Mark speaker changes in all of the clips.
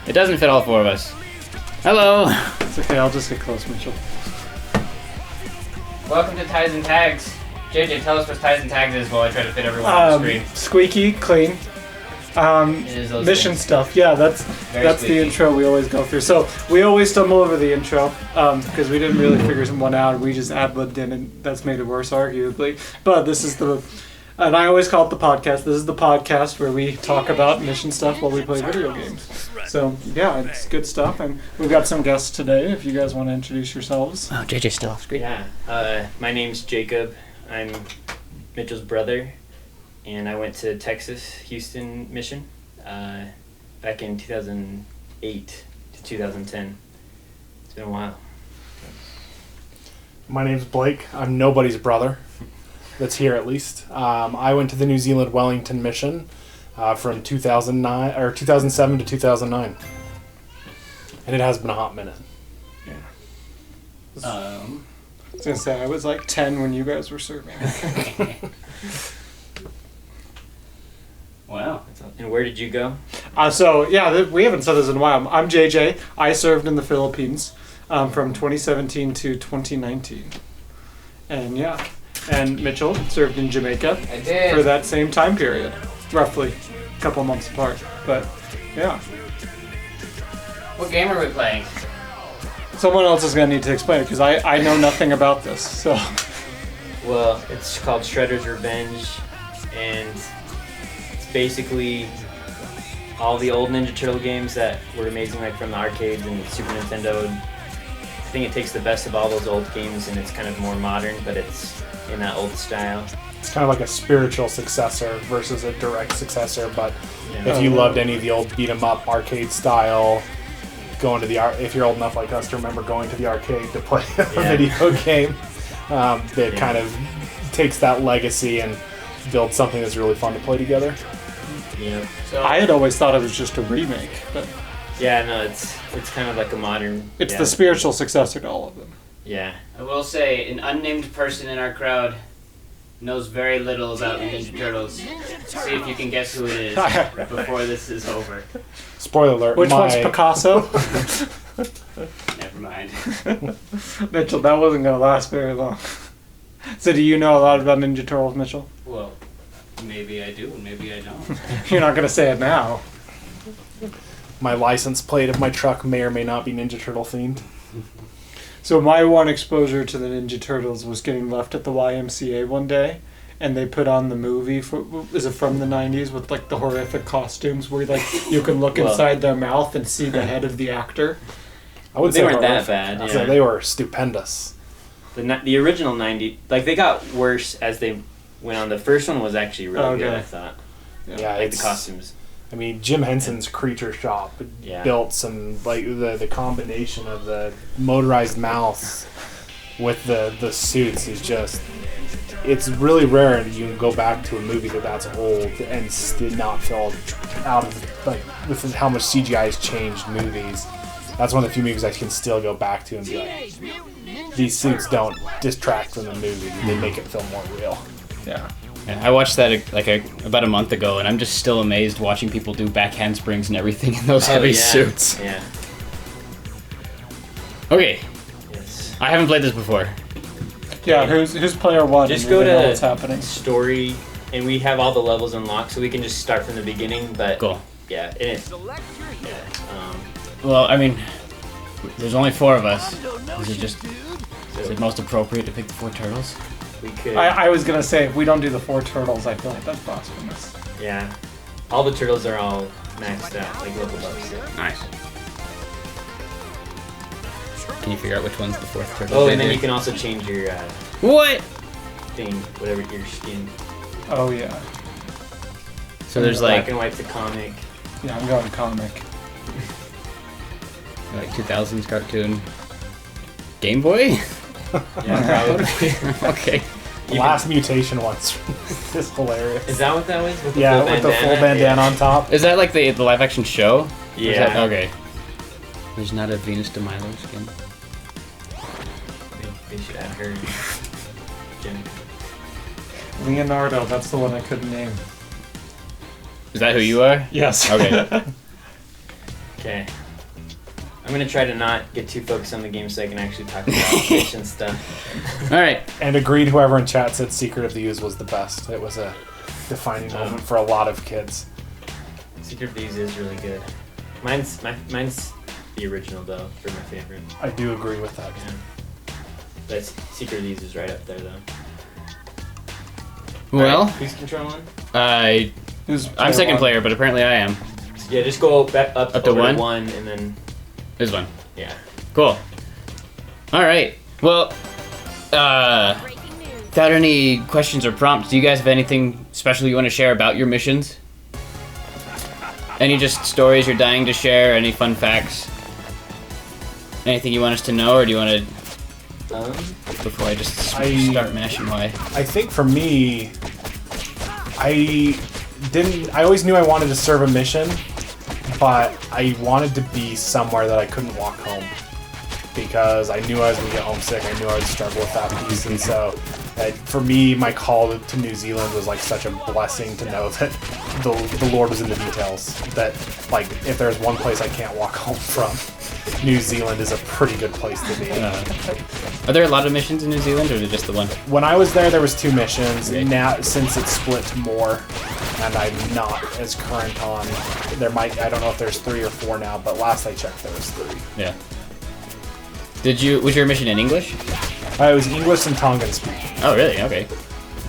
Speaker 1: It doesn't fit all four of us. Hello.
Speaker 2: It's okay, I'll just get close, Mitchell.
Speaker 1: Welcome to Ties and Tags. JJ, tell us what Ties and Tags is while I try to fit everyone on the screen.
Speaker 2: Squeaky, clean. Mission stuff. Yeah, that's the intro we always go through. So we always stumble over the intro because we didn't really figure one out. We just ad-libbed in, and that's made it worse, arguably. But this is and I always call it the podcast. This is the podcast where we talk about mission stuff while we play video games. So yeah, it's good stuff, and we've got some guests today. If you guys want to introduce yourselves.
Speaker 1: Oh, JJ's still off screen. Yeah, my name's Jacob. I'm Mitchell's brother. And I went to Texas, Houston mission back in 2008 to 2010. It's been a while.
Speaker 3: My name's Blake. I'm nobody's brother. That's here at least. I went to the New Zealand Wellington mission from 2007 to 2009. And it has been a hot minute.
Speaker 2: Yeah. I was going to say, I was like 10 when you guys were serving.
Speaker 1: Wow. And where did you go?
Speaker 2: We haven't said this in a while. I'm JJ. I served in the Philippines from 2017 to 2019. And Mitchell served in Jamaica.
Speaker 1: I did.
Speaker 2: For that same time period. Roughly. A couple months apart. But, yeah.
Speaker 1: What game are we playing?
Speaker 2: Someone else is going to need to explain it because I know nothing about this. So.
Speaker 1: Well, it's called Shredder's Revenge. And basically all the old Ninja Turtle games that were amazing, like from the arcades and Super Nintendo. I think it takes the best of all those old games and it's kind of more modern, but it's in that old style.
Speaker 3: It's kind of like a spiritual successor versus a direct successor, but if you loved any of the old beat 'em up arcade style, if you're old enough like us to remember going to the arcade to play a video game, it kind of takes that legacy and builds something that's really fun to play together.
Speaker 1: Yeah.
Speaker 2: So I had always thought it was just a remake, but
Speaker 1: yeah, no, it's kind of like a modern.
Speaker 2: It's the spiritual successor to all of them.
Speaker 1: Yeah.
Speaker 4: I will say, an unnamed person in our crowd knows very little about Ninja Turtles. See if you can guess who it is before this is over.
Speaker 3: Spoiler alert.
Speaker 2: Which one's Picasso?
Speaker 4: Never mind.
Speaker 2: Mitchell, that wasn't going to last very long. So do you know a lot about Ninja Turtles, Mitchell?
Speaker 4: Well, maybe I do, and maybe I don't.
Speaker 2: You're not going to say it now.
Speaker 3: My license plate of my truck may or may not be Ninja Turtle themed.
Speaker 2: So my one exposure to the Ninja Turtles was getting left at the YMCA one day, and they put on the movie, is it from the 90s, with like the horrific costumes where like you can look inside their mouth and see the head of the actor.
Speaker 3: I would
Speaker 1: say they weren't that bad.
Speaker 3: Yeah. So they were stupendous.
Speaker 1: The original 90, like they got worse as they went on. The first one was actually really good, I thought.
Speaker 3: Yeah,
Speaker 1: like the costumes.
Speaker 3: I mean, Jim Henson's Creature Shop built some, like, the combination of the motorized mouths with the suits is just, it's really rare you can go back to a movie that's old and still not feel out of, like, with how much CGI has changed movies. That's one of the few movies I can still go back to and be like, these suits don't distract from the movie. They make it feel more real.
Speaker 2: Yeah.
Speaker 5: I watched that about a month ago, and I'm just still amazed watching people do back handsprings and everything in those heavy suits.
Speaker 1: Yeah.
Speaker 5: Okay.
Speaker 1: Yes.
Speaker 5: I haven't played this before.
Speaker 2: Yeah, who's player one?
Speaker 1: Just go to
Speaker 2: what's happening.
Speaker 1: Story, and we have all the levels unlocked, so we can just start from the beginning. But
Speaker 5: cool.
Speaker 1: Yeah.
Speaker 5: Well, I mean, there's only 4 of us. Is it most appropriate to pick the 4 turtles?
Speaker 1: We could.
Speaker 2: I was gonna say if we don't do the 4 turtles, I feel like that's blasphemous.
Speaker 1: Yeah. All the turtles are all maxed out, like level ups. So.
Speaker 5: Nice. Can you figure out which one's the 4th turtle?
Speaker 1: Oh, and then you can also change your
Speaker 5: what
Speaker 1: thing, whatever your skin.
Speaker 2: Oh yeah.
Speaker 5: So there's like
Speaker 1: black and white's a comic.
Speaker 2: Yeah, I'm going comic.
Speaker 5: Like 2000s cartoon. Game Boy?
Speaker 1: Yeah, probably.
Speaker 5: Okay.
Speaker 3: The last mutation one's is hilarious.
Speaker 1: Is that what that was? With the
Speaker 3: with the full bandana on top.
Speaker 5: Is that like the live action show?
Speaker 1: Yeah.
Speaker 5: Okay. There's not a Venus de Milo skin.
Speaker 1: They should add her.
Speaker 2: Leonardo, that's the one I couldn't name.
Speaker 5: Is that who you are?
Speaker 2: Yes.
Speaker 5: Okay.
Speaker 1: Okay. I'm gonna try to not get too focused on the game so I can actually talk about mission stuff.
Speaker 5: All right.
Speaker 3: And agreed, whoever in chat said Secret of the Ooze was the best. It was a defining moment for a lot of kids.
Speaker 1: Secret of the Ooze is really good. Mine's the original though, for my favorite.
Speaker 3: I do agree with that.
Speaker 1: Yeah. But Secret of the Ooze is right up there though.
Speaker 5: Well,
Speaker 1: right, who's controlling?
Speaker 5: I'm second player, but apparently I am.
Speaker 1: Yeah, just go back up
Speaker 5: to
Speaker 1: over
Speaker 5: one?
Speaker 1: and then.
Speaker 5: This one.
Speaker 1: Yeah.
Speaker 5: Cool. All right. Well, without any questions or prompts, do you guys have anything special you want to share about your missions? Any just stories you're dying to share? Any fun facts? Anything you want us to know, or do you want to? Before I just start mashing Y.
Speaker 3: I think for me, I always knew I wanted to serve a mission, but I wanted to be somewhere that I couldn't walk home, because I knew I was going to get homesick. I knew I would struggle with that piece, and so for me, my call to New Zealand was like such a blessing to know that the Lord was in the details. That like if there's one place I can't walk home from, New Zealand is a pretty good place to be.
Speaker 5: Are there a lot of missions in New Zealand, or is it just the one?
Speaker 3: When I was there was 2 missions.
Speaker 5: Okay.
Speaker 3: Now, since it's split to more, and I'm not as current on, I don't know if there's 3 or 4 now, but last I checked there was 3.
Speaker 5: Yeah. Was your mission in English?
Speaker 3: It was English and Tongan speaking.
Speaker 5: Oh, really? Okay.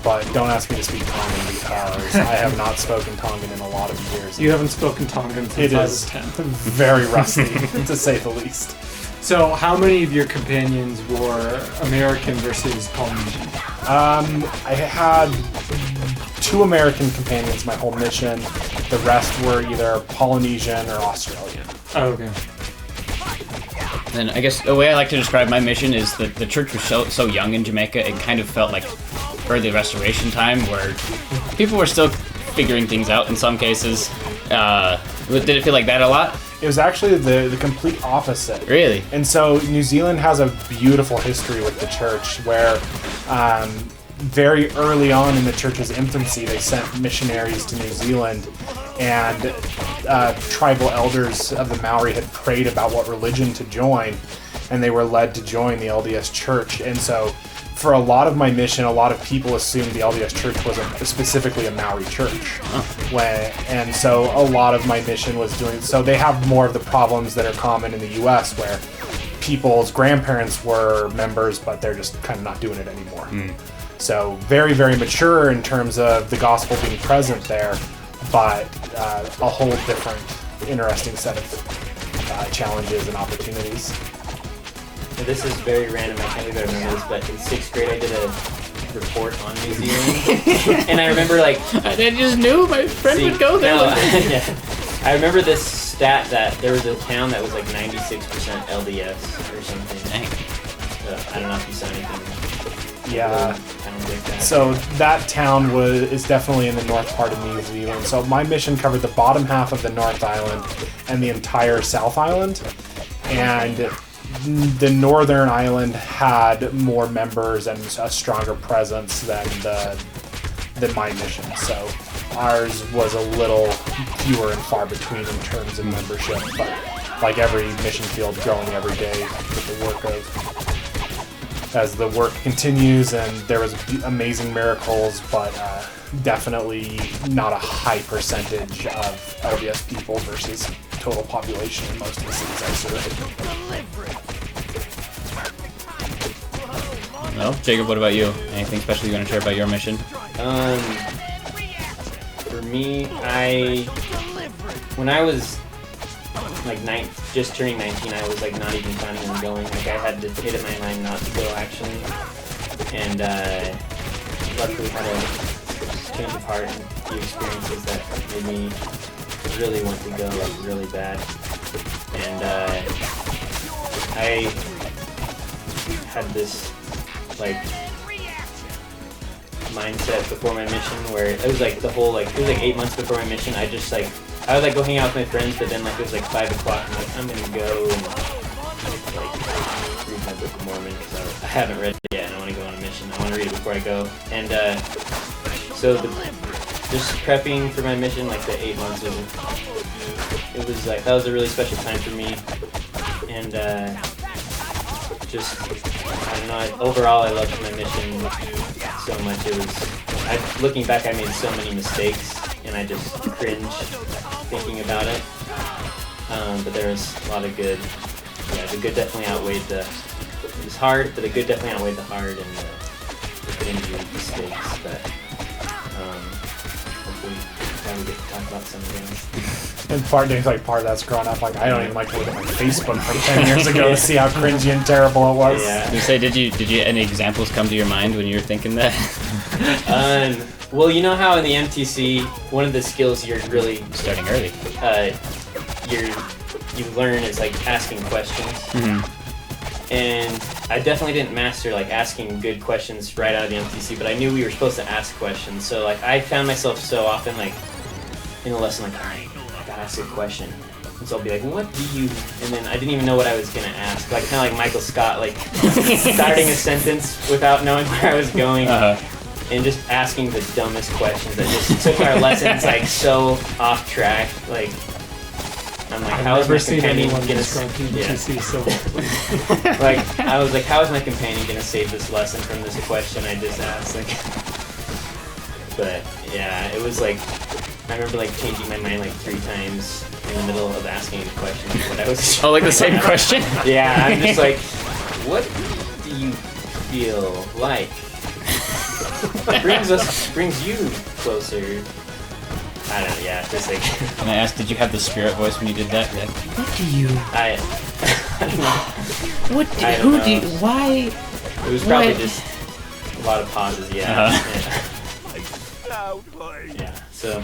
Speaker 3: But don't ask me to speak Tongan because I have not spoken Tongan in a lot of years.
Speaker 2: You haven't spoken Tongan since I was 10.
Speaker 3: Very rusty, to say the least.
Speaker 2: So, how many of your companions were American versus Polynesian?
Speaker 3: I had 2 American companions my whole mission. The rest were either Polynesian or Australian.
Speaker 2: Oh, okay.
Speaker 5: And I guess the way I like to describe my mission is that the church was so young in Jamaica, it kind of felt like early restoration time, where people were still figuring things out in some cases. Did it feel like that a lot?
Speaker 3: It was actually the complete opposite.
Speaker 5: Really?
Speaker 3: And so New Zealand has a beautiful history with the church where very early on in the church's infancy, they sent missionaries to New Zealand, and tribal elders of the Maori had prayed about what religion to join, and they were led to join the LDS Church. And so for a lot of my mission, a lot of people assumed the LDS Church was specifically a Maori church. And so a lot of my mission was doing, so they have more of the problems that are common in the US where people's grandparents were members, but they're just kind of not doing it anymore. So very, very mature in terms of the gospel being present there, but a whole different, interesting set of challenges and opportunities.
Speaker 1: So this is very random, I can't believe I remember this, but in 6th grade I did a report on New Zealand. And I remember like...
Speaker 5: I just knew my friend would go there.
Speaker 1: No, yeah. I remember this stat that there was a town that was like 96% LDS or something.
Speaker 5: Dang.
Speaker 1: I don't know if you saw anything.
Speaker 3: Yeah.
Speaker 1: Like that.
Speaker 3: So that town is definitely in the north part of New Zealand. So my mission covered the bottom half of the North Island and the entire South Island. And the Northern Island had more members and a stronger presence than my mission. So ours was a little fewer and far between in terms of membership. But like every mission field, growing every day with the work of... as the work continues, and there was amazing miracles, but definitely not a high percentage of LDS people versus total population in most of the cities I serve.
Speaker 5: Well, Jacob, what about you? Anything special you want to share about your mission?
Speaker 1: For me, when I was like just turning 19, I was like not even planning on going. Like I had to hit it in my mind not to go actually, and luckily had a change of heart and a few experiences that made me really want to go like really bad. And I had this like mindset before my mission where it was like it was like 8 months before my mission. I would like go hang out with my friends, but then like it was like 5 o'clock and like I'm gonna go and like read my Book of Mormon. So I haven't read it yet and I want to go on a mission. I want to read it before I go. And so just prepping for my mission, like the 8 months it it was like that was a really special time for me, and just I don't know. Overall, I loved my mission so much. It was looking back, I made so many mistakes, and I just cringe thinking about it. But there was a lot of good. Yeah, the good definitely outweighed the. It was hard, but the good definitely outweighed the hard and the cringy mistakes. But hopefully, we get to talk about some of them.
Speaker 3: And part of that's growing up. Like I don't even like to look at my Facebook from 10 years ago to see how cringy and terrible it was.
Speaker 5: Yeah. You say, did you any examples come to your mind when you were thinking that?
Speaker 1: Well, you know how in the MTC, one of the skills you're really
Speaker 5: Starting early.
Speaker 1: You learn is like asking questions.
Speaker 5: Mm-hmm.
Speaker 1: And I definitely didn't master like asking good questions right out of the MTC, but I knew we were supposed to ask questions. So like I found myself so often like in the lesson like, all right, I gotta ask a question. And so I'll be like, what do you? And then I didn't even know what I was gonna ask. Like kind of like Michael Scott, like starting a sentence without knowing where I was going. And just asking the dumbest questions that just took our lessons like so off track. Like I'm like, how is my companion gonna like I was like, how is my companion gonna save this lesson from this question I just asked? Like, but yeah, it was like I remember like changing my mind like 3 times in the middle of asking a question. What I was
Speaker 5: like the same question?
Speaker 1: Yeah, I'm just like, what do you feel like? brings you closer. I don't know, yeah, just like...
Speaker 5: Can I ask, did you have the spirit voice when you did that? Like, what do you...
Speaker 1: I don't know.
Speaker 5: Why...
Speaker 1: It was probably just a lot of pauses, yeah. Yeah, so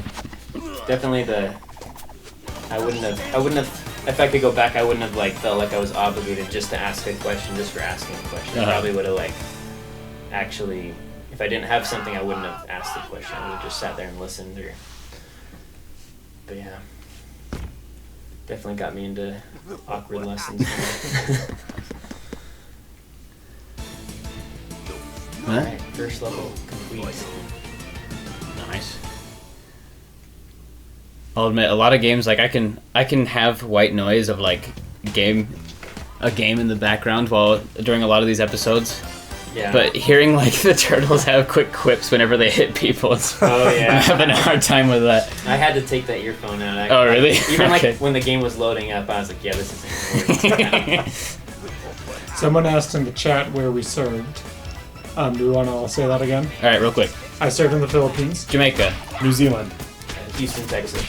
Speaker 1: definitely I wouldn't have, if I could go back, I wouldn't have like felt like I was obligated just to ask a question, just for asking a question. I probably would have like, actually, if I didn't have something, I wouldn't have asked the question. I would have just sat there and listened or... But yeah, definitely got me into awkward lessons. Alright, first level complete.
Speaker 5: Nice. I'll admit, a lot of games, like I can have white noise of like a game in the background during a lot of these episodes.
Speaker 1: Yeah.
Speaker 5: But hearing like the turtles have quick quips whenever they hit people, I'm having a hard time with that.
Speaker 1: I had to take that earphone out.
Speaker 5: Oh really?
Speaker 1: Even like when the game was loading up, I was like, yeah, this isn't gonna work.
Speaker 2: Someone asked in the chat where we served. Do we want to all say that again?
Speaker 5: All right, real quick.
Speaker 2: I served in the Philippines.
Speaker 5: Jamaica.
Speaker 3: New Zealand.
Speaker 1: Houston, Texas.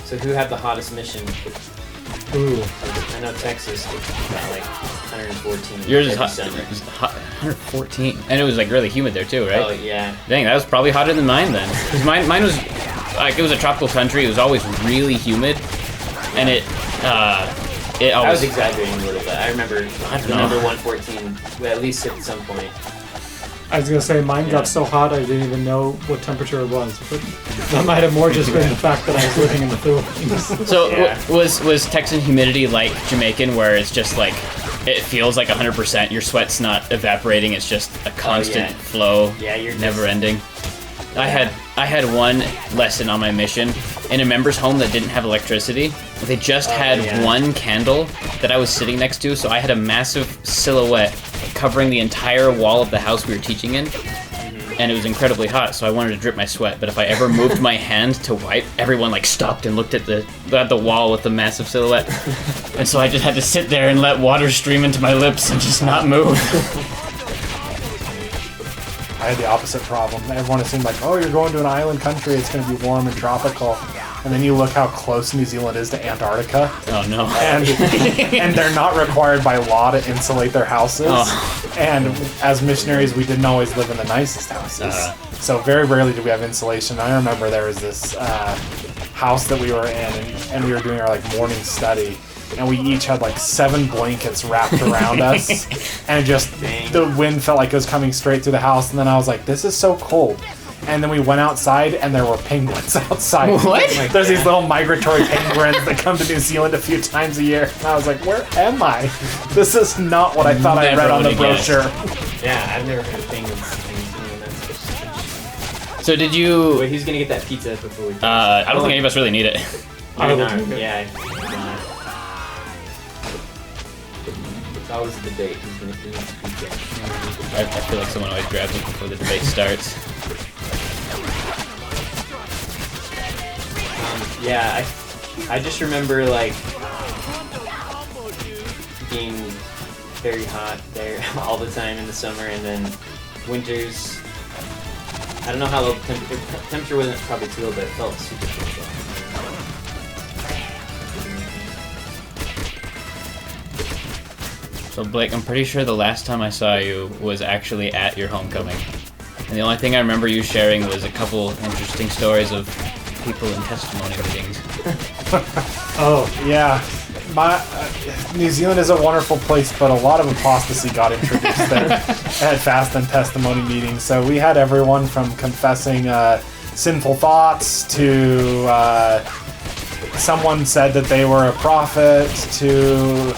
Speaker 1: So who had the hottest mission?
Speaker 2: Ooh.
Speaker 1: I know Texas got like 114.
Speaker 5: Yours is hot. 114, and it was like really humid there too, right?
Speaker 1: Oh yeah.
Speaker 5: Dang, that was probably hotter than mine then. Because mine was like, it was a tropical country. It was always really humid, and it always.
Speaker 1: I was exaggerating a little bit. I remember the number 114 well, at least at some point.
Speaker 2: I was gonna say mine got so hot I didn't even know what temperature it was, but that might have more just been the fact that I was living in the Philippines.
Speaker 5: So was Texan humidity like Jamaican, where it's just like it feels like 100%? Your sweat's not evaporating; it's just a constant flow,
Speaker 1: you're
Speaker 5: never ending. I had one lesson on my mission in a member's home that didn't have electricity. They just had one candle that I was sitting next to, so I had a massive silhouette covering the entire wall of the house we were teaching in, and it was incredibly hot, so I wanted to drip my sweat, but if I ever moved my hand to wipe, everyone like stopped and looked at the wall with the massive silhouette, and so I just had to sit there and let water stream into my lips and just not move.
Speaker 3: I had the opposite problem. Everyone assumed like, oh, you're going to an island country, it's going to be warm and tropical. And then you look how close New Zealand is to Antarctica.
Speaker 5: Oh no.
Speaker 3: And they're not required by law to insulate their houses. Oh. And as missionaries, we didn't always live in the nicest houses. So very rarely did we have insulation. I remember there was this house that we were in, and we were doing our like morning study. And we each had like 7 blankets wrapped around us, and just the wind felt like it was coming straight through the house. And then I was like, this is so cold. And then we went outside, and there were penguins outside.
Speaker 5: What?
Speaker 3: There's these little migratory penguins that come to New Zealand a few times a year. And I was like, where am I? This is not what I thought I read on the brochure.
Speaker 1: Yeah, I've never heard of penguins.
Speaker 5: So did you?
Speaker 1: Wait, who's gonna get that pizza before we?
Speaker 5: I don't think any of us really need it.
Speaker 1: I don't. Yeah. It's always a debate. Who's gonna eat pizza?
Speaker 5: I feel like someone always grabs it before the debate starts.
Speaker 1: Yeah, I just remember like being very hot there all the time in the summer, and then winters. I don't know how low the temperature wasn't probably too low, but it felt super cold.
Speaker 5: So Blake, I'm pretty sure the last time I saw you was actually at your homecoming. And the only thing I remember you sharing was a couple interesting stories of people in testimony meetings.
Speaker 3: Oh, yeah. New Zealand is a wonderful place, but a lot of apostasy got introduced there at fast and testimony meetings. So we had everyone from confessing sinful thoughts to someone said that they were a prophet to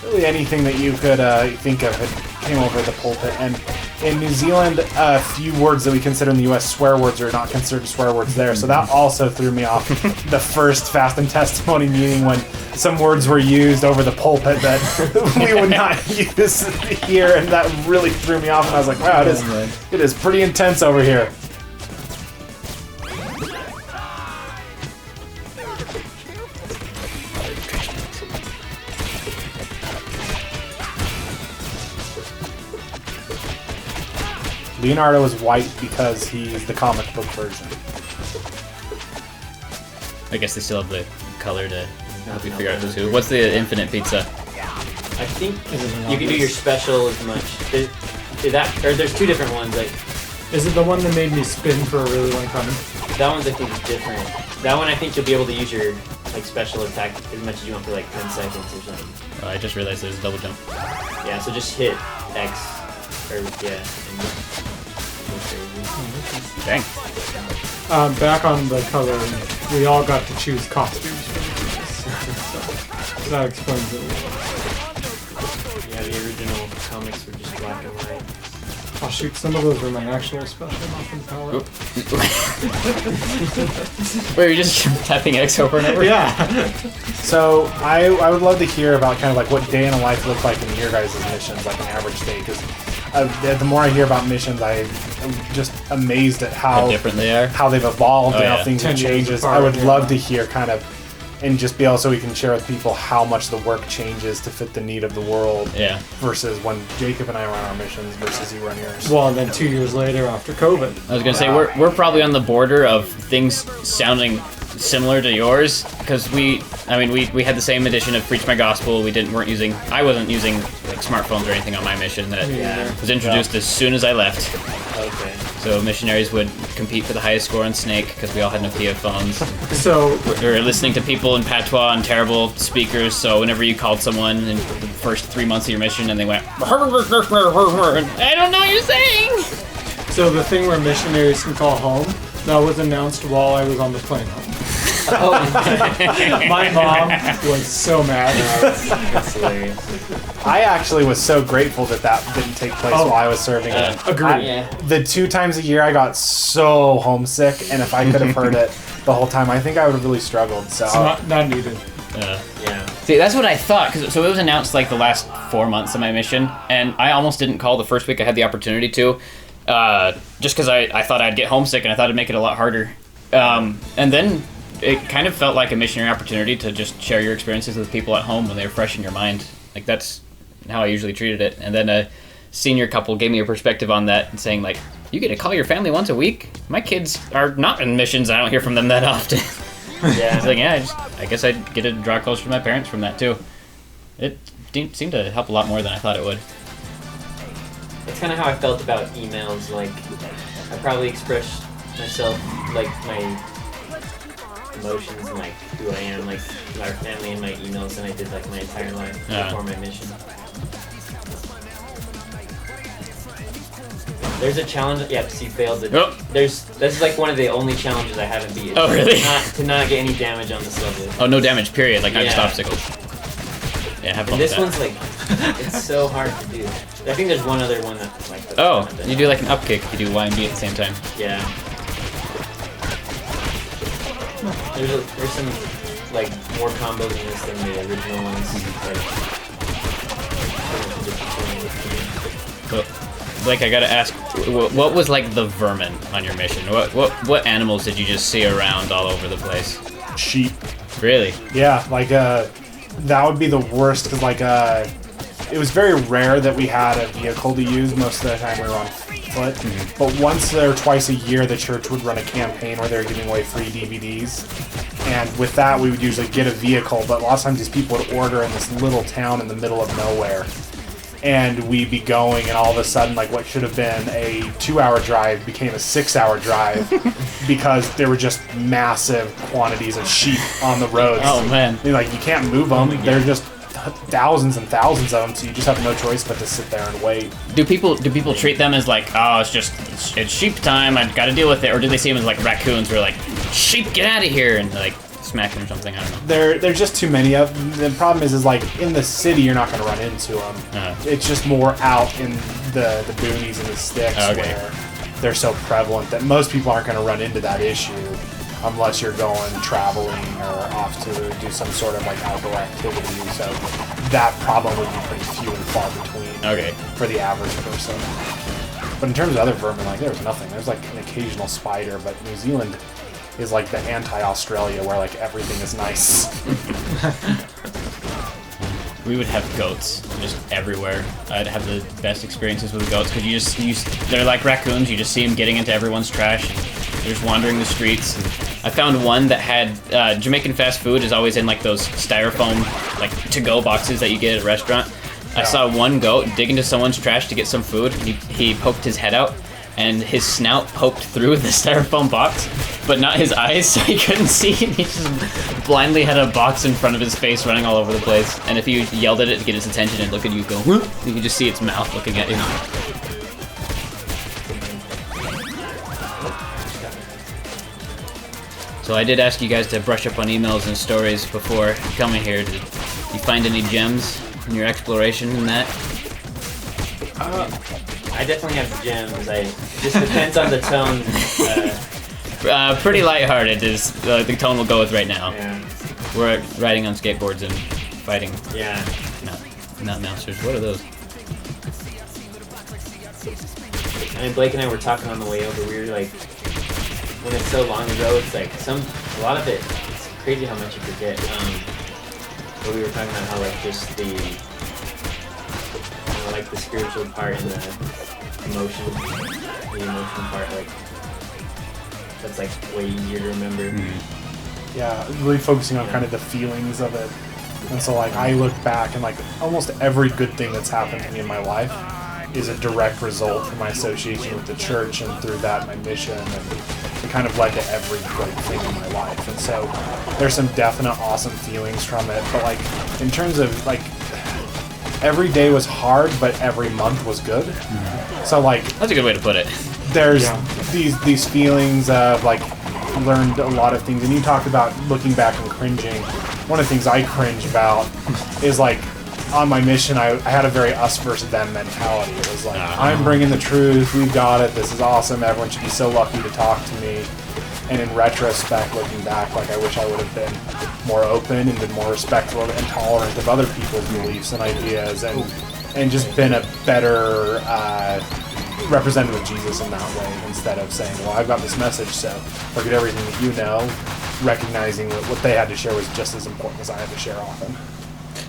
Speaker 3: really anything that you could think of came over the pulpit. And in New Zealand, a few words that we consider in the U.S. swear words are not considered swear words there. So that also threw me off the first fast and testimony meeting when some words were used over the pulpit that we would not use here, and that really threw me off. And I was like, wow, it is pretty intense over here. Leonardo is white because he's the comic book version.
Speaker 5: I guess they still have the color to help you figure out who's who. What's the infinite pizza?
Speaker 1: I think you can do your special as much. There's two different ones. Like,
Speaker 2: is it the one that made me spin for a really long time?
Speaker 1: that one's I think is different. That one I think you'll be able to use your like special attack as much as you want for like 10 seconds or something.
Speaker 5: Oh, I just realized there's a double jump.
Speaker 1: Yeah, so just hit X or yeah.
Speaker 5: Dang.
Speaker 2: Back on the color, we all got to choose costumes for the so that explains it a little.
Speaker 1: Yeah, the original comics were just black and white.
Speaker 2: Oh shoot, some of those were my actual special, not from palette.
Speaker 5: Wait, you're just tapping X over and over?
Speaker 2: Yeah.
Speaker 3: So I would love to hear about kind of like what day in a life looked like in your guys' missions, like an average day, because the more I hear about missions, I'm just amazed at how
Speaker 5: different they are,
Speaker 3: how they've evolved, and how things have
Speaker 2: 10 years
Speaker 3: changes.
Speaker 2: apart,
Speaker 3: I would love to hear kind of, and just be able so we can share with people how much the work changes to fit the need of the world.
Speaker 5: Yeah.
Speaker 3: Versus when Jacob and I run our missions versus you run yours.
Speaker 2: Well, and then 2 years later after COVID.
Speaker 5: I was gonna say we're probably on the border of things sounding similar to yours, because we had the same edition of Preach My Gospel. I wasn't using like smartphones or anything on my mission. That was introduced as soon as I left.
Speaker 1: Okay.
Speaker 5: So missionaries would compete for the highest score on Snake because we all had Nokia phones.
Speaker 2: So
Speaker 5: we were listening to people in patois and terrible speakers. So whenever you called someone in the first 3 months of your mission and they went, I don't know what you're saying.
Speaker 2: So the thing where missionaries can call home, that was announced while I was on the plane home. My mom was so mad.
Speaker 1: That's hilarious.
Speaker 3: I actually was so grateful that didn't take place while I was serving.
Speaker 2: Agreed.
Speaker 3: The 2 times a year I got so homesick, and if I could have heard it the whole time, I think I would have really struggled. So
Speaker 2: it's not needed.
Speaker 1: Yeah.
Speaker 5: See, that's what I thought. So it was announced like the last 4 months of my mission, and I almost didn't call the first week I had the opportunity to, just because I thought I'd get homesick and I thought it'd make it a lot harder. And then it kind of felt like a missionary opportunity to just share your experiences with people at home when they were fresh in your mind. Like, that's how I usually treated it. And then a senior couple gave me a perspective on that and saying, like, you get to call your family once a week? My kids are not in missions. I don't hear from them that often.
Speaker 1: Yeah.
Speaker 5: It's like, yeah, I guess I'd get to draw closer to my parents from that, too. It seemed to help a lot more than I thought it would.
Speaker 1: That's kind of how I felt about emails. Like, I probably expressed myself, like, my emotions and, like, who I am, like, our family in my emails than I did, like, my entire life before my mission. There's a challenge. Yeah, you failed it.
Speaker 5: Oh.
Speaker 1: This is like one of the only challenges I haven't beat.
Speaker 5: Oh, really?
Speaker 1: To not get any damage on this level.
Speaker 5: Oh, no damage, period. Like, not just
Speaker 1: Yeah.
Speaker 5: obstacles. Yeah, have fun
Speaker 1: And this
Speaker 5: with
Speaker 1: one's
Speaker 5: that.
Speaker 1: like, it's so hard to do. I think there's one other one that's like.
Speaker 5: Oh, you do like an up kick if you do Y and B at the same time.
Speaker 1: Yeah. There's some like more combos in this than the original ones.
Speaker 5: Like I gotta ask, what was like the vermin on your mission? What animals did you just see around all over the place?
Speaker 3: Sheep.
Speaker 5: Really?
Speaker 3: Yeah, like that would be the worst because like it was very rare that we had a vehicle to use. Most of the time we were on foot. Mm-hmm. But once or twice a year, the church would run a campaign where they were giving away free DVDs. And with that, we would usually get a vehicle. But a lot of times these people would order in this little town in the middle of nowhere. And we'd be going, and all of a sudden, like what should have been a 2-hour drive became a 6-hour drive because there were just massive quantities of sheep on the roads.
Speaker 5: Oh man!
Speaker 3: Like you can't move them; they're just thousands and thousands of them. So you just have no choice but to sit there and wait.
Speaker 5: Do people treat them as like, oh, it's sheep time? I've got to deal with it, or do they see them as like raccoons, who are like, sheep, get out of here, and like smack them or something? I don't know.
Speaker 3: There's just too many of them. The problem is like in the city you're not going to run into them. It's just more out in the boonies and the sticks where they're so prevalent that most people aren't going to run into that issue unless you're going traveling or off to do some sort of like outdoor activity. So that problem would be pretty few and far between for the average person. But in terms of other vermin, like there was nothing. There's like an occasional spider, but New Zealand is like the anti-Australia where like everything is nice.
Speaker 5: We would have goats just everywhere. I'd have the best experiences with goats because they're like raccoons. You just see them getting into everyone's trash. And they're just wandering the streets. And I found one that had Jamaican fast food is always in like those styrofoam like to-go boxes that you get at a restaurant. I saw one goat dig into someone's trash to get some food. He poked his head out, and his snout poked through the styrofoam box, but not his eyes, so he couldn't see. And he just blindly had a box in front of his face running all over the place. And if you yelled at it to get its attention and look at you go, you could just see its mouth looking at you. So I did ask you guys to brush up on emails and stories before coming here. Did you find any gems in your exploration in that?
Speaker 1: I definitely have gems. It just depends on the tone.
Speaker 5: Pretty lighthearted is the tone we'll go with right now.
Speaker 1: Yeah.
Speaker 5: We're riding on skateboards and fighting.
Speaker 1: Yeah.
Speaker 5: Not mousers. What are those?
Speaker 1: I mean, Blake and I were talking on the way over. We were like, when it's so long ago, it's like a lot of it. It's crazy how much you forget. But we were talking about how like just the like the spiritual part and the emotion part, like that's like way easier to remember.
Speaker 3: Yeah, really focusing on kind of the feelings of it. And so like I look back and like almost every good thing that's happened to me in my life is a direct result from my association with the church, and through that my mission, and it kind of led to every great thing in my life. And so there's some definite awesome feelings from it, but like in terms of like every day was hard, but every month was good. So like
Speaker 5: that's a good way to put it.
Speaker 3: There's these feelings of like learned a lot of things, and you talked about looking back and cringing. One of the things I cringe about is like on my mission I had a very us versus them mentality. It was like I'm bringing the truth, we've got it, this is awesome, everyone should be so lucky to talk to me. And in retrospect, looking back, like I wish I would have been more open and been more respectful and tolerant of other people's beliefs and ideas, and just been a better representative of Jesus in that way, instead of saying, well, I've got this message, so look at everything that you know, recognizing that what they had to share was just as important as I had to share often.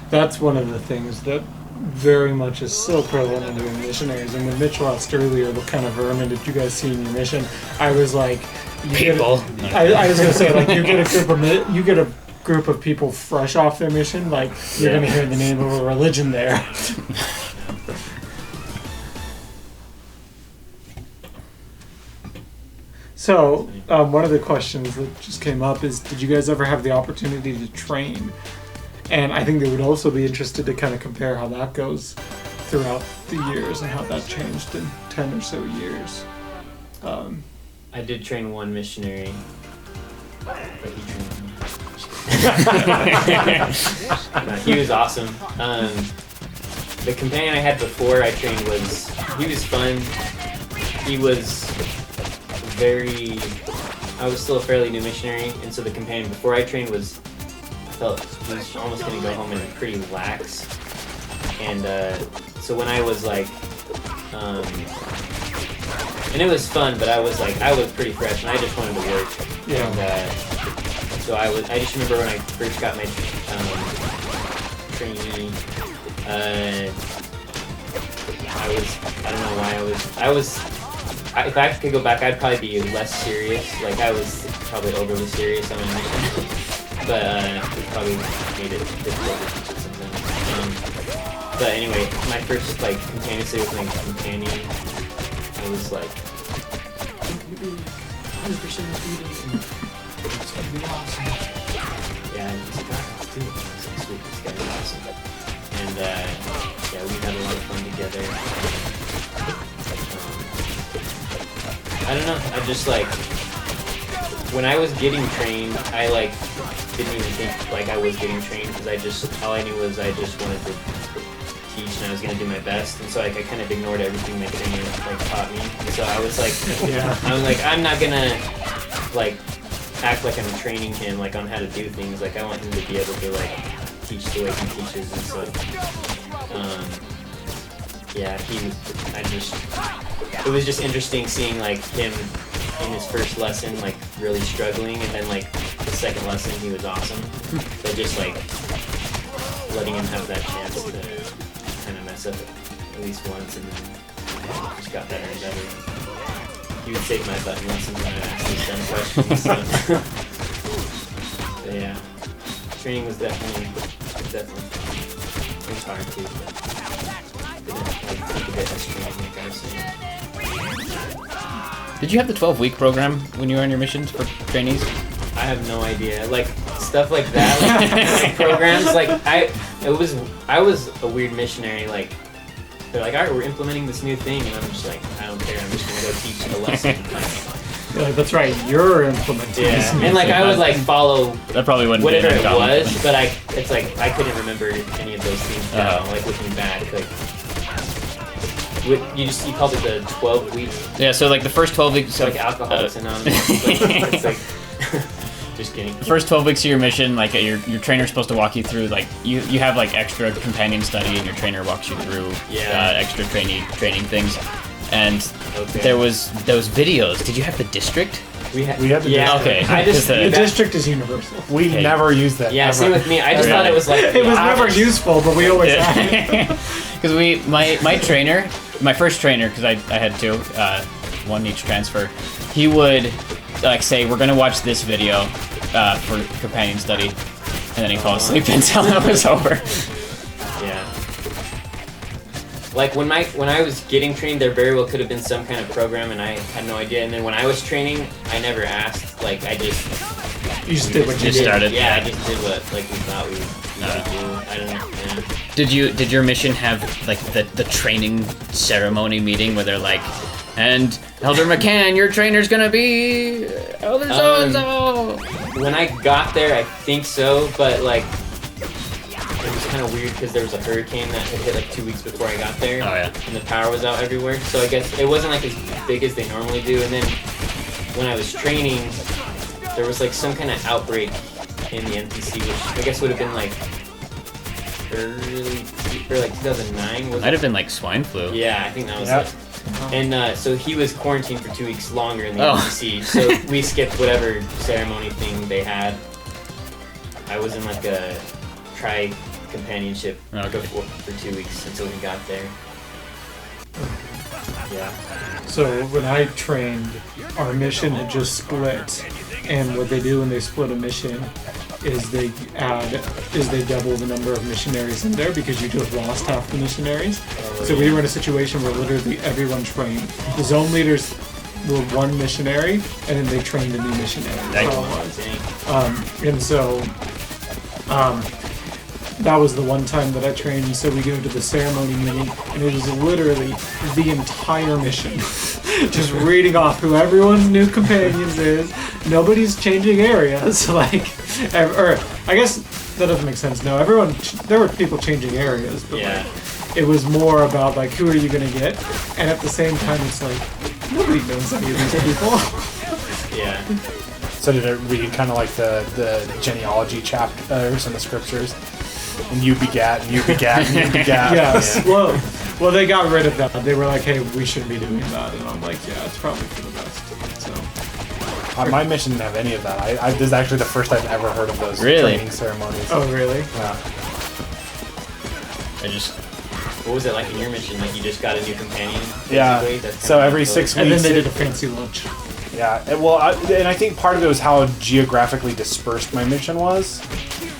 Speaker 2: That's one of the things that very much is so prevalent in doing missionaries. And when Mitchell asked earlier, what kind of vermin did you guys see in your mission? I was like,
Speaker 5: people.
Speaker 2: I was gonna say, like, you get a group of people fresh off their mission, like you're gonna hear the name of a religion there. So, one of the questions that just came up is, did you guys ever have the opportunity to train? And I think they would also be interested to kind of compare how that goes throughout the years and how that changed in 10 or so years.
Speaker 1: I did train one missionary, but he trained me. No, he was awesome. The companion I had before I trained he was fun. He was very I was still a fairly new missionary, and so the companion before I trained was almost gonna go home and pretty lax. And so when I was like, and it was fun, but I was pretty fresh, and I just wanted to work.
Speaker 2: Yeah.
Speaker 1: And, so I just remember when I first got my trainee, I don't know why if I could go back, I'd probably be less serious. Like, I was probably overly serious on my mission, but it probably made it difficult to teach it something. But anyway, my first like companionship with my companion, I was like, you're doing 100% of reading. It's gonna be awesome. Yeah, and he's like, alright, let's do it. I was like, sweet, this guy's awesome. And yeah, we had a lot of fun together. I don't know, I just like, when I was getting trained, I like didn't even think like I was getting trained, because all I knew was I just wanted to teach and I was gonna do my best, and so like I kind of ignored everything my trainer like taught me, and so I was like, I'm not gonna like act like I'm training him like on how to do things. Like, I want him to be able to like teach the way he teaches, and so yeah, it was just interesting seeing like him in his first lesson like really struggling, and then like the second lesson he was awesome. So just like letting him have that chance to kind of mess up at least once, and then just got better and better. He would save my button lessons when I asked these dumb questions. So. But yeah, training was definitely it was hard too, but didn't like think of it as training like I was saying.
Speaker 5: Did you have the 12-week program when you were on your missions for trainees?
Speaker 1: I have no idea. Like, stuff like that, like programs, like I was a weird missionary. Like, they're like, all right, we're implementing this new thing, and I'm just like, I don't care. I'm just gonna go teach a lesson.
Speaker 2: You're like, that's right, you're implementing this new
Speaker 1: and like
Speaker 2: thing.
Speaker 1: I would like follow
Speaker 5: that probably wouldn't
Speaker 1: whatever
Speaker 5: be
Speaker 1: it was, but it's like I couldn't remember any of those things now. Like, looking back, like. You called it the 12 weeks.
Speaker 5: Yeah, so like the first 12 weeks
Speaker 1: like Alcoholics Anonymous. It's like just kidding.
Speaker 5: The first 12 weeks of your mission, like your trainer's supposed to walk you through, like you have like extra companion study, and your trainer walks you through extra training things. And there was those videos. Did you have the district?
Speaker 3: We had the district.
Speaker 5: Okay.
Speaker 2: The district is universal.
Speaker 3: We never used that.
Speaker 1: Yeah,
Speaker 3: ever.
Speaker 1: same with me. I just thought it was like
Speaker 2: it was never useful, but we always had it.
Speaker 5: Because my trainer, my first trainer, because I had two, one each transfer, he would like say, we're gonna watch this video for companion study, and then he'd fall asleep until it was over.
Speaker 1: Yeah. Like when I was getting trained, there very well could have been some kind of program, and I had no idea. And then when I was training, I never asked. Like, I just
Speaker 2: did what you did.
Speaker 5: Started.
Speaker 1: Yeah, I just did what like we thought we would do. I don't know. Yeah.
Speaker 5: Did your mission have like the training ceremony meeting where they're like, and Elder McCann, your trainer's gonna be Elder so and so?
Speaker 1: When I got there, I think so, but like. It was kind of weird because there was a hurricane that had hit like 2 weeks before I got there.
Speaker 5: Oh, yeah.
Speaker 1: And the power was out everywhere. So I guess it wasn't like as big as they normally do. And then when I was training, there was like some kind of outbreak in the NPC, which I guess would have been like like 2009.
Speaker 5: Might have been like swine flu.
Speaker 1: Yeah, I think that was it. And so he was quarantined for 2 weeks longer in the NPC. So we skipped whatever ceremony thing they had. I was in like a companionship for 2 weeks until we got there. Yeah.
Speaker 2: So when I trained, our mission had just split, and what they do when they split a mission is they double the number of missionaries in there, because you just lost half the missionaries. So we were in a situation where literally everyone trained. The zone leaders were one missionary, and then they trained a new missionary. That's all it was. That was the one time that I trained, and so we go to the ceremony meeting, and it was literally the entire mission. Just reading off who everyone's new companions is. Nobody's changing areas, like, or I guess that doesn't make sense. No, there were people changing areas, but like, it was more about like, who are you gonna get? And at the same time, it's like, nobody knows any of these people.
Speaker 1: Yeah.
Speaker 3: So did it read kind of like the genealogy chapters in the scriptures? And you begat, and you begat, and you begat.
Speaker 2: Yes. Yeah. Well, they got rid of that. They were like, hey, we shouldn't be doing that. And I'm like, yeah, it's probably for the best. So.
Speaker 3: My mission didn't have any of that. This is actually the first I've ever heard of those training ceremonies.
Speaker 2: Oh, really?
Speaker 3: Yeah.
Speaker 1: What was it like in your mission? Like you just got a new companion?
Speaker 3: Yeah. So every 6 weeks.
Speaker 2: And then they did a fancy lunch.
Speaker 3: Yeah. Well, and I think part of it was how geographically dispersed my mission was.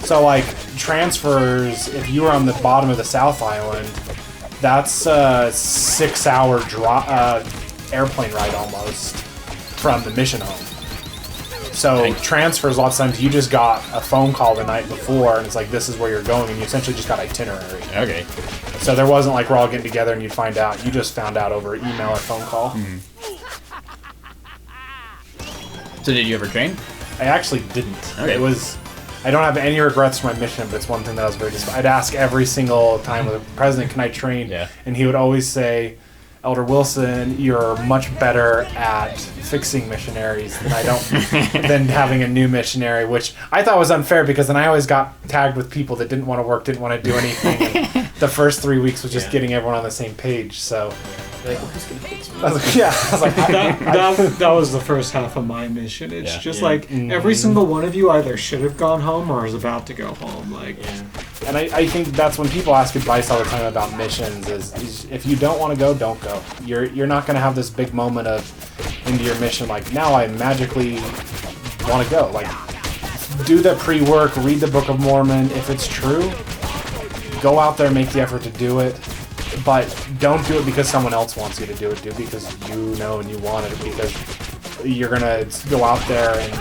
Speaker 3: So like transfers, if you were on the bottom of the South Island, that's a 6-hour airplane ride almost from the mission home. So transfers, a lot of times you just got a phone call the night before, and it's like, this is where you're going, and you essentially just got itinerary.
Speaker 5: Okay.
Speaker 3: So there wasn't like we're all getting together and you'd find out. You just found out over email or phone call.
Speaker 5: Mm-hmm. So did you ever train?
Speaker 3: I actually didn't.
Speaker 5: Okay.
Speaker 3: It was. I don't have any regrets for my mission, but it's one thing that I was very disappointed. I'd ask every single time with the president, can I train?
Speaker 5: Yeah.
Speaker 3: And he would always say, Elder Wilson, you're much better at fixing missionaries than having a new missionary, which I thought was unfair because then I always got tagged with people that didn't want to work, didn't want to do anything. And the first 3 weeks was just getting everyone on the same page. So,
Speaker 1: like, who's gonna fix me?
Speaker 3: I was like, yeah. I was like,
Speaker 2: that was the first half of my mission. It's just like every single one of you either should have gone home or is about to go home. Like.
Speaker 1: Yeah.
Speaker 3: And I think that's when people ask advice all the time about missions is if you don't want to go, don't go. You're not going to have this big moment of into your mission like, now I magically want to go. Like, do the pre-work, read the Book of Mormon. If it's true, go out there, make the effort to do it. But don't do it because someone else wants you to do it. Do it because you know and you want it. Because you're going to go out there and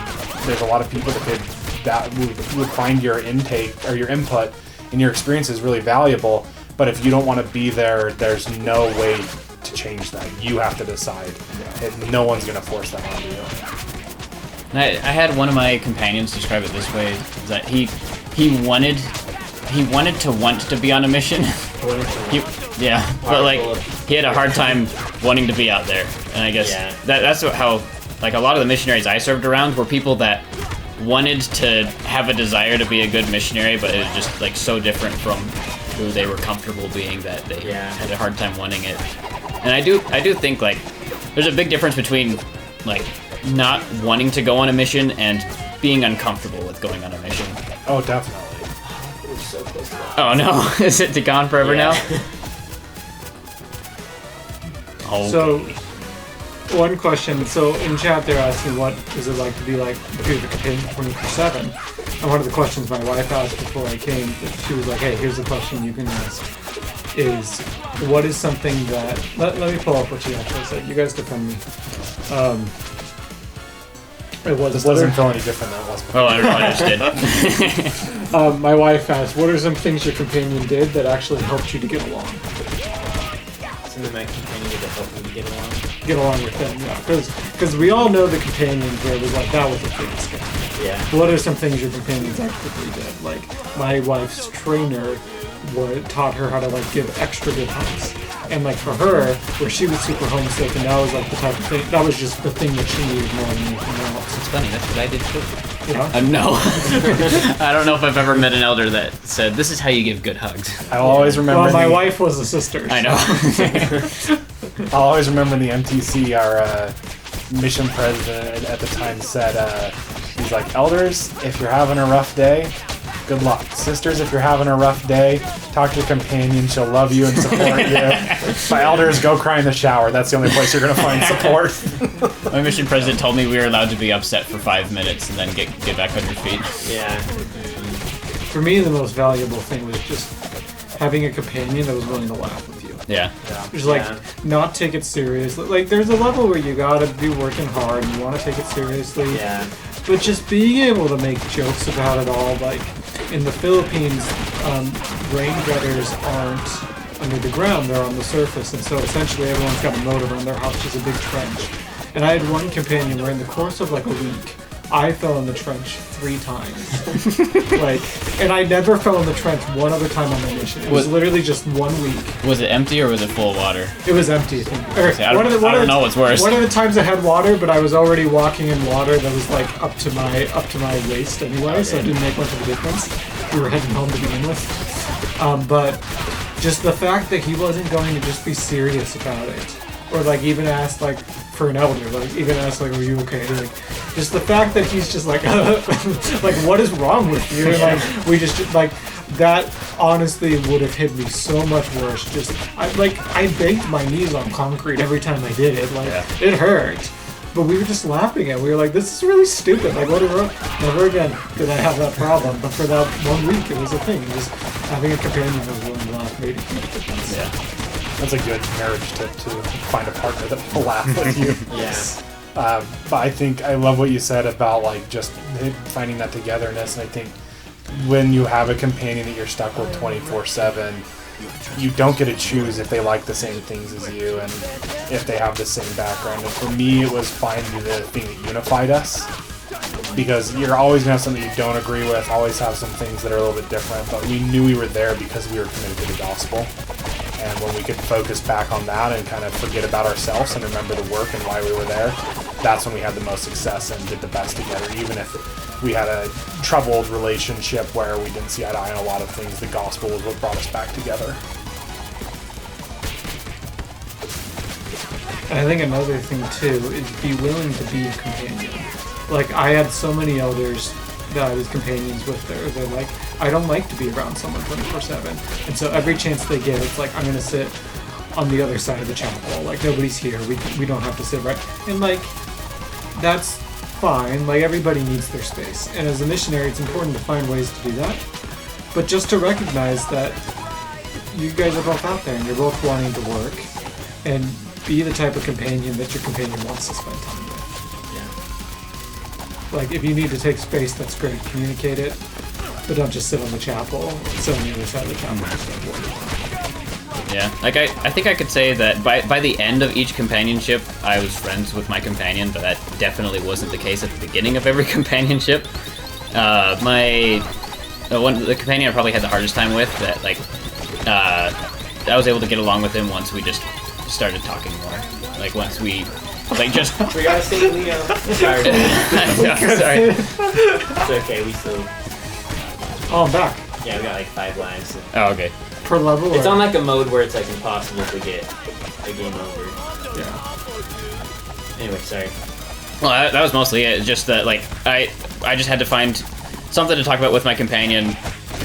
Speaker 3: there's a lot of people that would find your intake or your input and your experience is really valuable, but if you don't want to be there, there's no way to change that. You have to decide. No one's going to force that on you.
Speaker 5: I had one of my companions describe it this way: that he wanted to be on a mission. But like he had a hard time wanting to be out there, and I guess that's how like a lot of the missionaries I served around were people that wanted to have a desire to be a good missionary, but it was just like so different from who they were comfortable being that they had a hard time wanting it. And I do think like there's a big difference between like not wanting to go on a mission and being uncomfortable with going on a mission.
Speaker 3: Oh, definitely.
Speaker 1: We're so close to that.
Speaker 5: Oh no, is it gone forever now? Okay.
Speaker 2: So, one question. So in chat they're asking what is it like to be like the companion 24/7. And one of the questions my wife asked before I came, she was like, hey, here's the question you can ask, is what is something that... Let me pull up what she actually said. You guys defend me.
Speaker 3: This doesn't feel any different than it was before.
Speaker 5: Oh, I just did.
Speaker 2: My wife asked, what are some things your companion did that actually helped you to get along?
Speaker 1: Something my companion did to help me get along.
Speaker 2: Get along with them, yeah. Because we all know the companions where it was like, that was the biggest guy.
Speaker 1: Yeah.
Speaker 2: What are some things your companions actively did? Like, my wife's trainer taught her how to, like, give extra good hugs. And, like, for her, where she was super homesick, and that was, like, the type of thing, that was just the thing that she needed more than anything else.
Speaker 5: It's funny, that's what I did too.
Speaker 2: Yeah?
Speaker 5: No. I don't know if I've ever met an elder that said, this is how you give good hugs.
Speaker 3: I'll always remember.
Speaker 2: Well, my wife was a sister.
Speaker 5: I know.
Speaker 3: I'll always remember in the MTC, our mission president at the time said, he's like, elders, if you're having a rough day, good luck. Sisters, if you're having a rough day, talk to your companion. She'll love you and support you. But elders, go cry in the shower. That's the only place you're going to find support.
Speaker 5: My mission president told me we were allowed to be upset for 5 minutes and then get back on your feet.
Speaker 1: Yeah.
Speaker 2: For me, the most valuable thing was just having a companion that was willing to laugh with you.
Speaker 5: Yeah.
Speaker 2: Just like not take it seriously. Like there's a level where you gotta be working hard and you want to take it seriously.
Speaker 1: Yeah.
Speaker 2: But just being able to make jokes about it all, like in the Philippines, rain gutters aren't under the ground; they're on the surface, and so essentially everyone's got a moat around their house, which is a big trench. And I had one companion where in the course of like a week, I fell in the trench 3 times. And I never fell in the trench one other time on my mission. It was literally just 1 week.
Speaker 5: Was it empty or was it full of water?
Speaker 2: It was empty, I think.
Speaker 5: I don't know what's worse.
Speaker 2: One of the times I had water, but I was already walking in water that was like up to my waist anyway, so it didn't make much of a difference. We were heading home to begin with. But just the fact that he wasn't going to just be serious about it, or like even ask like for an elder, like even ask like, "Are you okay?" Like, just the fact that he's just like, like, what is wrong with you? And like we just like that honestly would have hit me so much worse. Just I banged my knees on concrete every time I did it. Like it hurt. But we were just laughing at it. We were like, this is really stupid. Like, whatever. Never again did I have that problem. But for that 1 week, it was a thing. Just having a companion who was willing to laugh made a huge difference.
Speaker 3: Yeah. That's a good marriage tip, to find a partner that will laugh with you.
Speaker 1: Yes.
Speaker 3: But I think I love what you said about, like, just finding that togetherness. And I think when you have a companion that you're stuck with 24/7, you don't get to choose if they like the same things as you and if they have the same background. And for me, it was finding the thing that unified us, because you're always going to have something you don't agree with, always have some things that are a little bit different, but we knew we were there because we were committed to the gospel. And when we could focus back on that and kind of forget about ourselves and remember the work and why we were there, that's when we had the most success and did the best together. Even if we had a troubled relationship where we didn't see eye to eye on a lot of things, the gospel was what brought us back together.
Speaker 2: And I think another thing too is be willing to be a companion. Like, I had so many elders that I was companions with there. They're like, I don't like to be around someone 24/7. And so every chance they get, it's like, I'm going to sit on the other side of the chapel. Like, nobody's here. We don't have to sit right. And like, that's fine. Like, everybody needs their space. And as a missionary, it's important to find ways to do that. But just to recognize that you guys are both out there and you're both wanting to work, and be the type of companion that your companion wants to spend time with. Like, if you need to take space, that's great. Communicate it, but don't just sit on the chapel. Sit on the other side of the chapel.
Speaker 5: Yeah, like I think I could say that by the end of each companionship, I was friends with my companion, but that definitely wasn't the case at the beginning of every companionship. The companion I probably had the hardest time with, that like I was able to get along with him once we just started talking more. Like once we just
Speaker 1: We gotta say Leo. Sorry.
Speaker 5: Sorry.
Speaker 1: It's okay, we still.
Speaker 2: Oh, I'm back.
Speaker 1: Yeah, we got like 5 lives.
Speaker 5: Oh, okay.
Speaker 2: Per level?
Speaker 1: It's
Speaker 2: or?
Speaker 1: on like a mode where it's like impossible to get a game over.
Speaker 2: Yeah.
Speaker 1: Anyway, sorry.
Speaker 5: Well, that was mostly it. It's just that, like, I just had to find something to talk about with my companion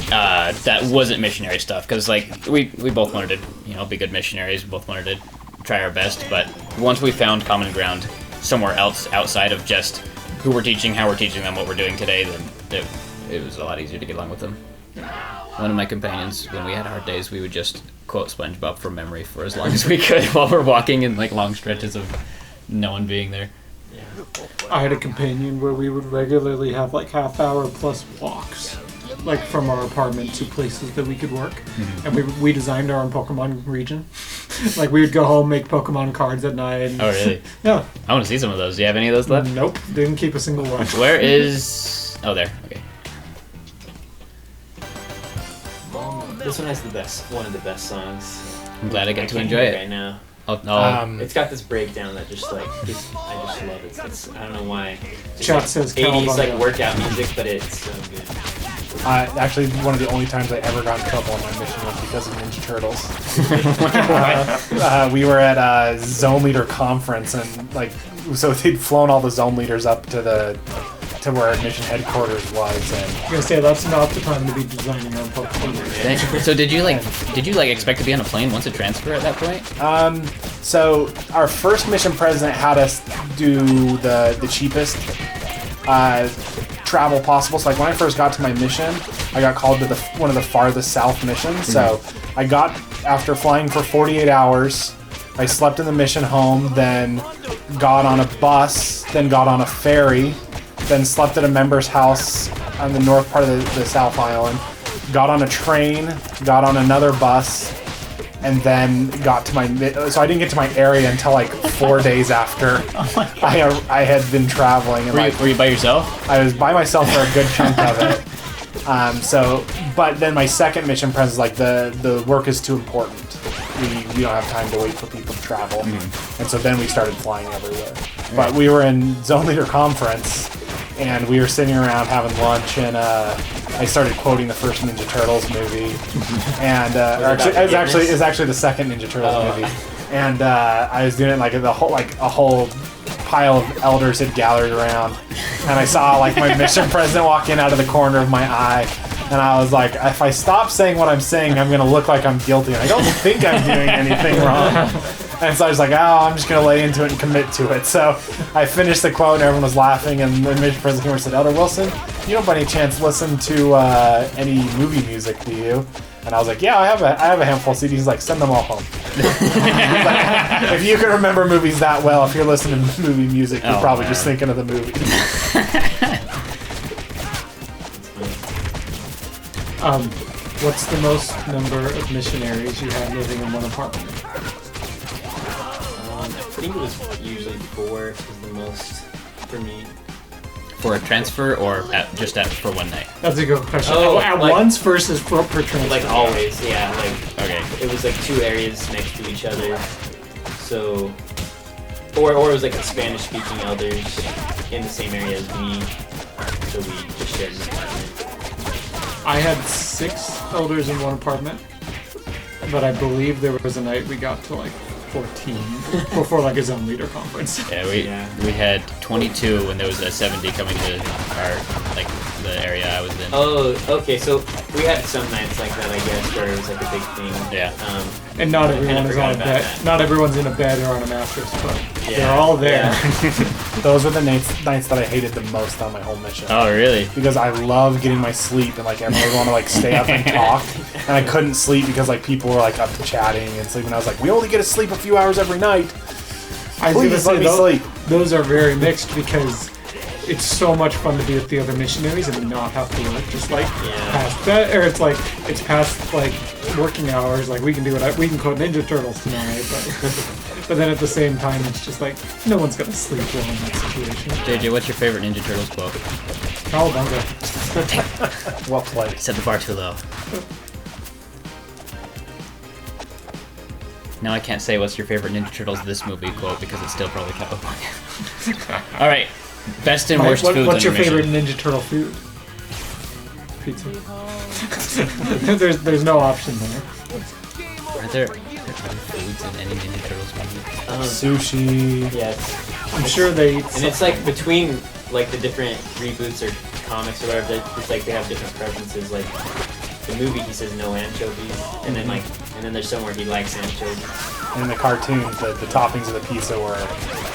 Speaker 5: that wasn't missionary stuff, because like we both wanted to, be good missionaries. We both wanted to try our best, but once we found common ground somewhere else outside of just who we're teaching, how we're teaching them, what we're doing today, then it was a lot easier to get along with them. One of my companions, when we had hard days, we would just quote SpongeBob from memory for as long as we could while we're walking in like long stretches of no one being there.
Speaker 2: I had a companion where we would regularly have like half-hour plus walks, like from our apartment to places that we could work. Mm-hmm. And we designed our own Pokemon region. Like, we would go home, make Pokemon cards at night. And
Speaker 5: oh, really?
Speaker 2: Yeah.
Speaker 5: I want to see some of those. Do you have any of those left?
Speaker 2: Nope. Didn't keep a single one.
Speaker 5: Where is... Oh, there. Okay.
Speaker 1: This one has one of the best songs.
Speaker 5: I'm glad I get to enjoy it
Speaker 1: right now.
Speaker 5: Oh, no.
Speaker 1: It's got this breakdown that just like I just love it. It's I don't know why. It's
Speaker 2: Chat
Speaker 1: like
Speaker 2: says
Speaker 1: 80s
Speaker 2: Cowabunga.
Speaker 1: like workout music, but it's so good.
Speaker 3: Actually, one of the only times I ever got in trouble on my mission was because of Ninja Turtles. We were at a zone leader conference, and so they'd flown all the zone leaders up to where mission headquarters was, and
Speaker 2: I was gonna say that's not the time to be designing our Pokemon region.
Speaker 5: So did you expect to be on a plane once it transfer at that point?
Speaker 3: So our first mission president had us do the cheapest travel possible. So like when I first got to my mission, I got called to one of the farthest south missions. So I got, after flying for 48 hours, I slept in the mission home, then got on a bus, then got on a ferry, then slept at a member's house on the north part of the South Island, got on a train, got on another bus, and then got to so I didn't get to my area until like 4 days after I had been traveling. And
Speaker 5: were you by yourself?
Speaker 3: I was by myself for a good chunk of it. But then my second mission presents like the work is too important. We don't have time to wait for people to travel, and so then we started flying everywhere. But we were in Zone Leader Conference, and we were sitting around having lunch, and I started quoting the first Ninja Turtles movie, and it was actually the second Ninja Turtles movie, and I was doing it like a whole pile of elders had gathered around, and I saw like my mission president walk in out of the corner of my eye, and I was like, if I stop saying what I'm saying, I'm gonna look like I'm guilty. And I don't think I'm doing anything wrong. And so I was like, I'm just gonna lay into it and commit to it. So I finished the quote, and everyone was laughing, and the mission president came over and said, Elder Wilson, you don't by any chance listen to any movie music, do you? And I was like, yeah, I have a handful of CDs. He's like, send them all home. Like, if you can remember movies that well, if you're listening to movie music, you're probably just thinking of the movie.
Speaker 2: What's the most number of missionaries you had living in one apartment?
Speaker 1: I think it was usually 4 is the most for me.
Speaker 5: For a transfer or for one night?
Speaker 2: That's a good question. At
Speaker 1: like,
Speaker 2: once versus per transfer?
Speaker 1: Like always, yeah.
Speaker 5: Okay.
Speaker 1: It was like 2 areas next to each other. So, or it was like a Spanish-speaking elders in the same area as me. So we just shared an apartment.
Speaker 2: I had 6 elders in one apartment, but I believe there was a night we got to like 14 before like a Zone Leader Conference.
Speaker 5: Yeah, we had 22 when there was a 70 coming to the area I was in.
Speaker 1: Oh, okay. So we had some nights like that, I guess, where it was like a big thing.
Speaker 5: Yeah.
Speaker 2: And not everyone is on a bed.
Speaker 1: that.
Speaker 2: Not everyone's in a bed or on a mattress, but
Speaker 1: Yeah.
Speaker 2: they're all there.
Speaker 1: Yeah.
Speaker 3: Those were the nights that I hated the most on my whole mission.
Speaker 5: Oh, really?
Speaker 3: Because I love getting my sleep, and like everyone would want to like stay up and talk, and I couldn't sleep because like people were like up chatting and sleeping. I was like, we only get to sleep a few hours every night.
Speaker 2: I was
Speaker 3: Please
Speaker 2: gonna
Speaker 3: let me sleep.
Speaker 2: Those are very mixed because it's so much fun to be with the other missionaries and not have to work. Just like past that, or it's past like working hours. Like we can do it. We can code Ninja Turtles tonight, but then at the same time, it's just like no one's gonna sleep well in that situation.
Speaker 5: JJ, what's your favorite Ninja Turtles quote?
Speaker 2: Cowabunga.
Speaker 3: Well played.
Speaker 5: Set the bar too low. Now I can't say what's your favorite Ninja Turtles this movie quote because it's still probably Cowabunga. All right, best and worst foods
Speaker 2: What's
Speaker 5: on
Speaker 2: your
Speaker 5: your
Speaker 2: favorite
Speaker 5: mission.
Speaker 2: Ninja Turtle food? Pizza. there's no option there.
Speaker 5: Are there other foods in any Ninja Turtles movie?
Speaker 3: Sushi.
Speaker 1: Yes.
Speaker 2: I'm sure they eat.
Speaker 1: And it's like between like the different reboots or comics or whatever, it's like they have different preferences. Like the movie, he says no anchovies, and then there's somewhere he likes anchovies.
Speaker 3: And in the cartoons, the toppings of the pizza were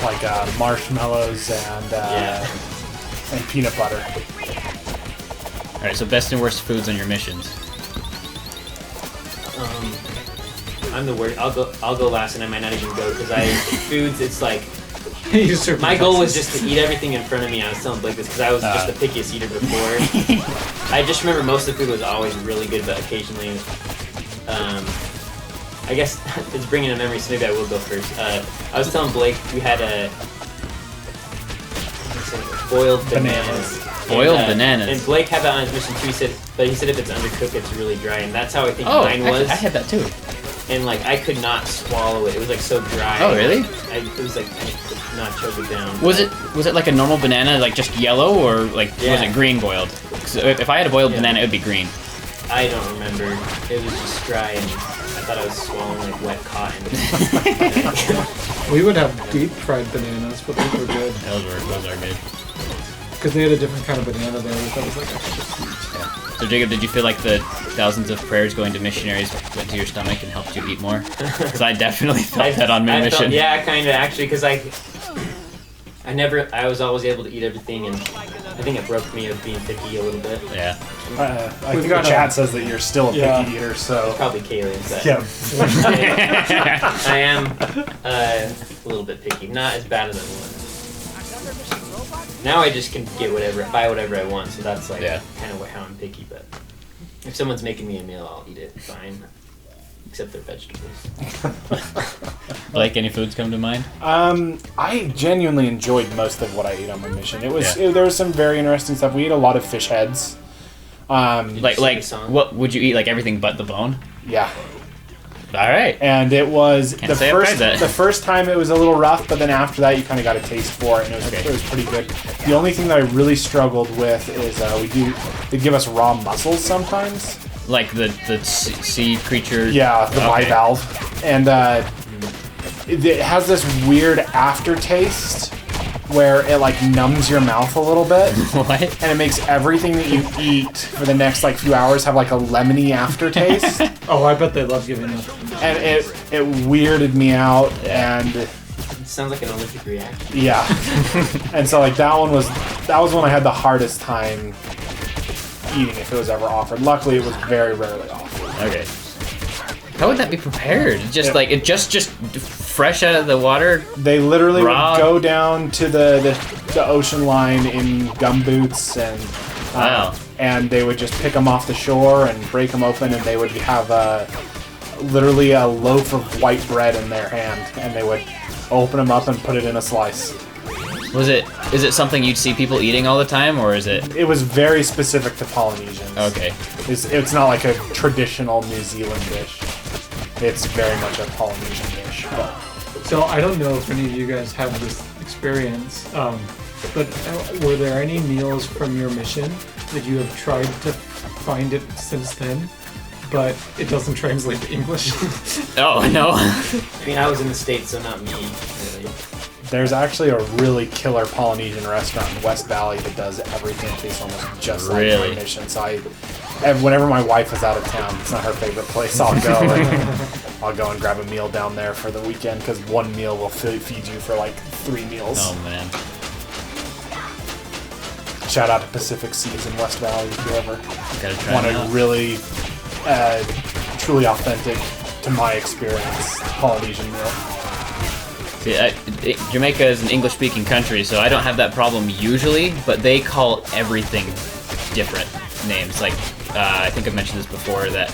Speaker 3: like marshmallows and peanut butter.
Speaker 5: All right, so best and worst foods on your missions.
Speaker 1: I'm the worst. I'll go last, and I might not even go because foods. It's like my goal was just to eat everything in front of me. I was telling Blake this because I was just the pickiest eater before. I just remember most of the food was always really good, but occasionally, I guess it's bringing a memory, so maybe I will go first. I was telling Blake we had boiled bananas.
Speaker 5: Boiled bananas.
Speaker 1: And Blake had that on his mission too. He said if it's undercooked, it's really dry, and that's how I think mine was.
Speaker 5: I had that too.
Speaker 1: And like I could not swallow it. It was like so dry.
Speaker 5: Oh really?
Speaker 1: It was like I could not choke it down.
Speaker 5: Was it like a normal banana, like just yellow, or like was it green boiled? 'Cause if I had a boiled banana, it would be green.
Speaker 1: I don't remember. It was just dry, and I thought I was swallowing like wet cotton.
Speaker 2: We would have deep fried bananas, but those were good.
Speaker 5: Those are good.
Speaker 2: Because they had a different kind of banana there that was like extra sweet.
Speaker 5: Yeah. So Jacob, did you feel like the thousands of prayers going to missionaries went to your stomach and helped you eat more? Because I definitely felt that on my mission.
Speaker 1: Yeah, kind of actually, because I was always able to eat everything, and I think it broke me of being picky a little bit.
Speaker 5: Yeah.
Speaker 3: I think the chat says that you're still a picky eater, so...
Speaker 1: Probably Kaylee, but
Speaker 3: yeah.
Speaker 1: I am a little bit picky. Not as bad as I was. Now I just can buy whatever I want, so that's like kind of how I'm picky. But if someone's making me a meal, I'll eat it fine. except they're vegetables.
Speaker 5: Blake, any foods come to mind?
Speaker 3: I genuinely enjoyed most of what I ate on my mission. There was some very interesting stuff. We ate a lot of fish heads.
Speaker 5: What would you eat? Like everything but the bone?
Speaker 3: Yeah.
Speaker 5: All right.
Speaker 3: And it was
Speaker 5: the
Speaker 3: first time it was a little rough, but then after that you kind of got a taste for it, and it was pretty good. The only thing that I really struggled with is they give us raw mussels sometimes.
Speaker 5: Like the sea creature.
Speaker 3: Yeah, the bivalve, and it has this weird aftertaste where it like numbs your mouth a little bit.
Speaker 5: What?
Speaker 3: And it makes everything that you eat for the next like few hours have like a lemony aftertaste.
Speaker 2: Oh, I bet they love giving that.
Speaker 3: And it weirded me out, and
Speaker 1: It sounds like an allergic reaction.
Speaker 3: yeah. And so like that was when I had the hardest time eating if it was ever offered. Luckily, it was very rarely offered.
Speaker 5: Okay. How would that be prepared? Just like it just fresh out of the water?
Speaker 3: They literally
Speaker 5: raw?
Speaker 3: would go down to the ocean line in gumboots and they would just pick them off the shore and break them open, and they would have literally a loaf of white bread in their hand, and they would open them up and put it in a slice.
Speaker 5: Is it something you'd see people eating all the time, or is it?
Speaker 3: It was very specific to Polynesians.
Speaker 5: Okay.
Speaker 3: It's not like a traditional New Zealand dish. It's very much a Polynesian dish. But.
Speaker 2: So I don't know if any of you guys have this experience, but were there any meals from your mission that you have tried to find it since then, but it doesn't translate to English?
Speaker 5: Oh, no.
Speaker 1: I mean, I was in the States, so not me, really.
Speaker 3: There's actually a really killer Polynesian restaurant in West Valley that does everything that tastes almost just like my mission. So whenever my wife is out of town, it's not her favorite place, I'll go and grab a meal down there for the weekend, because one meal will feed you for like 3 meals.
Speaker 5: Oh, man.
Speaker 3: Shout out to Pacific Seas in West Valley if you ever want a
Speaker 5: out.
Speaker 3: really truly authentic, to my experience, Polynesian meal.
Speaker 5: See, Jamaica is an English-speaking country, so I don't have that problem usually, but they call everything different names. Like, I think I've mentioned this before, that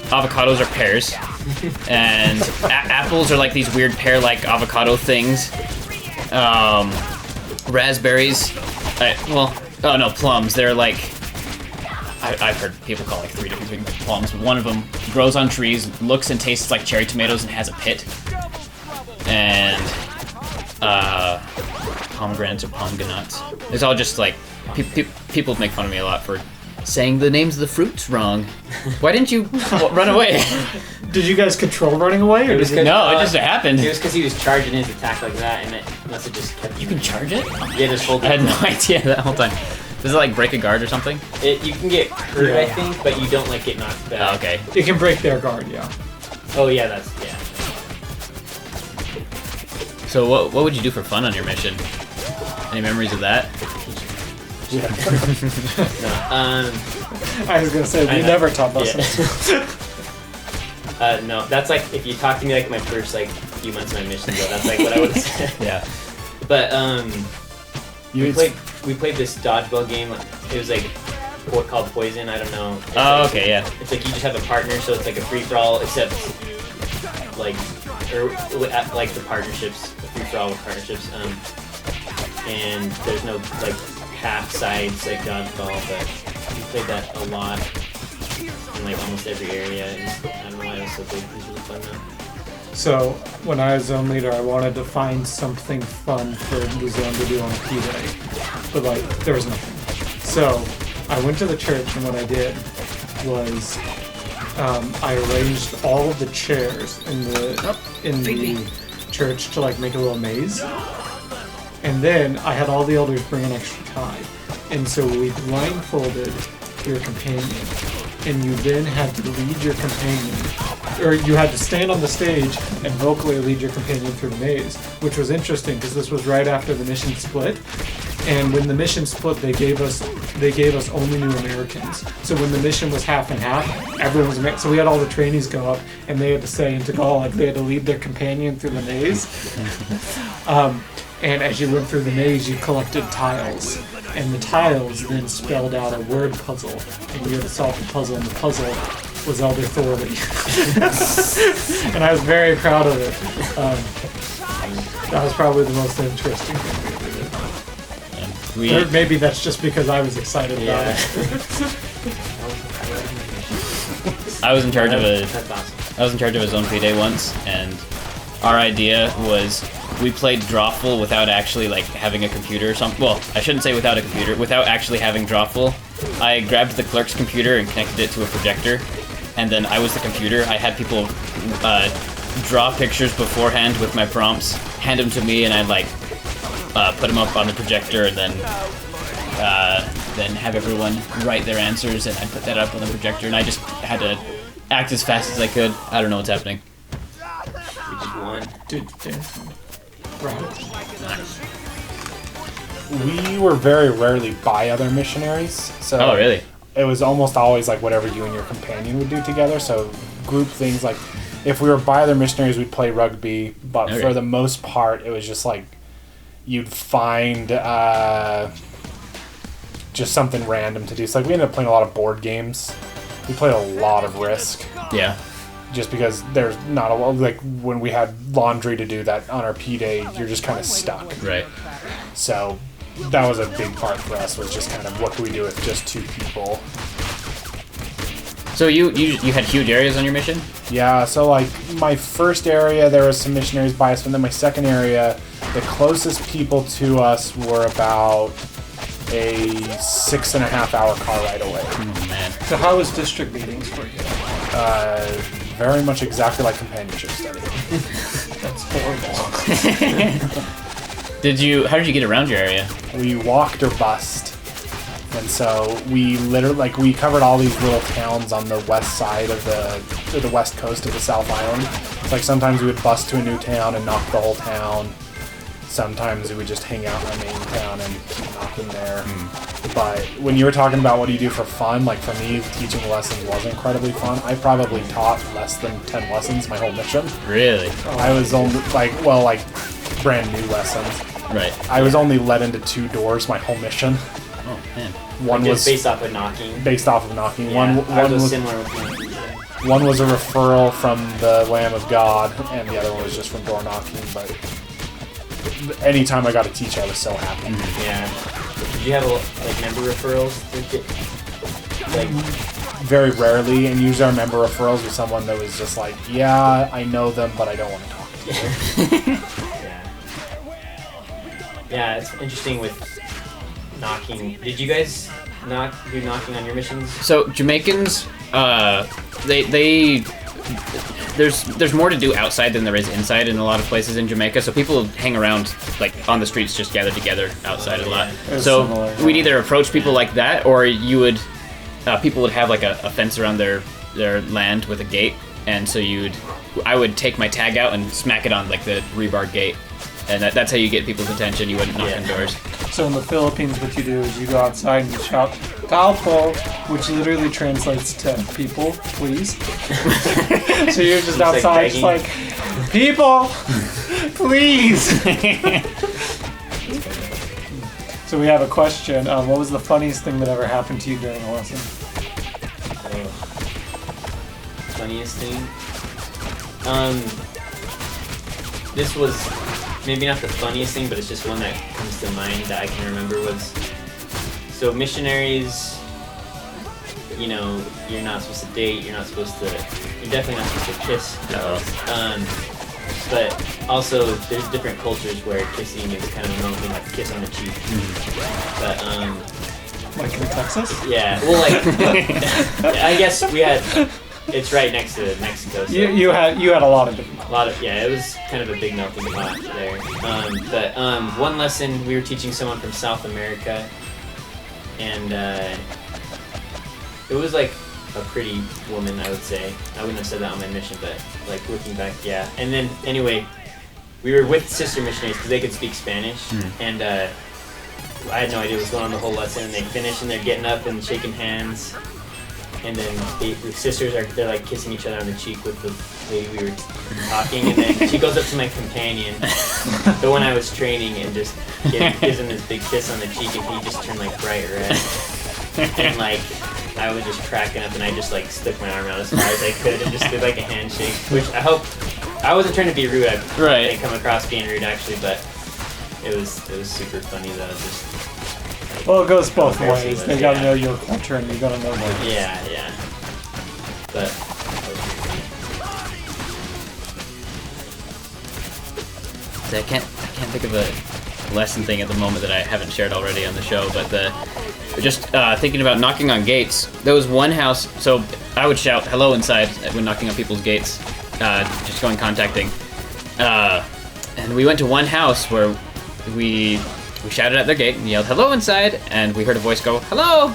Speaker 5: avocados are pears, and apples are like these weird pear-like avocado things. Raspberries, plums. They're like, I've heard people call like 3 different things plums, but one of them grows on trees, looks and tastes like cherry tomatoes, and has a pit. And pomegranates or pomegranates. It's all just like people make fun of me a lot for saying the names of the fruits wrong. Why didn't you run away?
Speaker 2: Did you guys control running away? Or
Speaker 5: No, it just happened.
Speaker 1: It was because he was charging his attack like that, and it must have just kept.
Speaker 5: You can charge it?
Speaker 1: Yeah, just hold it.
Speaker 5: I had no idea that whole time. Does it like break a guard or something?
Speaker 1: You can get hurt, I think, but you don't like get knocked back.
Speaker 5: Oh, okay.
Speaker 2: It can break their guard, yeah.
Speaker 1: Oh yeah, yeah.
Speaker 5: So what would you do for fun on your mission? Any memories of that?
Speaker 3: Yeah.
Speaker 1: No,
Speaker 2: I was gonna say we never taught lessons.
Speaker 1: No, that's like if you talk to me like my first like few months of my mission ago, that's like what I would say.
Speaker 5: Yeah.
Speaker 1: But we played this dodgeball game. It was like called Poison. I don't know. It's
Speaker 5: okay, yeah.
Speaker 1: It's like you just have a partner, so it's like a free for all, except like the partnerships, a free for all with partnerships. And there's no like half sides like dodgeball, but we played that a lot in like almost every area. And I don't know why it was so big. It was really fun though.
Speaker 2: So when I was zone leader, I wanted to find something fun for the zone to do on a P-Day, but like there was nothing. So I went to the church, and what I did was I arranged all of the chairs in the church to like make a little maze, and then I had all the elders bring an extra tie, and so we blindfolded your companion, and you then had to lead your companion, or you had to stand on the stage and vocally lead your companion through the maze, which was interesting because this was right after the mission split. And when the mission split, they gave us only new Americans. So when the mission was half and half, everyone was so we had all the trainees go up, and they had to say in Tagalog, they had to lead their companion through the maze. And as you went through the maze, you collected tiles, and the tiles then spelled out a word puzzle, and you had to solve the puzzle, and the puzzle was Elder Thorley. And I was very proud of it. That was probably the most interesting thing we did. Or maybe that's just because I was excited about it.
Speaker 5: I was in charge of
Speaker 1: That's awesome.
Speaker 5: I was in charge of a Zone P-Day once, and our idea was we played Drawful without actually like having a computer or something. Well, I shouldn't say without a computer, without actually having Drawful. I grabbed the clerk's computer and connected it to a projector, and then I was the computer. I had people draw pictures beforehand with my prompts, hand them to me, and I'd like put them up on the projector, and then have everyone write their answers, and I'd put that up on the projector, and I just had to act as fast as I could. I don't know what's happening.
Speaker 1: We just won.
Speaker 2: Dude,
Speaker 5: Nice.
Speaker 3: We were very rarely by other missionaries. So
Speaker 5: Oh, really?
Speaker 3: It was almost always like whatever you and your companion would do together. So group things, like if we were by other missionaries, we'd play rugby. But
Speaker 5: Okay.
Speaker 3: for the most part, it was just like you'd find just something random to do. So like we ended up playing a lot of board games. We played a lot of Risk.
Speaker 5: Yeah.
Speaker 3: Just because there's not a lot, like when we had laundry to do that on our P-Day, you're just kind of stuck.
Speaker 5: Right.
Speaker 3: So that was a big part for us, was just kind of what can we do with just two people.
Speaker 5: So you had huge areas on your mission?
Speaker 3: Yeah, so like my first area, there was some missionaries by us, and then my second area, the closest people to us were about a 6.5 hour car ride away.
Speaker 5: Oh, man.
Speaker 2: So how was district meetings for you?
Speaker 3: Very much exactly like companionship study.
Speaker 2: That's horrible.
Speaker 5: How did you get around your area?
Speaker 3: We walked or bussed. And so we literally, we covered all these little towns on the west side of the west coast of the South Island. It's like sometimes we would bus to a new town and knock the whole town. Sometimes we would just hang out in the main town and keep knocking there. But when you were talking about what do you do for fun, like for me, teaching lessons was incredibly fun. I probably taught less than 10 lessons my whole mission.
Speaker 5: Really?
Speaker 3: I was only, brand new lessons.
Speaker 5: Right.
Speaker 3: I was only let into 2 doors my whole mission.
Speaker 5: Oh, man.
Speaker 3: One was
Speaker 1: based off of knocking.
Speaker 3: based off of knocking.
Speaker 1: Yeah,
Speaker 3: One was
Speaker 1: similar with me.
Speaker 3: one was a referral from the Lamb of God, and the other one was just from door knocking. But anytime I got to teach, I was so happy.
Speaker 1: Yeah. Did you have member referrals?
Speaker 3: Very rarely, and usually our member referrals with someone that was just like, yeah, I know them, but I don't want to talk to them.
Speaker 1: Yeah, it's interesting with knocking. Did you guys do knocking on your missions?
Speaker 5: So Jamaicans, there's more to do outside than there is inside in a lot of places in Jamaica. So people hang around on the streets, just gathered together outside a lot. So we'd either approach people like that, or people would have a fence around their land with a gate, and so I would take my tag out and smack it on the rebar gate. And that's how you get people's attention. You wouldn't knock on doors.
Speaker 2: So in the Philippines, what you do is you go outside and you shout, "Taupo," which literally translates to "people, please." So you're just outside, just like, "People, please." So we have a question. What was the funniest thing that ever happened to you during a lesson?
Speaker 1: Funniest thing? This was maybe not the funniest thing, but it's just one that comes to mind that I can remember was, so missionaries, you're not supposed to date, you're definitely not supposed to kiss girls. But also there's different cultures where kissing is kind of a known thing, like a kiss on the cheek. But
Speaker 2: Like in Texas?
Speaker 1: yeah, well I guess it's right next to Mexico. So
Speaker 2: You had a lot of different.
Speaker 1: it was kind of a big melting pot there. But one lesson, we were teaching someone from South America, and it was a pretty woman, I would say. I wouldn't have said that on my mission, but looking back, yeah. And then anyway, we were with sister missionaries because they could speak Spanish, and I had no idea what was going on the whole lesson. And they finished and they're getting up and shaking hands. And then the sisters they're kissing each other on the cheek with the lady we were talking, and then she goes up to my companion, the one I was training, and just gives him this big kiss on the cheek, and he just turned bright red. And I was just cracking up, and I just like stuck my arm out as far as I could and just did like a handshake. Which I hope I wasn't trying to be rude. I didn't come across being rude actually, but it was super funny though. Just
Speaker 2: well, it goes both ways. They gotta know your culture, and you gotta know theirs.
Speaker 1: Yeah. But
Speaker 5: I can't think of a lesson thing at the moment that I haven't shared already on the show, but just thinking about knocking on gates. There was one house, so I would shout hello inside when knocking on people's gates, just going contacting. And we went to one house where we shouted at their gate and yelled hello inside, and we heard a voice go hello.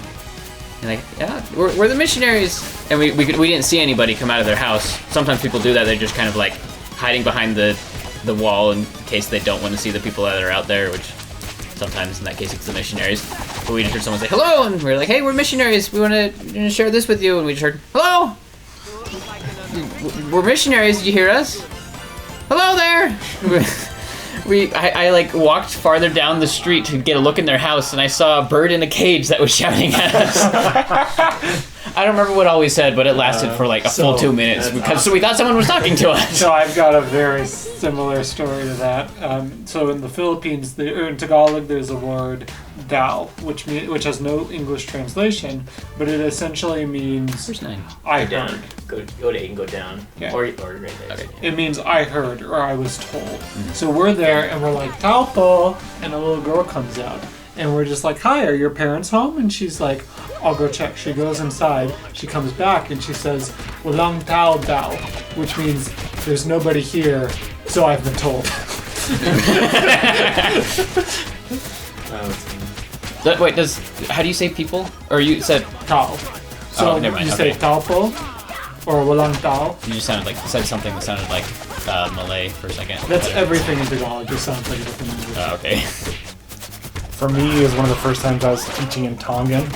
Speaker 5: And like, yeah, we're the missionaries. And we didn't see anybody come out of their house. Sometimes people do that. They're just kind of like hiding behind the wall in case they don't want to see the people that are out there, which sometimes in that case it's the missionaries. But we just heard someone say hello, and we were like, hey, we're missionaries. We want to share this with you. And we just heard hello. We're missionaries. Did you hear us? Hello there. I like walked farther down the street to get a look in their house, and I saw a bird in a cage that was shouting at us. I don't remember what all we said, but it lasted for like a full 2 minutes so we thought someone was talking to us.
Speaker 2: So I've got a very similar story to that. So in the Philippines, in Tagalog, there's a word "thou," which has no English translation, but it essentially means
Speaker 5: Where's 9?
Speaker 2: I
Speaker 1: down.
Speaker 2: heard.
Speaker 1: Go to 8 and go down.
Speaker 2: Yeah.
Speaker 1: Or right there.
Speaker 5: Okay.
Speaker 2: It means I heard or I was told. So we're there and we're like, Taupo, and a little girl comes out. And we're just like, hi, are your parents home? And she's like, I'll go check. She goes inside. She comes back and she says, walang tao dao, which means there's nobody here, so I've been told.
Speaker 5: Wait, how do you say people? Or you said
Speaker 2: Tao. So
Speaker 5: never mind.
Speaker 2: You say taupo or walang tao.
Speaker 5: You just said something that sounded like Malay for a second.
Speaker 2: That's everything in Tagalog. Just sounds like a different language.
Speaker 5: Okay.
Speaker 3: For me, it was one of the first times I was teaching in Tongan,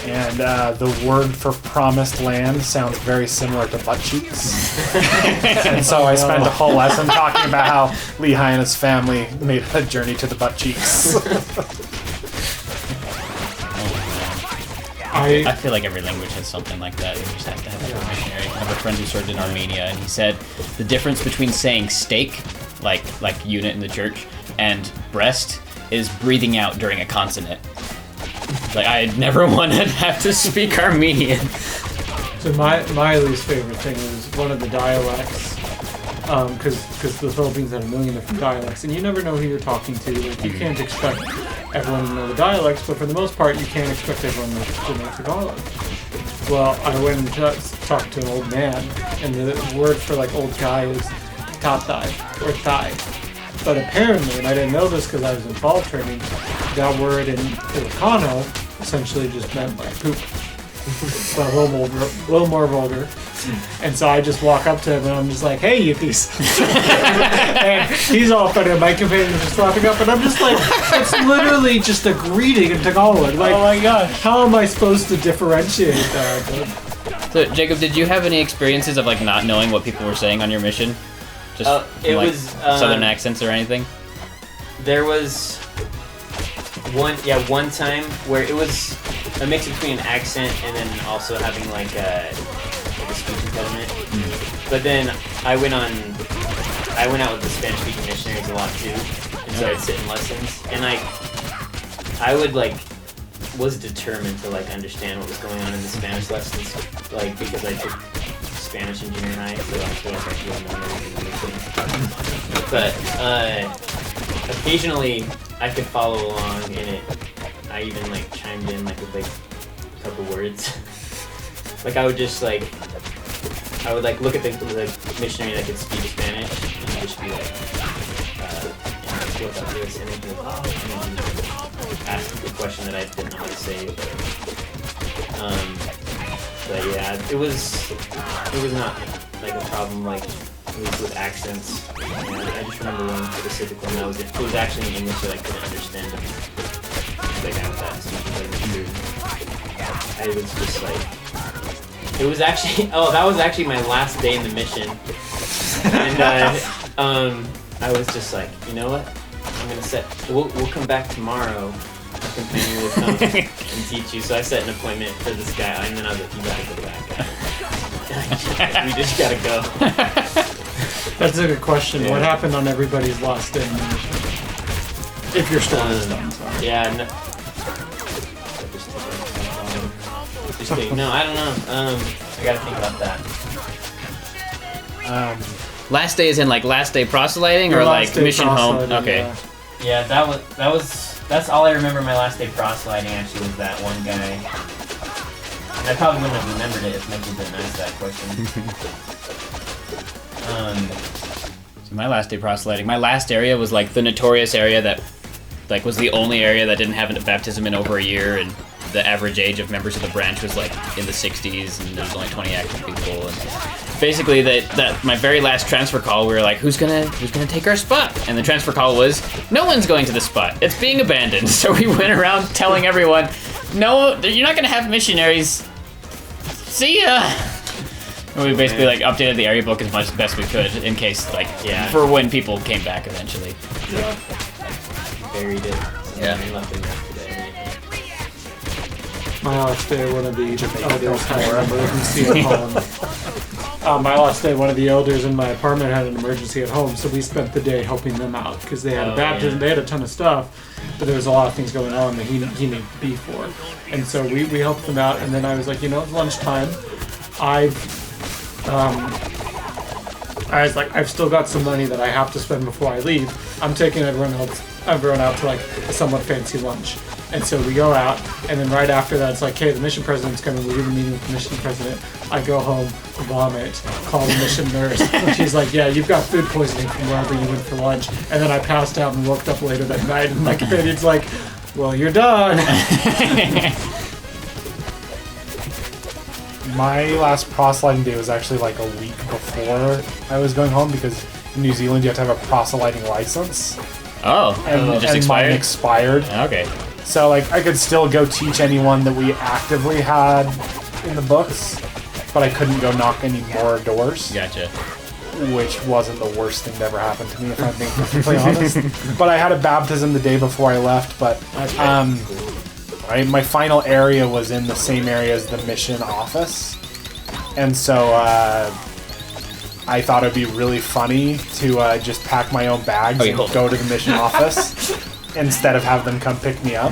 Speaker 3: and the word for promised land sounds very similar to butt cheeks. And so I spent a whole lesson talking about how Lehi and his family made a journey to the butt cheeks.
Speaker 5: I feel like every language has something like that. You just have to have a missionary. I have a friend who served in Armenia, and he said the difference between saying steak, like unit in the church, and breast is breathing out during a consonant. Like, I never want to have to speak Armenian.
Speaker 2: So my least favorite thing was one of the dialects, because the Philippines had a million different dialects, and you never know who you're talking to. Like, you can't expect everyone to know the dialects, but for the most part, you can't expect everyone to know Tagalog. Well, I went and talked to an old man, and the word for like old guy is tatay or thai. But apparently, and I didn't know this because I was in fall training, that word in Ilocano essentially just meant like poop. But a little more vulgar. And so I just walk up to him and I'm just like, hey, Yuppies. And he's all funny and my companion's just laughing up and I'm just like, it's literally just a greeting in Tagalog. Like, oh my gosh, how am I supposed to differentiate that?
Speaker 5: So, Jacob, did you have any experiences of like not knowing what people were saying on your mission? Just
Speaker 1: it
Speaker 5: like
Speaker 1: was
Speaker 5: southern accents or anything?
Speaker 1: There was one time where it was a mix between an accent and then also having like a speech impediment. But then I went out with the Spanish-speaking missionaries a lot too, and so I'd sit in lessons, and I was determined to like understand what was going on in the Spanish lessons, like because I took Spanish in junior high, so I feel like I should have known everything. But occasionally I could follow along in it. I even like chimed in like with like a couple words. Like I would just look at the missionary that could speak Spanish and I'd just be like, what about this? And then ask the question that I didn't know how to say. But yeah, it was not like a problem like with accents. Yeah, I just remember one specific one it was actually in English that I couldn't understand. Like I was I was just like, it was actually that was actually my last day in the mission, and I was just like, you know what? I'm gonna we'll come back tomorrow companion would come and teach you. So I set an appointment for this guy, and then I was like, you gotta go back. We just gotta go.
Speaker 2: That's a good question. Yeah. What happened on everybody's last day in the mission? If your story is done, sorry.
Speaker 1: Yeah, no. No, I don't know. I gotta think about that.
Speaker 5: Last day is in like last day proselyting or like mission home? Okay.
Speaker 1: Yeah, that's all I remember. My last day proselyting actually was that one guy. And I probably wouldn't have remembered it if Michael didn't ask that question.
Speaker 5: So my last day proselyting, my last area was like the notorious area that like was the only area that didn't have a baptism in over a year, and the average age of members of the branch was like in the 60s, and there's only 20 active people. And basically, that my very last transfer call, we were like, who's gonna take our spot? And the transfer call was, no one's going to the spot. It's being abandoned. So we went around telling everyone, no, you're not gonna have missionaries. See ya. And we basically like updated the area book as much as best we could in case for when people came back eventually.
Speaker 1: Yeah. Buried it.
Speaker 5: Yeah.
Speaker 2: My last day, one of the elders had an emergency at home. My last day, one of the elders in my apartment had an emergency at home, so we spent the day helping them out because they had a baptism. They had a ton of stuff, but there was a lot of things going on that he needed to be for. And so we helped them out, and then I was like, it's lunchtime. I was like, I've still got some money that I have to spend before I leave. I'm taking everyone out to like a somewhat fancy lunch. And so we go out, and then right after that, it's like, hey, the mission president's coming. We have a meeting with the mission president. I go home, vomit, call the mission nurse. And she's like, yeah, you've got food poisoning from wherever you went for lunch. And then I passed out and woke up later that night, and my companion's like, well, you're done.
Speaker 3: My last proselyting day was actually like a week before I was going home, because in New Zealand you have to have a proselyting license.
Speaker 5: Oh,
Speaker 3: and
Speaker 5: it just expired?
Speaker 3: Mine expired.
Speaker 5: Okay.
Speaker 3: So like I could still go teach anyone that we actively had in the books, but I couldn't go knock any more doors.
Speaker 5: Gotcha.
Speaker 3: Which wasn't the worst thing that ever happened to me, if I'm being perfectly honest. But I had a baptism the day before I left, but my final area was in the same area as the mission office. And so I thought it'd be really funny to just pack my own bags and go to the mission office instead of have them come pick me up.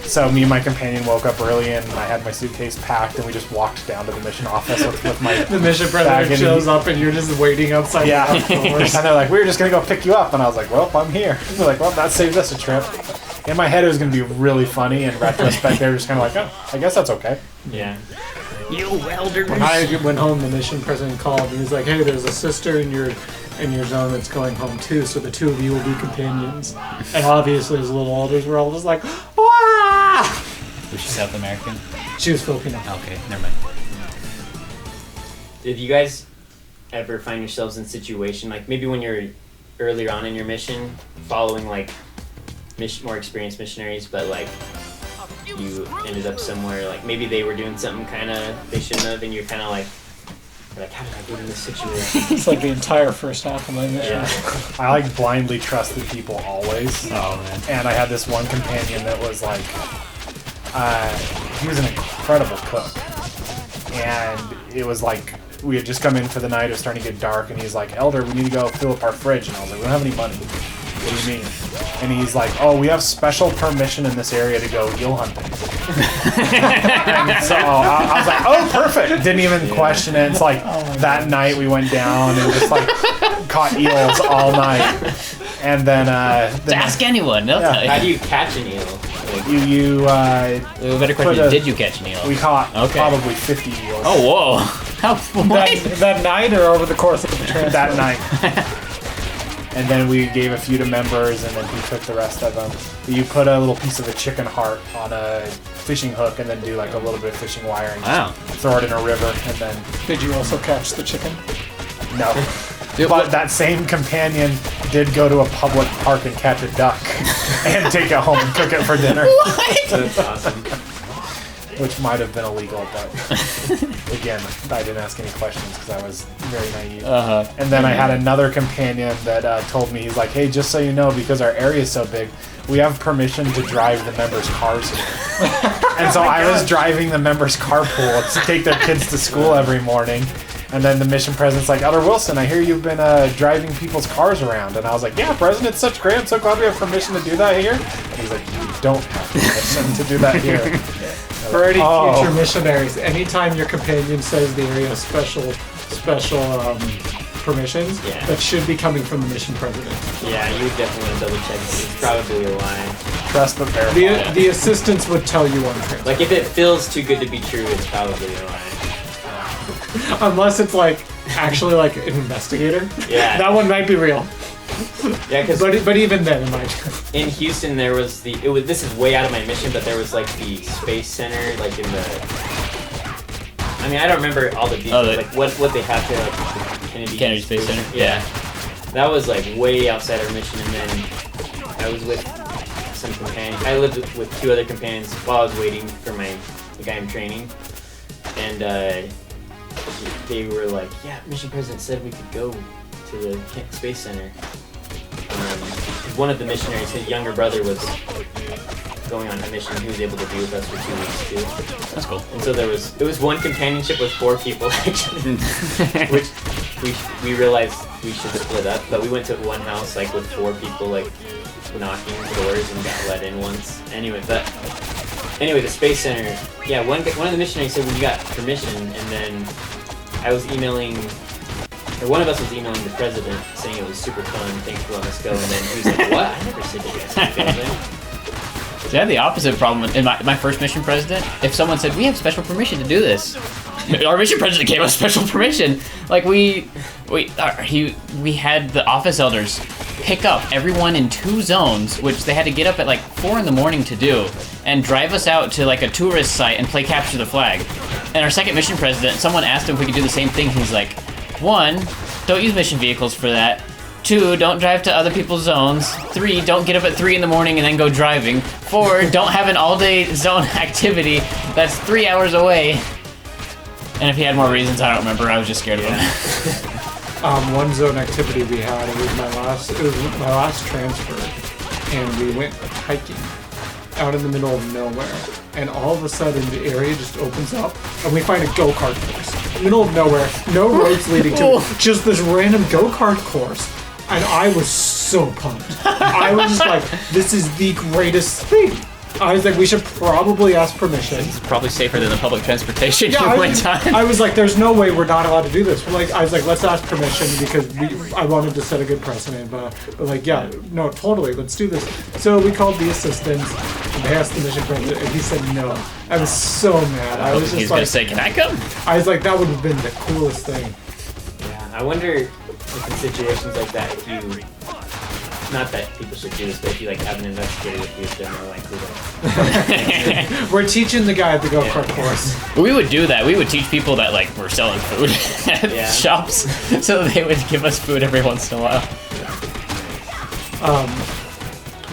Speaker 3: So me and my companion woke up early, and I had my suitcase packed, and we just walked down to the mission office with my
Speaker 2: the mission president shows up, and you're just waiting outside the doors.
Speaker 3: And they're like, we were just going to go pick you up. And I was like, well, I'm here. They're like, well, that saves us a trip. In my head, it was going to be really funny. In retrospect, they were just kind of like, oh, I guess that's okay.
Speaker 1: Yeah.
Speaker 5: You elders.
Speaker 2: When I went home, the mission president called, and he was like, hey, there's a sister in your zone that's going home too, so the two of you will be companions. And obviously, as little elders, we're all just like, wah!
Speaker 5: Was she South American?
Speaker 2: She was Filipino.
Speaker 5: Okay, never mind.
Speaker 1: Did you guys ever find yourselves in a situation, like maybe when you're earlier on in your mission, following like more experienced missionaries, but like you ended up somewhere, like maybe they were doing something kind of they shouldn't have, and you're kind of like, how did I get in this situation?
Speaker 2: It's like the entire first half of my mission.
Speaker 1: Yeah.
Speaker 3: I like blindly trusted people always.
Speaker 5: Oh man.
Speaker 3: And I had this one companion that was like, he was an incredible cook. And it was like, we had just come in for the night, it was starting to get dark, and he's like, Elder, we need to go fill up our fridge. And I was like, we don't have any money. What do you mean? And he's like, oh, we have special permission in this area to go eel hunting. And so I was like, oh, perfect. Didn't even question it. It's like that night we went down and just like caught eels all night. And then
Speaker 5: ask anyone, they'll tell you.
Speaker 1: How do you catch an eel?
Speaker 5: Better question, did you catch an eel?
Speaker 3: We caught probably 50 eels.
Speaker 5: Oh, whoa. How,
Speaker 2: that night or over the course of the trip?
Speaker 3: That night. And then we gave a few to members, and then he took the rest of them. You put a little piece of a chicken heart on a fishing hook, and then do like a little bit of fishing wire, and just throw it in a river, and then...
Speaker 2: Did you also catch the chicken?
Speaker 3: No. But that same companion did go to a public park and catch a duck, and take it home and cook it for dinner.
Speaker 5: What?
Speaker 1: That's awesome.
Speaker 3: which might have been illegal, but again, I didn't ask any questions because I was very naive. And then I had another companion that told me, he's like, hey, just so you know, because our area is so big, we have permission to drive the members' cars here. And so I was driving the members' carpool to take their kids to school every morning. And then the mission president's like, Elder Wilson, I hear you've been driving people's cars around. And I was like, yeah, President, it's such great. I'm so glad we have permission to do that here. And he's like, you don't have permission to do that here.
Speaker 2: For any future missionaries, anytime your companion says the area has special permissions, that should be coming from the mission president.
Speaker 1: Yeah, you would definitely want to double check. It's probably a lie.
Speaker 3: Trust but verify.
Speaker 2: The assistants would tell you on transfer.
Speaker 1: Like, if it feels too good to be true, it's probably a lie.
Speaker 2: Unless it's like actually like an investigator.
Speaker 1: Yeah.
Speaker 2: That one might be real.
Speaker 1: Yeah, because
Speaker 2: but even then it might.
Speaker 1: In Houston there was this is way out of my mission, but there was like the space center like in the. I mean, I don't remember all the details, like what they have there, like
Speaker 5: Kennedy Space Center.
Speaker 1: Yeah. That was like way outside our mission, and then I was with some companions. I lived with 2 other companions while I was waiting for the guy in training, and they were like, yeah, mission president said we could go to the space center. One of the missionaries, his younger brother, was going on a mission. He was able to be with us for 2 weeks too.
Speaker 5: That's cool.
Speaker 1: And so it was one companionship with 4 people actually, which we realized we should split up. But we went to one house like with 4 people like knocking doors and got let in once. Anyway, the space center. Yeah, one of the missionaries said we got permission, and then I was emailing. Or one of us was emailing the president saying it was super fun, thanks for letting us go, and then he was like, what? I never said you guys could go there.
Speaker 5: See, I had the opposite problem in my first mission president. If someone said, we have special permission to do this, our mission president gave us special permission. Like, we had the office elders pick up everyone in 2 zones, which they had to get up at like 4 in the morning to do, and drive us out to like a tourist site and play capture the flag. And our second mission president, someone asked him if we could do the same thing. He's like, 1, don't use mission vehicles for that. 2, don't drive to other people's zones. 3, don't get up at 3 in the morning and then go driving. 4, don't have an all-day zone activity that's 3 hours away. And if he had more reasons, I don't remember. I was just scared of him.
Speaker 2: One zone activity we had, it was my last transfer, and we went hiking out in the middle of nowhere, and all of a sudden the area just opens up, and we find a go-kart course. Middle of nowhere, no roads leading to it, just this random go-kart course, and I was so pumped. I was just like, this is the greatest thing. I was like, we should probably ask permission.
Speaker 5: It's probably safer than the public transportation time.
Speaker 2: I was like, there's no way we're not allowed to do this. I was like, let's ask permission because I wanted to set a good precedent. But like, yeah, no, totally, let's do this. So we called the assistant, and they asked the mission president, and he said no. I was so mad. I was just
Speaker 5: He's gonna say, can I come?
Speaker 2: I was like, that would have been the coolest thing.
Speaker 1: Yeah, I wonder if in situations like that, if you... Not that people should do this, but if you like have an investigator with you, they're more likely to.
Speaker 2: We're teaching the guy at the go-kart course.
Speaker 5: We would do that. We would teach people that like were selling food at shops, so they would give us food every once in a while.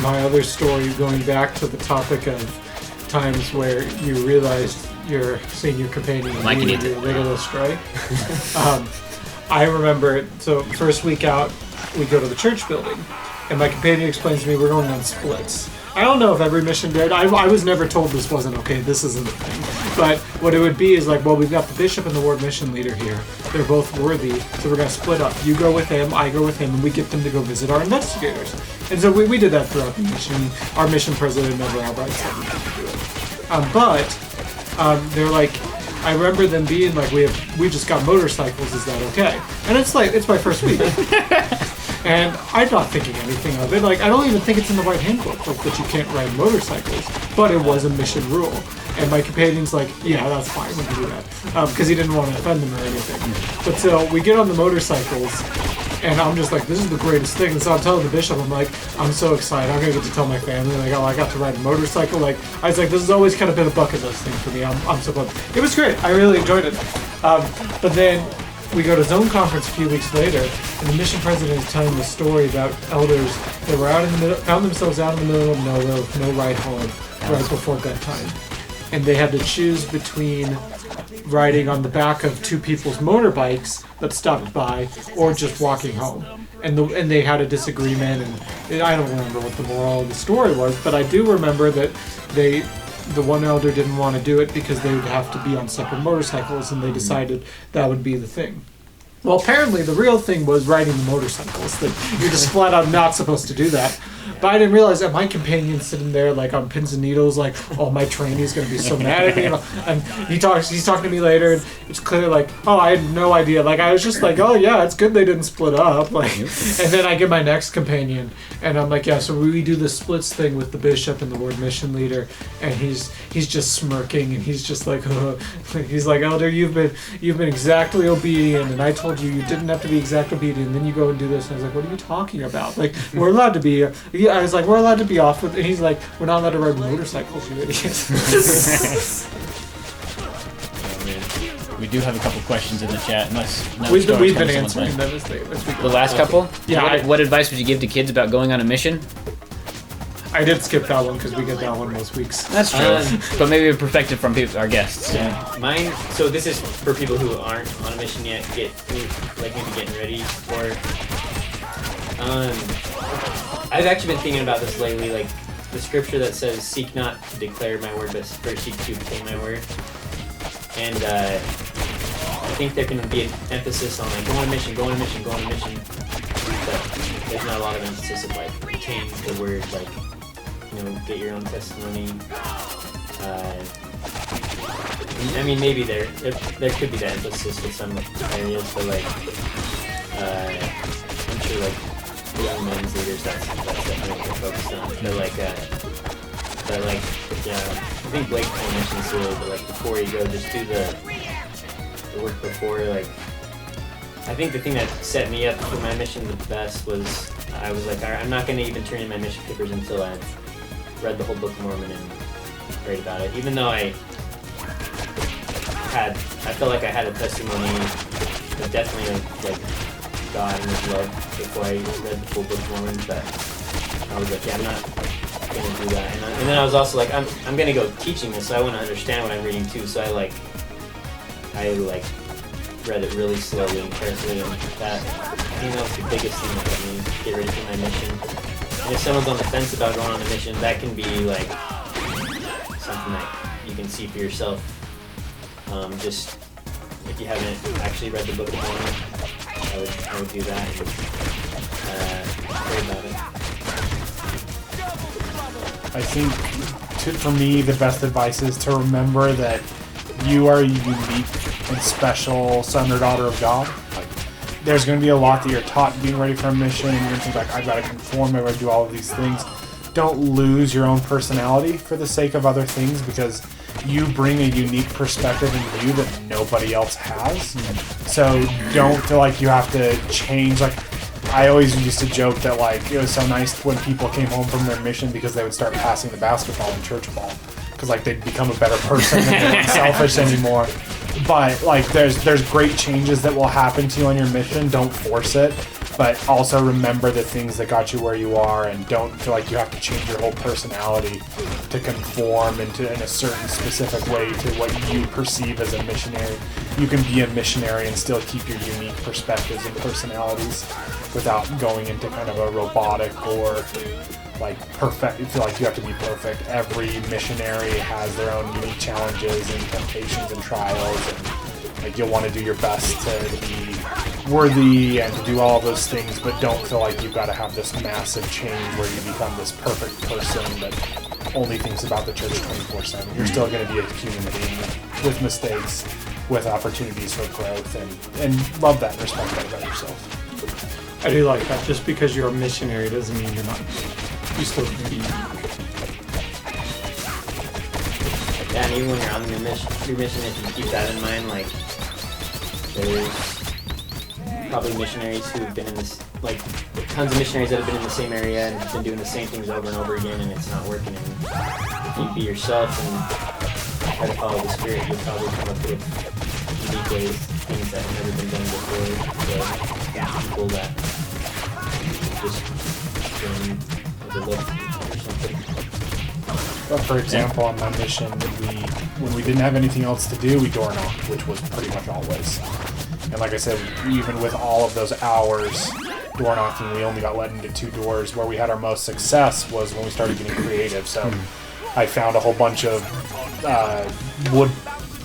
Speaker 2: My other story, going back to the topic of times where you realized your senior companion
Speaker 5: like
Speaker 2: you a little astray. I remember, so first week out, we go to the church building. And my companion explains to me we're going on splits. I don't know if every mission did. I was never told this wasn't okay. This isn't a thing. But what it would be is like, well, we've got the bishop and the ward mission leader here. They're both worthy, so we're going to split up. You go with him, I go with him, and we get them to go visit our investigators. And so we did that throughout the mission. Our mission president never outright said we had to do it. But they're like, I remember them being like, we just got motorcycles, is that okay? And it's like, it's my first week. And I'm not thinking anything of it. Like, I don't even think it's in the right handbook, like, that you can't ride motorcycles. But it was a mission rule. And my companion's like, yeah, that's fine, we can do that. Because he didn't want to offend them or anything. But so we get on the motorcycles, and I'm just like, this is the greatest thing. And so I'm telling the bishop, I'm like, I'm so excited. I'm going to get to tell my family, like, oh, I got to ride a motorcycle. Like, I was like, this has always kind of been a bucket list thing for me. I'm so pumped. It was great. I really enjoyed it. But then we go to zone conference a few weeks later, and the mission president is telling the story about elders that were found themselves out in the middle of nowhere with no ride home right before bedtime. and they had to choose between riding on the back of two people's motorbikes that stopped by, or just walking home. And they had a disagreement, and I don't remember what the moral of the story was, but I do remember that the one elder didn't want to do it because they would have to be on separate motorcycles, and they decided that would be the thing. Well, apparently the real thing was riding the motorcycles, that you're just flat out not supposed to do that. But I didn't realize that my companion's sitting there like on pins and needles, like, oh, my trainee's gonna be so mad at me. And he's talking to me later, and it's clear like, oh, I had no idea. Like, I was just like, oh yeah, it's good they didn't split up. Like, and then I get my next companion, and I'm like, yeah, so we do the splits thing with the bishop and the ward mission leader, and he's just smirking, and he's just like, he's like, elder, you've been exactly obedient, and I told you didn't have to be exact obedient, and then you go and do this. And I was like, what are you talking about? Like, we're allowed to be. I was like, we're allowed to be off with, and he's like, we're not allowed to ride motorcycles, you idiots.
Speaker 5: We do have a couple questions in the chat.
Speaker 2: We've been answering them as
Speaker 5: the last couple?
Speaker 2: Yeah.
Speaker 5: What advice would you give to kids about going on a mission?
Speaker 2: I did skip that one because we get that one most weeks.
Speaker 5: That's true. But maybe a perspective from our guests.
Speaker 1: Yeah. Mine. So this is for people who aren't on a mission yet. Maybe getting ready for. I've actually been thinking about this lately, like the scripture that says, "Seek not to declare my word, but first seek to obtain my word." And I think there can be an emphasis on like go on a mission, but there's not a lot of emphasis of like obtain the word, like get your own testimony. I mean, maybe there could be that emphasis with some areas, but like I'm sure like young men's leaders, that's definitely what they're focused on. But yeah, I think Blake kind of mentioned this earlier, but like before you go, just do the work before. Like, I think the thing that set me up for my mission the best was I was like, I'm not going to even turn in my mission papers until I've read the whole Book of Mormon and prayed about it. Even though I felt like I had a testimony, but definitely of like God and His love before I read the full Book of Mormon. But I was like, yeah, I'm not gonna do that. And then I was also like, I'm gonna go teaching this, so I want to understand what I'm reading too. So I read it really slowly and carefully, and that was the biggest thing that helped me get ready for my mission. And if someone's on the fence about going on a mission, that can be like something that you can see for yourself. Just if you haven't actually read the Book of Mormon, I would do that and pray about it.
Speaker 3: I think, for me, the best advice is to remember that you are a unique and special son or daughter of God. Like, there's going to be a lot that you're taught being ready for a mission, and you're going to think like, I've got to conform, I've got to do all of these things. Don't lose your own personality for the sake of other things, because you bring a unique perspective in you that nobody else has. So don't feel like you have to change. Like, I always used to joke that like it was so nice when people came home from their mission because they would start passing the basketball in church ball, because like they'd become a better person and they weren't selfish anymore. But like there's great changes that will happen to you on your mission. Don't force it, but also remember the things that got you where you are, and don't feel like you have to change your whole personality to conform in a certain specific way to what you perceive as a missionary. You can be a missionary and still keep your unique perspectives and personalities without going into kind of a robotic or like perfect. You feel like you have to be perfect. Every missionary has their own unique challenges and temptations and trials, and like you'll want to do your best to be worthy and to do all those things, but don't feel like you've got to have this massive change where you become this perfect person that only thinks about the church 24/7. You're still going to be a human being with mistakes, with opportunities for growth, and love that and respect that about yourself.
Speaker 2: I do like that. Just because you're a missionary doesn't mean you're not. You still can be.
Speaker 1: Yeah, and even when you're on your mission, if you keep that in mind, like there's probably missionaries who've been in this, like tons of missionaries that have been in the same area and been doing the same things over and over again, and it's not working. And if you be yourself and try to follow the Spirit, you'll probably come up with unique ways, things that have never been done before. So people that just been overlooked or something.
Speaker 3: For example, on my mission, when we didn't have anything else to do, we door knocked, which was pretty much always. And like I said, even with all of those hours door knocking, we only got let into 2 doors. Where we had our most success was when we started getting creative. So I found a whole bunch of wood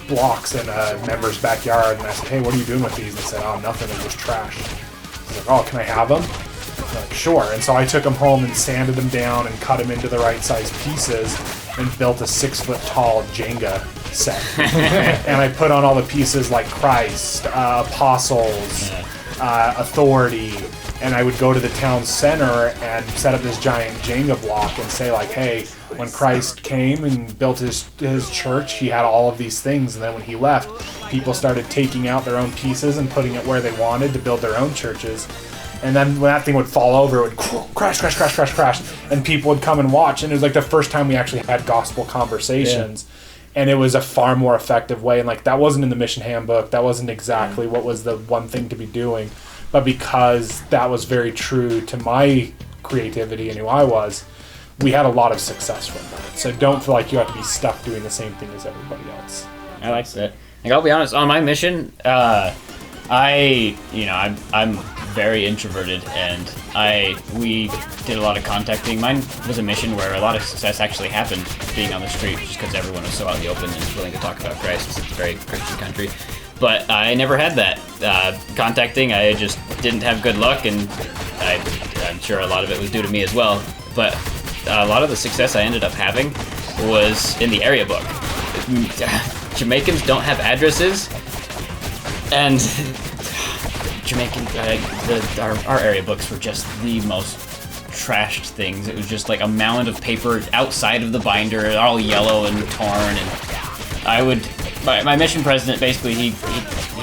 Speaker 3: blocks in a member's backyard, and I said, hey, what are you doing with these? And they said, oh, nothing, they're just trash. I was like, oh, can I have them? I'm like, sure. And so I took them home and sanded them down and cut them into the right size pieces and built a 6-foot tall Jenga set. And I put on all the pieces like Christ, apostles, authority, and I would go to the town center and set up this giant Jenga block and say like, hey, when Christ came and built his church, he had all of these things, and then when he left, people started taking out their own pieces and putting it where they wanted to build their own churches. And then when that thing would fall over, it would crash, crash, crash, crash, crash, and people would come and watch. And it was like the first time we actually had gospel conversations. Yeah. And it was a far more effective way. And like that wasn't in the mission handbook. That wasn't exactly what was the one thing to be doing. But because that was very true to my creativity and who I was, we had a lot of success from that. So don't feel like you have to be stuck doing the same thing as everybody else.
Speaker 5: I like that. Like, I'll be honest, on my mission, I'm very introverted, and we did a lot of contacting. Mine was a mission where a lot of success actually happened being on the street, just because everyone was so out in the open and willing to talk about Christ. It's a very Christian country. But I never had that. Contacting, I just didn't have good luck, and I'm sure a lot of it was due to me as well. But a lot of the success I ended up having was in the area book. Jamaicans don't have addresses, and Jamaican, our area books were just the most trashed things. It was just like a mound of paper outside of the binder, all yellow and torn. And my mission president, basically, he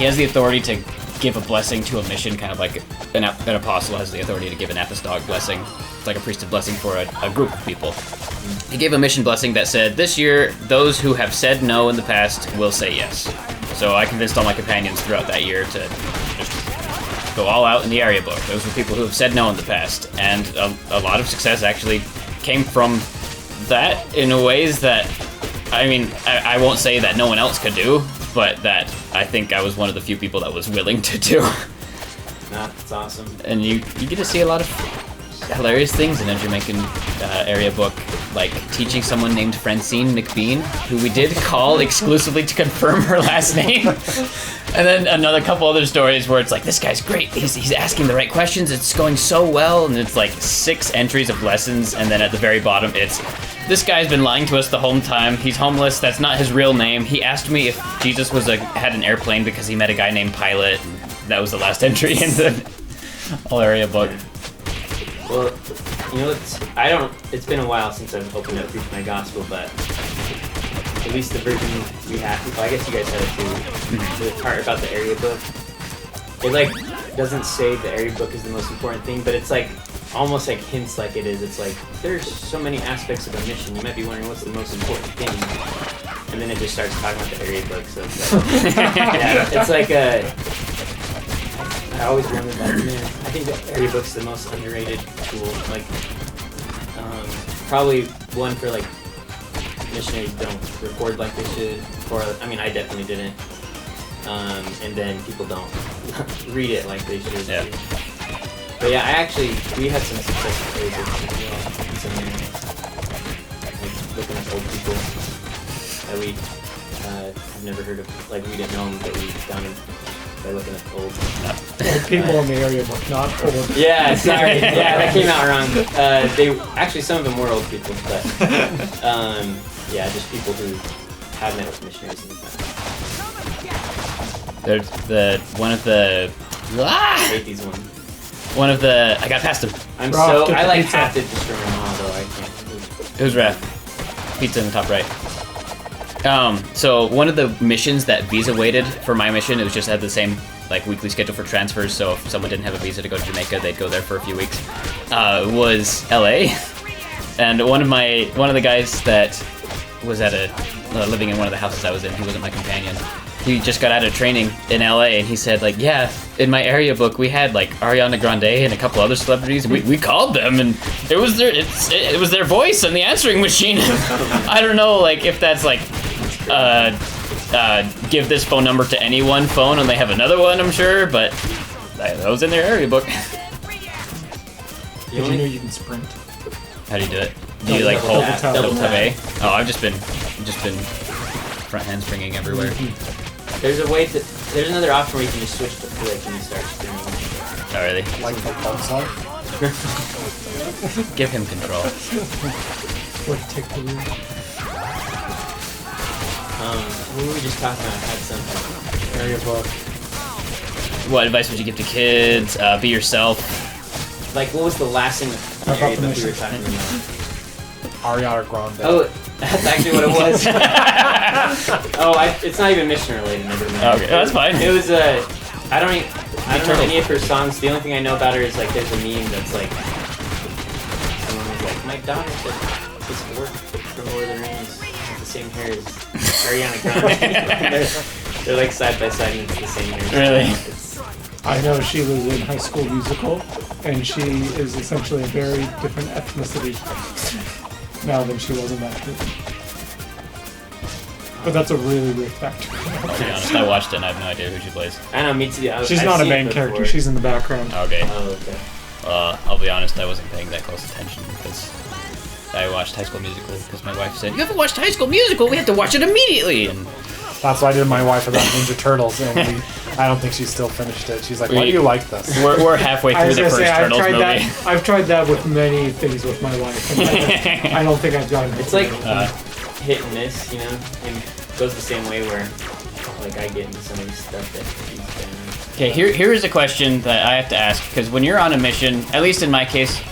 Speaker 5: has the authority to give a blessing to a mission, kind of like an apostle has the authority to give an apostolic blessing. It's like a priesthood blessing for a group of people. He gave a mission blessing that said, this year, those who have said no in the past will say yes. So I convinced all my companions throughout that year to just go all out in the area book. Those were people who have said no in the past. And a lot of success actually came from that in ways that, I won't say that no one else could do, but that I think I was one of the few people that was willing to do.
Speaker 1: That's awesome.
Speaker 5: And you get to see a lot of hilarious things in a Jamaican area book, like teaching someone named Francine McBean, who we did call exclusively to confirm her last name. And then another couple other stories where it's like, this guy's great, he's asking the right questions, it's going so well, and it's like 6 entries of lessons, and then at the very bottom it's, this guy's been lying to us the whole time, he's homeless, that's not his real name, he asked me if Jesus had an airplane because he met a guy named Pilate, and that was the last entry in the whole area book.
Speaker 1: Well, it's been a while since I've opened up Preach My Gospel, but at least the version we had, well, I guess you guys had it too, the part about the area book, it like doesn't say the area book is the most important thing, but it's like almost like hints like it is. It's like, there's so many aspects of a mission, you might be wondering what's the most important thing, and then it just starts talking about the area book, so it's like, yeah, it's like I always remember that. I think the area book's the most underrated tool. Like, probably one for like missionaries don't record like they should, or I definitely didn't. And then people don't read it like they should.
Speaker 5: Yeah.
Speaker 1: But yeah, we had some success with area books as well. Some, like looking at old people that we have never heard of. Like we didn't know them, but we found them. By looking at old
Speaker 2: people in the area book, not old.
Speaker 1: Yeah, sorry. Yeah, that came out wrong. Some of them were old people, but yeah, just people who have met with missionaries in the past.
Speaker 5: There's I hate
Speaker 1: these ones.
Speaker 5: I got past him.
Speaker 1: I have to destroy them all, though I can't.
Speaker 5: It was Raph. Pizza in the top right. So one of the missions that visa waited for my mission, it was just had the same like weekly schedule for transfers, so if someone didn't have a visa to go to Jamaica, they'd go there for a few weeks, was LA. And one of the guys that was living in one of the houses I was in, he wasn't my companion, he just got out of training in LA, and he said, like, yeah, in my area book, we had, like, Ariana Grande and a couple other celebrities, and we called them, and it was their voice on the answering machine. I don't know, like, if that's, like, give this phone number to any one phone, and they have another one, I'm sure, but that was in their area book.
Speaker 2: Did you know you can sprint?
Speaker 5: How do you do it? Do you, like, hold double tap A? Oh, I've just been front handspringing everywhere.
Speaker 1: There's a way to. There's another option where you can just switch to flick and you start spinning.
Speaker 5: Oh, really?
Speaker 3: Like the console?
Speaker 5: Give him control.
Speaker 2: Or take the room.
Speaker 1: What were we just talking about? I had something.
Speaker 2: Area book.
Speaker 5: What advice would you give to kids? Be yourself.
Speaker 1: Like, what was the last thing that area book we were talking about?
Speaker 3: Ariana Grande.
Speaker 1: Oh, that's actually what it was. It's not even mission related. Never mind.
Speaker 5: Okay, that's fine.
Speaker 1: It was I don't know any of her songs. The only thing I know about her is like there's a meme that's like someone was like, my daughter said this work from Lord of the Rings has the same hair as Ariana Grande. they're like side by side and it's the same hair.
Speaker 5: Really?
Speaker 2: I know she was in High School Musical, and she is essentially a very different ethnicity now than she was in that movie. But that's a really weird fact.
Speaker 5: To be honest, I watched it and I have no idea who she plays.
Speaker 1: I know, me too.
Speaker 2: She's not a main character, she's in the background.
Speaker 5: Okay.
Speaker 1: Oh, okay.
Speaker 5: I'll be honest, I wasn't paying that close attention because I watched High School Musical because my wife said, you haven't watched High School Musical? We have to watch it immediately! And
Speaker 3: that's why I did my wife about Ninja Turtles, and I don't think she's still finished it. She's like, why do you like this?
Speaker 5: We're halfway through the first Turtles movie.
Speaker 2: I've tried that with many things with my wife, and I don't think I've gotten it.
Speaker 1: It's like hit and miss, you know? And it goes the same way where like I get into some of the stuff that she's done.
Speaker 5: Okay, here is a question that I have to ask, because when you're on a mission, at least in my case,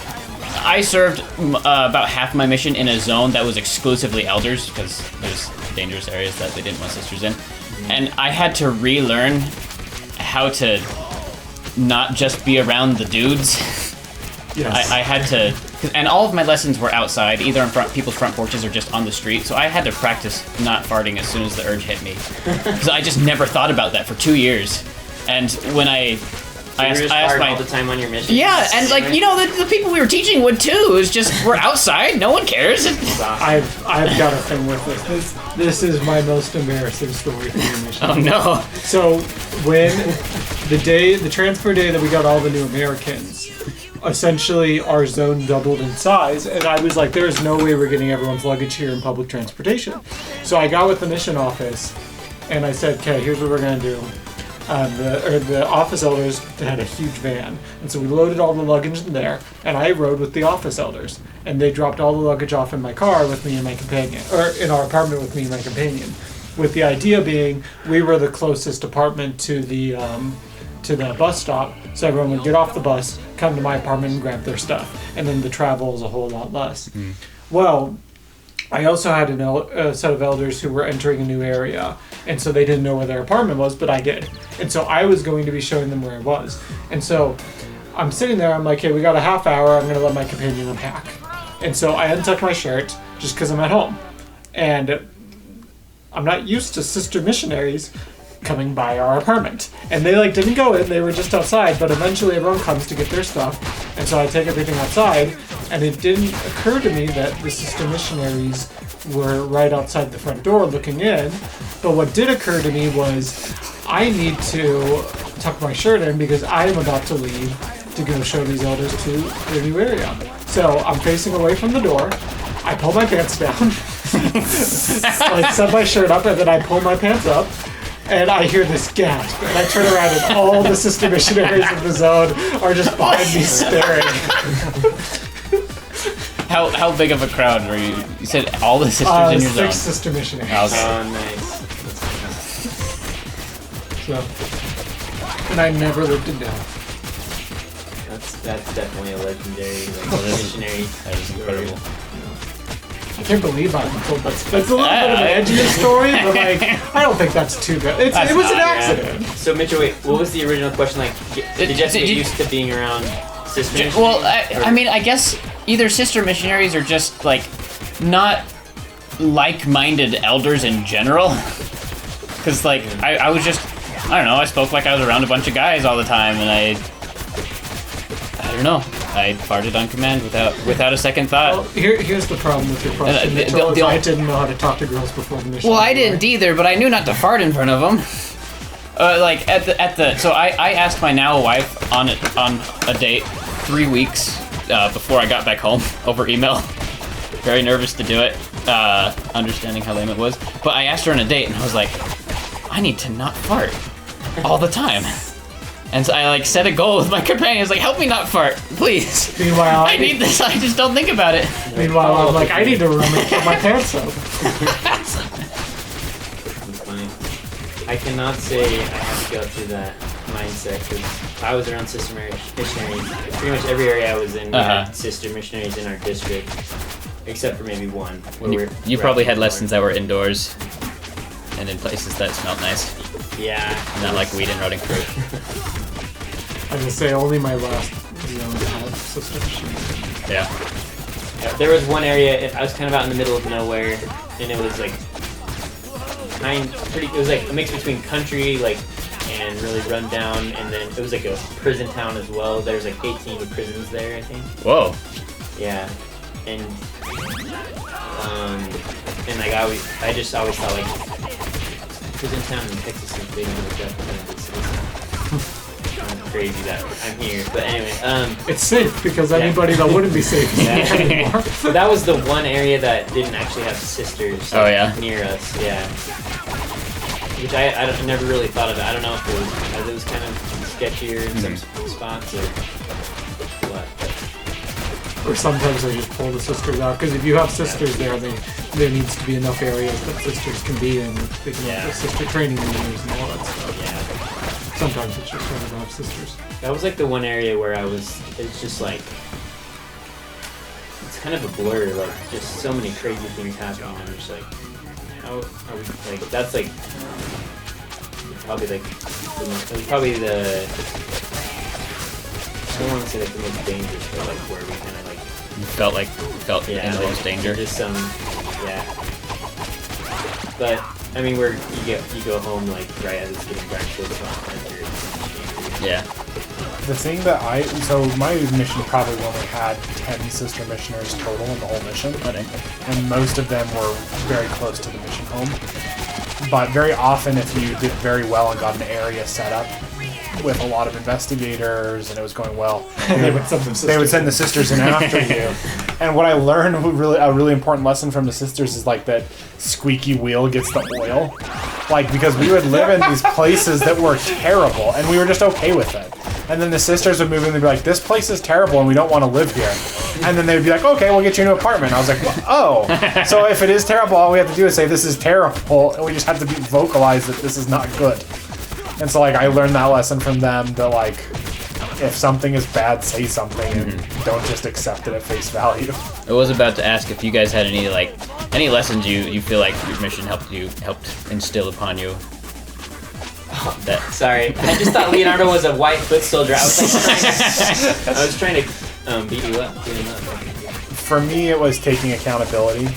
Speaker 5: I served about half my mission in a zone that was exclusively elders, because there's dangerous areas that they didn't want sisters in. And I had to relearn how to not just be around the dudes.
Speaker 2: Yes.
Speaker 5: I had to, and all of my lessons were outside, either on people's front porches or just on the street, so I had to practice not farting as soon as the urge hit me. Because I just never thought about that for 2 years. And when I asked my
Speaker 1: all the time on your mission.
Speaker 5: yeah, and like the people we were teaching would too. It was just we're outside, no one cares.
Speaker 2: I've got a thing with this. This is my most embarrassing story for your mission.
Speaker 5: Oh no!
Speaker 2: So when the transfer day that we got all the new Americans, essentially our zone doubled in size, and I was like, "There's no way we're getting everyone's luggage here in public transportation." So I got with the mission office, and I said, "Okay, here's what we're gonna do." The office elders had a huge van, and so we loaded all the luggage in there, and I rode with the office elders, and they dropped all the luggage off in my car with me and my companion, or in our apartment with me and my companion, with the idea being we were the closest apartment to the bus stop, so everyone would get off the bus, come to my apartment and grab their stuff, and then the travel is a whole lot less. Well, I also had a set of elders who were entering a new area, and so they didn't know where their apartment was, but I did. And so I was going to be showing them where it was. And so I'm sitting there, I'm like, hey, we got a half hour, I'm going to let my companion unpack. And so I untucked my shirt, just because I'm at home. And I'm not used to sister missionaries coming by our apartment. And they didn't go in, they were just outside, but eventually everyone comes to get their stuff. And so I take everything outside, and it didn't occur to me that the sister missionaries were right outside the front door looking in. But what did occur to me was I need to tuck my shirt in because I am about to leave to go show these elders to their new area. So I'm facing away from the door. I pull my pants down, set my shirt up, and then I pull my pants up. And I hear this gasp, and I turn around, and all the sister missionaries in the zone are just behind me staring.
Speaker 5: How big of a crowd were you? You said all the sisters in your zone?
Speaker 2: 6 sister missionaries.
Speaker 5: Oh,
Speaker 1: nice.
Speaker 2: So, and I never lived it down.
Speaker 1: That's definitely a legendary missionary.
Speaker 5: That is incredible.
Speaker 2: I can't believe I told that's a little bit of an edgier story, but I don't think that's too good. It was an accident.
Speaker 1: Yeah. So Mitchell, wait, what was the original question? Did you have to get used to being around sister missionaries?
Speaker 5: Well, I mean, I guess either sister missionaries or just not like-minded elders in general. Because, like, I was just, I don't know, I spoke like I was around a bunch of guys all the time, and I don't know. I farted on command without a second thought.
Speaker 2: Well, here's the problem with your question. I didn't know how to talk to girls before the mission.
Speaker 5: Well, I didn't either, but I knew not to fart in front of them. Like so I asked my now wife on a date 3 weeks before I got back home over email. Very nervous to do it, understanding how lame it was. But I asked her on a date, and I was like, I need to not fart all the time. And so I like set a goal with my companions, like, help me not fart, please.
Speaker 2: Meanwhile,
Speaker 5: I need this. I just don't think about it.
Speaker 2: Meanwhile, I'm like, I need to run and put my pants up.
Speaker 1: That's funny. I cannot say I have to go through that mindset because I was around sister missionaries. Pretty much every area I was in, we had sister missionaries in our district, except for maybe one.
Speaker 5: You probably had lessons that were indoors and in places that smelled nice.
Speaker 1: Yeah.
Speaker 5: Not like weed and rotting fruit.
Speaker 2: I was gonna say only my last had sister missionaries.
Speaker 5: Yeah.
Speaker 1: There was one area. I was kind of out in the middle of nowhere, and it was like it was like a mix between country, like, and really run down, and then it was like a prison town as well. There's like 18 prisons there, I think.
Speaker 5: Whoa.
Speaker 1: Yeah, and like I just always thought like prison town in Texas is big enough I'm crazy that I'm here, but anyway,
Speaker 2: it's safe because anybody that wouldn't be safe is not anymore.
Speaker 1: But that was the one area that didn't actually have sisters near us, yeah. Which I never really thought of it. I don't know if it was kind of sketchier in some spots or what.
Speaker 2: Or sometimes they just pull the sisters out, because if you have sisters there needs to be enough areas that sisters can be in. They can have sister training areas and all that stuff.
Speaker 1: Yeah.
Speaker 2: Sometimes it's just better to have sisters.
Speaker 1: That was like the one area where it's just like, it's kind of a blur, like just so many crazy things happening. I'm just like, how are we, like, that's like, probably like, it was probably I don't want to say like the most dangerous, but like where we kind of like,
Speaker 5: you felt in the most danger.
Speaker 1: Just but I mean, where you go home like right as it's getting dark, so it's not enter.
Speaker 5: Yeah.
Speaker 3: The thing that so my mission probably only had 10 sister missionaries total in the whole mission, and most of them were very close to the mission home. But very often, if you did very well and got an area set up with a lot of investigators and it was going well, they would send the sisters in after you. And what I learned, a really important lesson from the sisters, is like that squeaky wheel gets the oil. Like, because we would live in these places that were terrible and we were just okay with it. And then the sisters would move in and they'd be like, this place is terrible and we don't want to live here. And then they'd be like, okay, we'll get you a new apartment. I was like, oh, so if it is terrible, all we have to do is say this is terrible, and we just have to vocalize that this is not good. And so, like, I learned that lesson from them, that, like, if something is bad, say something and don't just accept it at face value.
Speaker 5: I was about to ask if you guys had any lessons you feel like your mission helped instill upon you.
Speaker 1: Sorry, I just thought Leonardo was a white foot soldier. I was trying to beat you up.
Speaker 3: For me, it was taking accountability.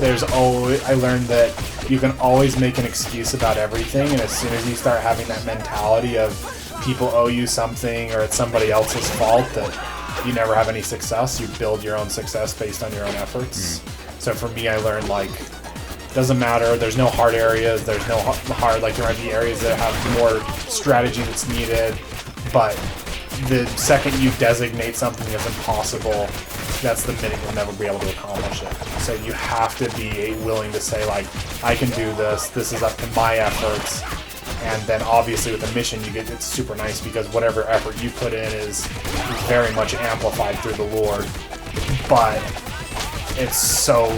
Speaker 3: I learned that you can always make an excuse about everything, and as soon as you start having that mentality of people owe you something or it's somebody else's fault, that you never have any success. You build your own success based on your own efforts. So for me, I learned, like, doesn't matter, there's no hard areas, there's no hard, like, there might be areas that have more strategy that's needed, but the second you designate something as impossible, that's the minute you'll never be able to accomplish it. So you have to be willing to say, like, I can do this is up to my efforts. And then obviously with a mission, it's super nice because whatever effort you put in is very much amplified through the Lord. But it's so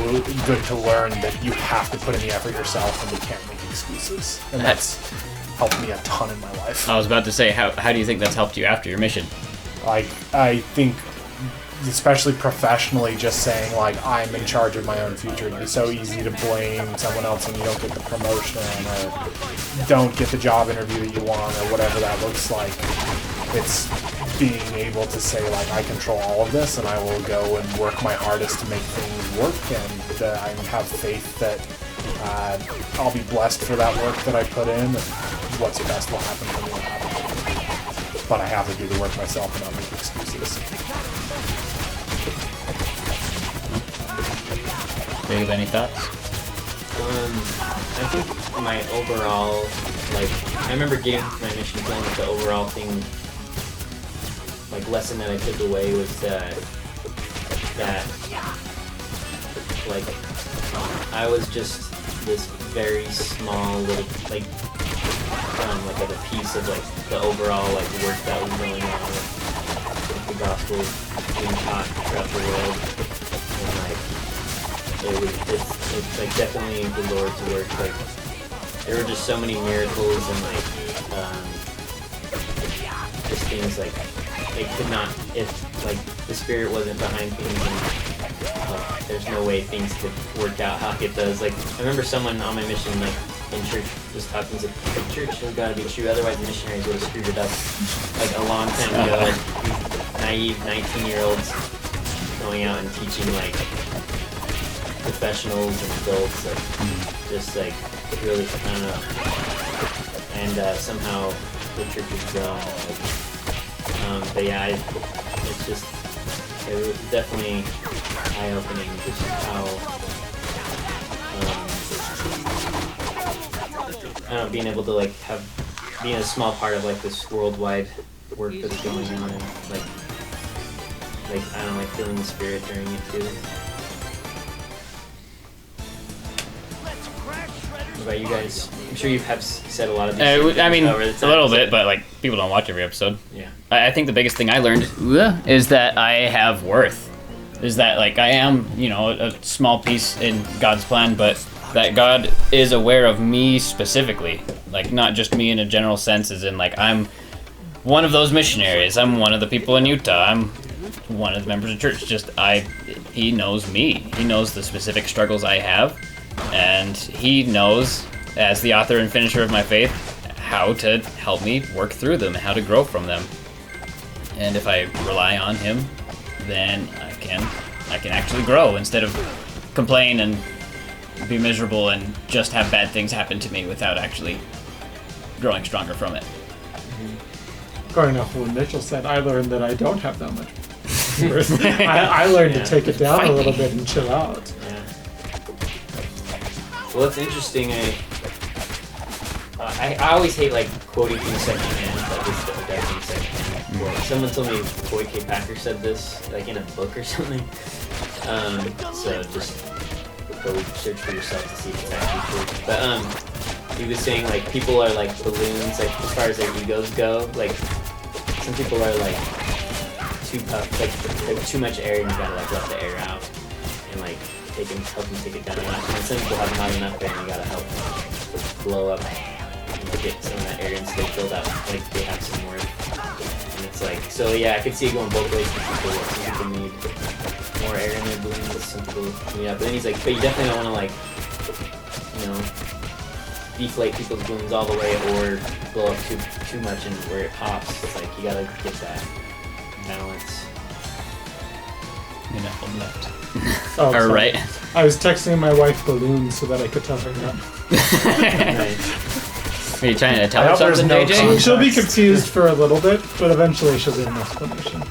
Speaker 3: good to learn that you have to put in the effort yourself and you can't make excuses. And that's helped me a ton in my life.
Speaker 5: I was about to say, how do you think that's helped you after your mission?
Speaker 3: Like, I think, especially professionally, just saying, like, I'm in charge of my own future. It'd be so easy to blame someone else when you don't get the promotion or don't get the job interview that you want or whatever that looks like. It's being able to say, like, I control all of this and I will go and work my hardest to make things work, and I have faith that I'll be blessed for that work that I put in, and what's the best will happen for me will happen. But I have to do the work myself and not make excuses.
Speaker 5: Do you have any thoughts?
Speaker 1: I think my overall, like, I remember getting to my mission plan, like, the overall thing, like, lesson that I took away was that like, I was just this very small little, like of a piece of, like, the overall, like, work that was going on with the gospel being taught throughout the world, and, like, it's like definitely the Lord's work. Like, there were just so many miracles and, like, just things, like, they could not, if, like, the Spirit wasn't behind things, and, like, there's no way things could work out how it does. Like, I remember someone on my mission, like, in church was talking to the church has got to be true, otherwise the missionaries would have screwed it up, like, a long time ago. Like, naive 19-year-olds going out and teaching, like, professionals and adults, like, just, like, really, I don't know, and somehow the church has grown, like, but yeah, it's just, it was definitely eye-opening just how, I don't know, being able to, like, being a small part of, like, this worldwide work that's going on, and, like, I don't know, like, feeling the Spirit during it too. What about you guys? I'm sure you have said a lot of these things
Speaker 5: I mean,
Speaker 1: over the
Speaker 5: a
Speaker 1: time,
Speaker 5: little bit, but, like, people don't watch every episode.
Speaker 1: Yeah.
Speaker 5: I think the biggest thing I learned is that I have worth. Is that, like, I am, you know, a small piece in God's plan, but that God is aware of me specifically. Like, not just me in a general sense, as in, like, I'm one of those missionaries. I'm one of the people in Utah. I'm one of the members of church. He knows me. He knows the specific struggles I have. And he knows, as the author and finisher of my faith, how to help me work through them, how to grow from them. And if I rely on him, then I can actually grow instead of complain and be miserable and just have bad things happen to me without actually growing stronger from it.
Speaker 2: Going off what Mitchell said, I learned that I don't have that much. I learned to take it down a little bit and chill out.
Speaker 1: Yeah. Well, it's interesting. I always hate, like, quoting things secondhand, but this stuff does things secondhand. Someone told me Boyd K. Packer said this, like, in a book or something. So just go search for yourself to see if it's actually true. But he was saying, like, people are like balloons, like, as far as their egos go. Like, some people are, like, too puffed, like, they have too much air, and you gotta, like, let the air out and, like, help them take it down a notch. And some people have not enough air, and you gotta help them blow up and get some of that air and stay filled out, like they have some work. And it's like, so yeah, I could see it going both ways. Some people need more air in their balloons, some people, yeah. But then he's like, but you definitely don't want to, like, you know, deflate people's balloons all the way or blow up too much and where it pops. It's like you gotta get that balance.
Speaker 5: Left.
Speaker 2: Oh,
Speaker 5: or right.
Speaker 2: I was texting my wife balloons so that I could tell her that.
Speaker 5: Are you trying to tell her something, JJ?
Speaker 2: She'll be confused for a little bit, but eventually she'll get an explanation.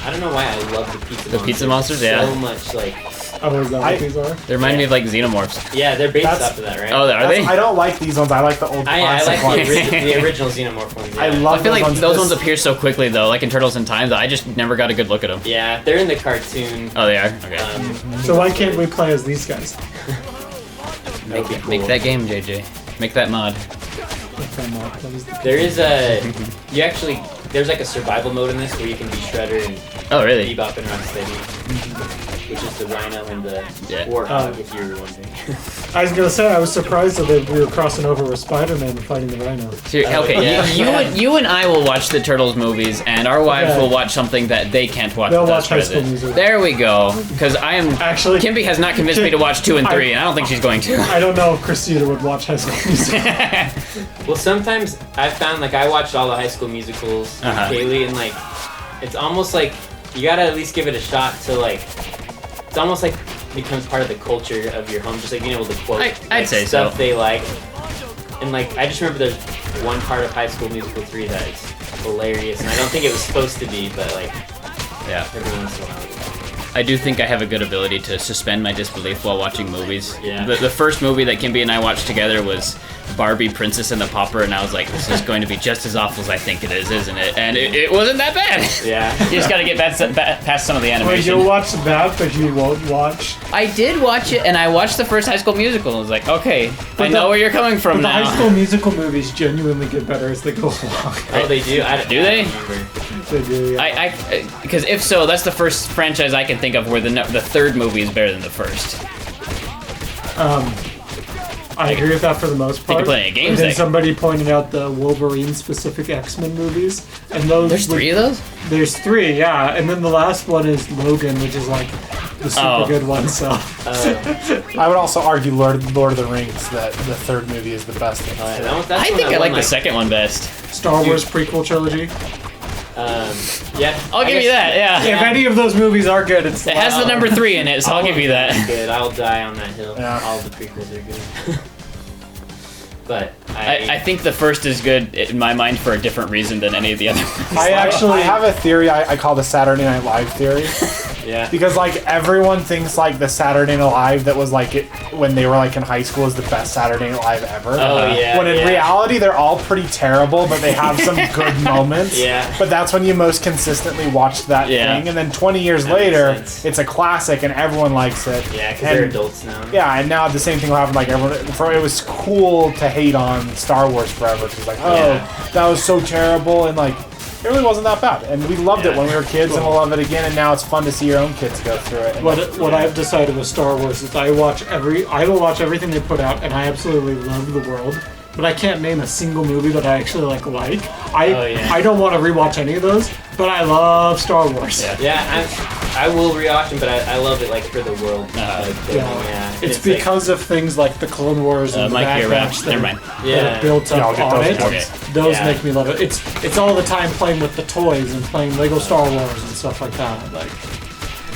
Speaker 1: I don't know why I love the pizza monsters.
Speaker 5: The pizza monsters, yeah.
Speaker 1: So much, like...
Speaker 2: Oh, is that what these are?
Speaker 5: They remind me of, like, xenomorphs.
Speaker 1: Yeah, they're based off of that, right?
Speaker 5: Oh, are they?
Speaker 3: I don't like these ones. I like the old classic
Speaker 1: I like
Speaker 3: ones.
Speaker 1: the original xenomorph ones. Yeah.
Speaker 3: I love
Speaker 5: I feel like those ones
Speaker 3: This-
Speaker 5: appear so quickly, though, like in Turtles in Time, that I just never got a good look at them.
Speaker 1: Yeah, they're in the cartoon.
Speaker 5: Oh, they are? Okay.
Speaker 2: So why can't we play as these guys?
Speaker 1: Make it cool.
Speaker 5: Make that game, JJ. Make that mod.
Speaker 1: There is there's like a survival mode in this where you can be Shredder and
Speaker 5: Oh, really?
Speaker 1: Bebop and Rocksteady, which is the Rhino and the
Speaker 5: Yeah.
Speaker 1: Warthog, if you were wondering.
Speaker 2: I was gonna say I was surprised that we were crossing over with Spider-Man and fighting the Rhino.
Speaker 5: Okay,
Speaker 1: yeah.
Speaker 5: you and I will watch the Turtles movies, and our wives will watch something that they can't watch.
Speaker 2: They'll
Speaker 5: with us
Speaker 2: watch High School
Speaker 5: present.
Speaker 2: Musical.
Speaker 5: There we go. Because I am
Speaker 2: Actually,
Speaker 5: Kimby has not convinced me to watch 2 and 3, and I don't think she's going to.
Speaker 2: I don't know if Christina would watch High School Musical.
Speaker 1: Well, sometimes I've found, like, I watched all the High School Musicals with Kaylee, and, like, it's almost like you gotta at least give it a shot to, like, it's almost like becomes part of the culture of your home, just like being able to quote
Speaker 5: I'd say
Speaker 1: stuff
Speaker 5: so.
Speaker 1: they like. And like, I just remember there's one part of High School Musical 3 that is hilarious, and I don't think it was supposed to be, but like,
Speaker 5: Yeah.
Speaker 1: every once in a while.
Speaker 5: I do think I have a good ability to suspend my disbelief while watching movies.
Speaker 1: Yeah.
Speaker 5: The first movie that Kimby and I watched together was Barbie, Princess and the Pauper, and I was like, this is going to be just as awful as I think it is, isn't it? And it wasn't that bad.
Speaker 1: Yeah.
Speaker 5: You just gotta get past some of the
Speaker 2: Well,
Speaker 5: animation.
Speaker 2: you'll watch that, but you won't watch.
Speaker 5: I did watch it, and I watched the first High School Musical. I was like, okay, I know where you're coming from
Speaker 2: But the
Speaker 5: now.
Speaker 2: High School Musical movies genuinely get better as they go along.
Speaker 1: Oh, they do?
Speaker 5: Do they?
Speaker 1: I don't remember.
Speaker 2: They do, yeah.
Speaker 5: Because if so, that's the first franchise I can think of where the third movie is better than the first.
Speaker 2: I agree with that for the most part.
Speaker 5: They can play games
Speaker 2: And then
Speaker 5: like-
Speaker 2: somebody pointed out the Wolverine-specific X-Men movies, and those.
Speaker 5: There's 3 of those?
Speaker 2: There's 3, yeah, and then the last one is Logan, which is like the super good one. So
Speaker 3: I would also argue Lord of the Rings that the third movie is the best.
Speaker 5: I think I like the second one best.
Speaker 2: Star Wars prequel trilogy.
Speaker 1: Yeah.
Speaker 5: I'll give you that, yeah.
Speaker 2: If any of those movies are good, it's
Speaker 5: It has the number 3 in it, so I'll give you that.
Speaker 1: Good. I'll die on that hill.
Speaker 3: Yeah.
Speaker 1: All the prequels are good. But
Speaker 5: I think the first is good in my mind for a different reason than any of the other ones.
Speaker 3: I have a theory I call the Saturday Night Live theory.
Speaker 1: yeah.
Speaker 3: Because like everyone thinks like the Saturday Night Live that was like it when they were like in high school is the best Saturday Night Live ever.
Speaker 1: Oh yeah.
Speaker 3: When in
Speaker 1: yeah.
Speaker 3: reality they're all pretty terrible, but they have some good moments.
Speaker 1: Yeah.
Speaker 3: But that's when you most consistently watch that
Speaker 5: Yeah.
Speaker 3: thing, and then 20 years
Speaker 1: That makes
Speaker 3: later,
Speaker 1: sense.
Speaker 3: it's a classic and everyone likes it.
Speaker 1: Yeah, because
Speaker 3: And-
Speaker 1: they're adults now.
Speaker 3: Yeah, and now the same thing will happen. Like everyone, it was cool to hate on Star Wars forever. It was like, oh,
Speaker 1: Yeah.
Speaker 3: that was so terrible, and like it really wasn't that bad. And we loved it
Speaker 1: Yeah.
Speaker 3: when we were kids, and we'll love it again. And now it's fun to see your own kids go through it. And
Speaker 2: What I've decided with Star Wars is I will watch everything they put out, and I absolutely love the world. But I can't name a single movie that I actually like. I don't want to rewatch any of those, but I love Star Wars.
Speaker 1: Yeah, I will rewatch them, but I love it like for the world.
Speaker 2: Yeah. It's
Speaker 1: like-
Speaker 2: because of things like the Clone Wars and the
Speaker 5: Mike, you're
Speaker 2: Bad Batch
Speaker 5: never mind.
Speaker 2: that
Speaker 1: Yeah.
Speaker 2: are built
Speaker 3: Yeah, I'll
Speaker 2: up
Speaker 3: get
Speaker 2: on
Speaker 3: those
Speaker 2: it.
Speaker 3: ones.
Speaker 2: Those
Speaker 1: Yeah.
Speaker 2: make me love it. It's all the time playing with the toys and playing Lego Star Wars and stuff like that. Like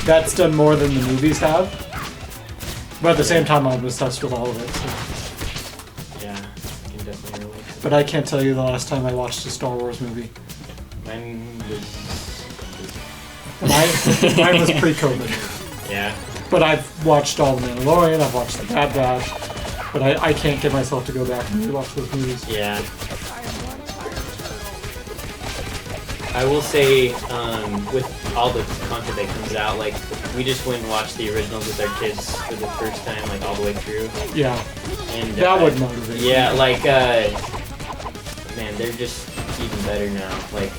Speaker 2: that's done more than the movies have. But at the same time, I'm obsessed with all of it. So.
Speaker 1: Yeah, I can definitely relate.
Speaker 2: But I can't tell you the last time I watched a Star Wars movie.
Speaker 1: Mine was.
Speaker 2: Mine was pre-COVID.
Speaker 1: Yeah.
Speaker 2: But I've watched all the Mandalorian. I've watched the Bad Batch. But I can't get myself to go back and rewatch those movies.
Speaker 1: Yeah. I will say, with all the content that comes out, like, we just went and watched the originals with our kids for the first time, like, all the way through.
Speaker 2: Yeah,
Speaker 1: And
Speaker 2: that would motivate me.
Speaker 1: yeah, like, man, they're just even better now. Like,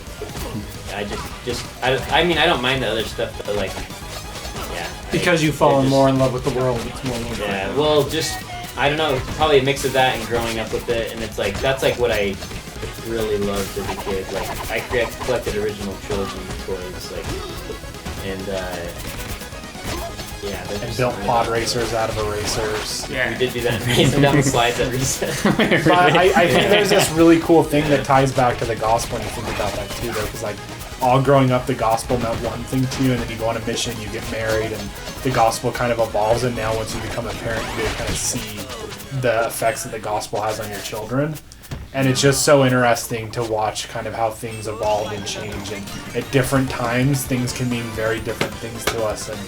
Speaker 1: I mean, I don't mind the other stuff, but, like, yeah.
Speaker 2: Because you've fallen more in love with the world, it's more motivating.
Speaker 1: Yeah, well, just, I don't know, probably a mix of that and growing up with it, and it's like, that's like what I really loved as a kid. Like, I collected original trilogy toys, like, and, yeah. they're
Speaker 3: and
Speaker 1: just
Speaker 3: built
Speaker 1: something
Speaker 3: pod
Speaker 1: about it.
Speaker 3: racers out of erasers.
Speaker 1: We did do that, racing down the slides at recess.
Speaker 3: But I think there's this really cool thing that ties back to the gospel when you think about that too, though, because like all growing up, the gospel meant one thing to you, and then you go on a mission, you get married, and the gospel kind of evolves. And now, once you become a parent, you get to kind of see the effects that the gospel has on your children. And it's just so interesting to watch kind of how things evolve and change. And at different times, things can mean very different things to us. And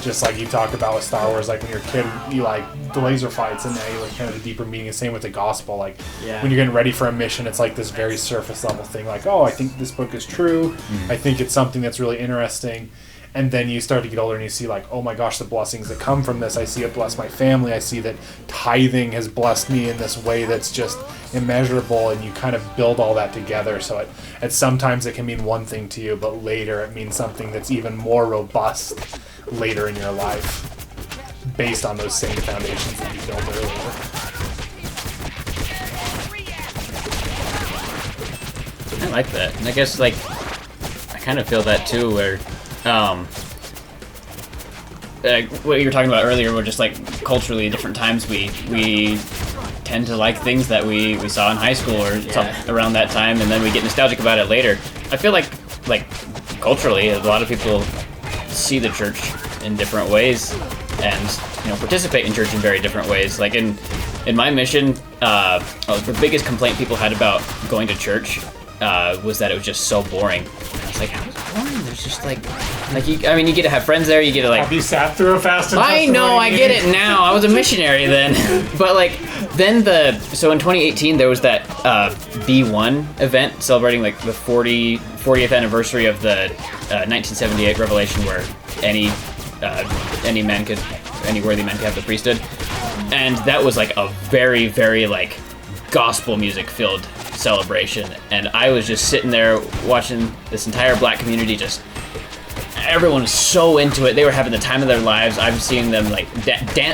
Speaker 3: just like you talk about with Star Wars, like when you're a kid, you like the laser fights, and now you like kind of the deeper meaning. Same with the gospel. Like
Speaker 1: Yeah.
Speaker 3: when you're getting ready for a mission, it's like this very surface level thing. Like, oh, I think this book is true. I think it's something that's really interesting. And then you start to get older and you see like, oh my gosh, the blessings that come from this. I see it bless my family. I see that tithing has blessed me in this way that's just immeasurable, and you kind of build all that together. So it sometimes it can mean one thing to you, but later it means something that's even more robust later in your life based on those same foundations that you built earlier.
Speaker 5: I like that. And I guess, like, I kind of feel that too, where, what you were talking about earlier, were just, like, culturally, different times we tend to like things that we saw in high school or around that time, and then we get nostalgic about it later. I feel like culturally, a lot of people see the church in different ways. and participate in church in very different ways. Like in my mission, the biggest complaint people had about going to church was that it was just so boring. And I was like, how is it boring? There's just you get to have friends there. You get to
Speaker 2: Have you sat through a fast and
Speaker 5: I know, I get it now. I was a missionary then. But so in 2018 there was that B1 event celebrating the 40th anniversary of the 1978 revelation where any worthy man could have the priesthood. And that was a very, very gospel music filled celebration. And I was just sitting there watching this entire black community everyone was so into it. They were having the time of their lives. I'm seeing them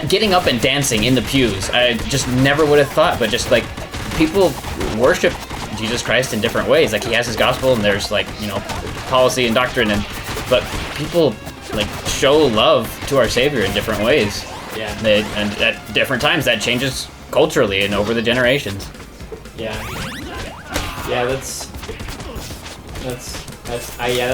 Speaker 5: getting up and dancing in the pews. I just never would have thought, but just people worship Jesus Christ in different ways. He has his gospel, and there's policy and doctrine, but people show love to our Savior in different ways.
Speaker 1: Yeah.
Speaker 5: And at different times that changes culturally and over the generations.
Speaker 1: Yeah. Yeah, that's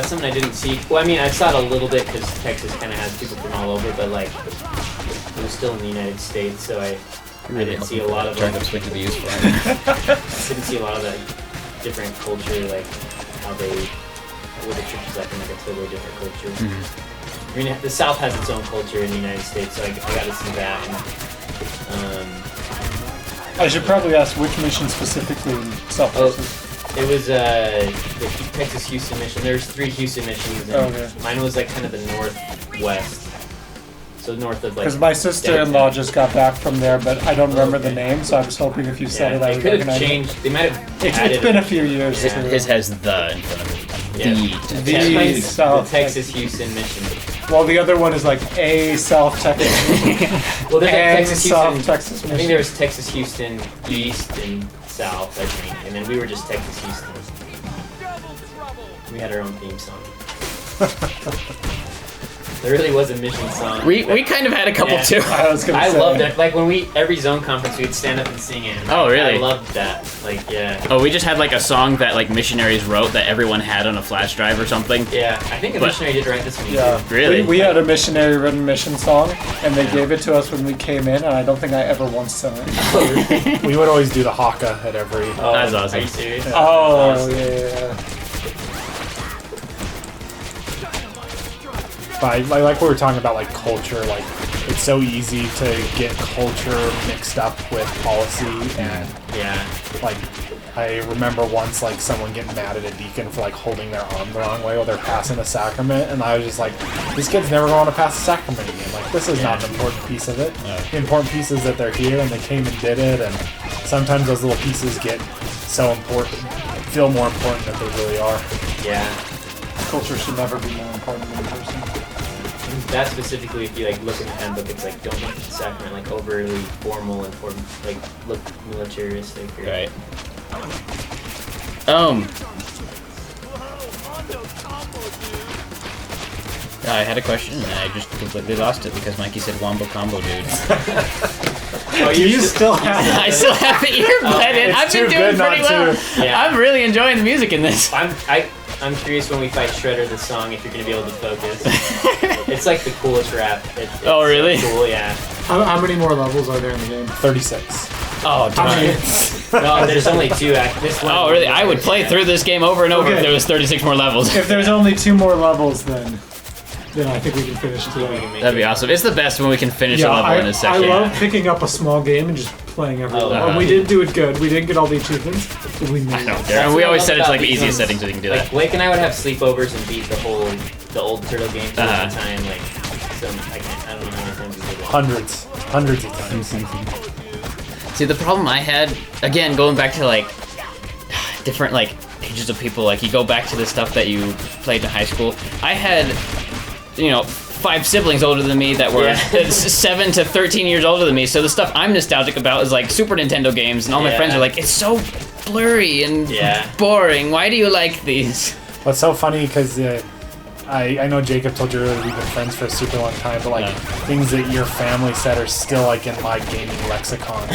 Speaker 1: something I didn't see. Well, I mean, I saw it a little bit because Texas kind of has people from all over, but it was still in the United States, so I didn't see a lot of
Speaker 5: turned up swing to be used for.
Speaker 1: didn't see a lot of different culture, how what the church is in a totally different culture.
Speaker 5: Mm-hmm.
Speaker 1: I mean, the South has its own culture in the United States, so I got to see that. And,
Speaker 2: I should probably ask which mission specifically in South Texas.
Speaker 1: It was the Texas Houston mission. There's 3 Houston missions, and mine was kind of the northwest, so north of
Speaker 2: Because my sister-in-law just got back from there, but I don't remember the name, so I was hoping if you said it, I would
Speaker 1: could have changed. They might have.
Speaker 2: It's been a few years.
Speaker 5: Yeah. His has the in front of it.
Speaker 1: The Texas Houston mission.
Speaker 2: Well, the other one is a South Texas.
Speaker 1: Well, there's
Speaker 2: and
Speaker 1: Texas
Speaker 2: South
Speaker 1: Houston.
Speaker 2: Texas mission.
Speaker 1: I think there was Texas Houston East and South, I think, and then we were just Texas Houston. We had our own theme song. There really was a mission song.
Speaker 5: We kind of had a couple too.
Speaker 2: I
Speaker 1: loved it. When every zone conference, we'd stand up and sing it.
Speaker 5: Oh, really?
Speaker 1: I loved that. Yeah.
Speaker 5: Oh, we just had a song that missionaries wrote that everyone had on a flash drive or something.
Speaker 1: Yeah, I think a missionary did write this one too.
Speaker 5: Really?
Speaker 2: We had a missionary-written mission song, and they gave it to us when we came in, and I don't think I ever once sung it.
Speaker 3: We would always do the haka at every.
Speaker 1: Oh,
Speaker 5: that's awesome.
Speaker 1: Are you serious?
Speaker 2: Oh,
Speaker 1: awesome.
Speaker 2: yeah.
Speaker 3: But like we were talking about culture, it's so easy to get culture mixed up with policy, and I remember once someone getting mad at a deacon for holding their arm the wrong way while they're passing a sacrament, and I was just this kid's never going to pass a sacrament again. This is not an important piece of it. The important piece is that they're here and they came and did it, and sometimes those little pieces get so important, feel more important than they really are.
Speaker 1: Yeah.
Speaker 2: Culture should never be more important than a person.
Speaker 1: That specifically, if you look in the handbook, it's don't make the sacrament overly formal and look militaristic.
Speaker 5: Right. I had a question and I just completely lost it because Mikey said Wombo Combo, dude.
Speaker 2: Oh, you still have it?
Speaker 5: I still have the earbud in. I've been doing pretty well.
Speaker 1: Yeah.
Speaker 5: I'm really enjoying the music in this.
Speaker 1: I'm curious when we fight Shredder the song if you're gonna be able to focus. It's the coolest rap. It's
Speaker 5: oh really?
Speaker 1: So cool, yeah.
Speaker 2: How many more levels are there in the game?
Speaker 3: 36.
Speaker 5: Oh, darn.
Speaker 1: No, there's only 2.
Speaker 5: Oh, really? I would play through this game over and over if there was 36 more levels.
Speaker 2: If there's only 2 more levels, then I think we can finish today.
Speaker 5: That'd be awesome. It's the best when we can finish a level in a second.
Speaker 2: I love picking up a small game and just playing every level. And we didn't do it good. We didn't get all the achievements, but we made it.
Speaker 5: And we always said it's the easiest setting so we can do that.
Speaker 1: Blake and I would have sleepovers and beat the old Turtle games all the time. I don't know how many times we did it.
Speaker 3: Hundreds of times.
Speaker 5: See, the problem I had, again, going back to different ages of people, you go back to the stuff that you played in high school. I had 5 siblings older than me that were 7 to 13 years older than me, so the stuff I'm nostalgic about is Super Nintendo games, and all my friends are it's so blurry and boring. Why do you like these?
Speaker 3: Well, it's so funny because I know Jacob told you earlier we've been friends for a super long time, but like things that your family said are still like in my gaming lexicon.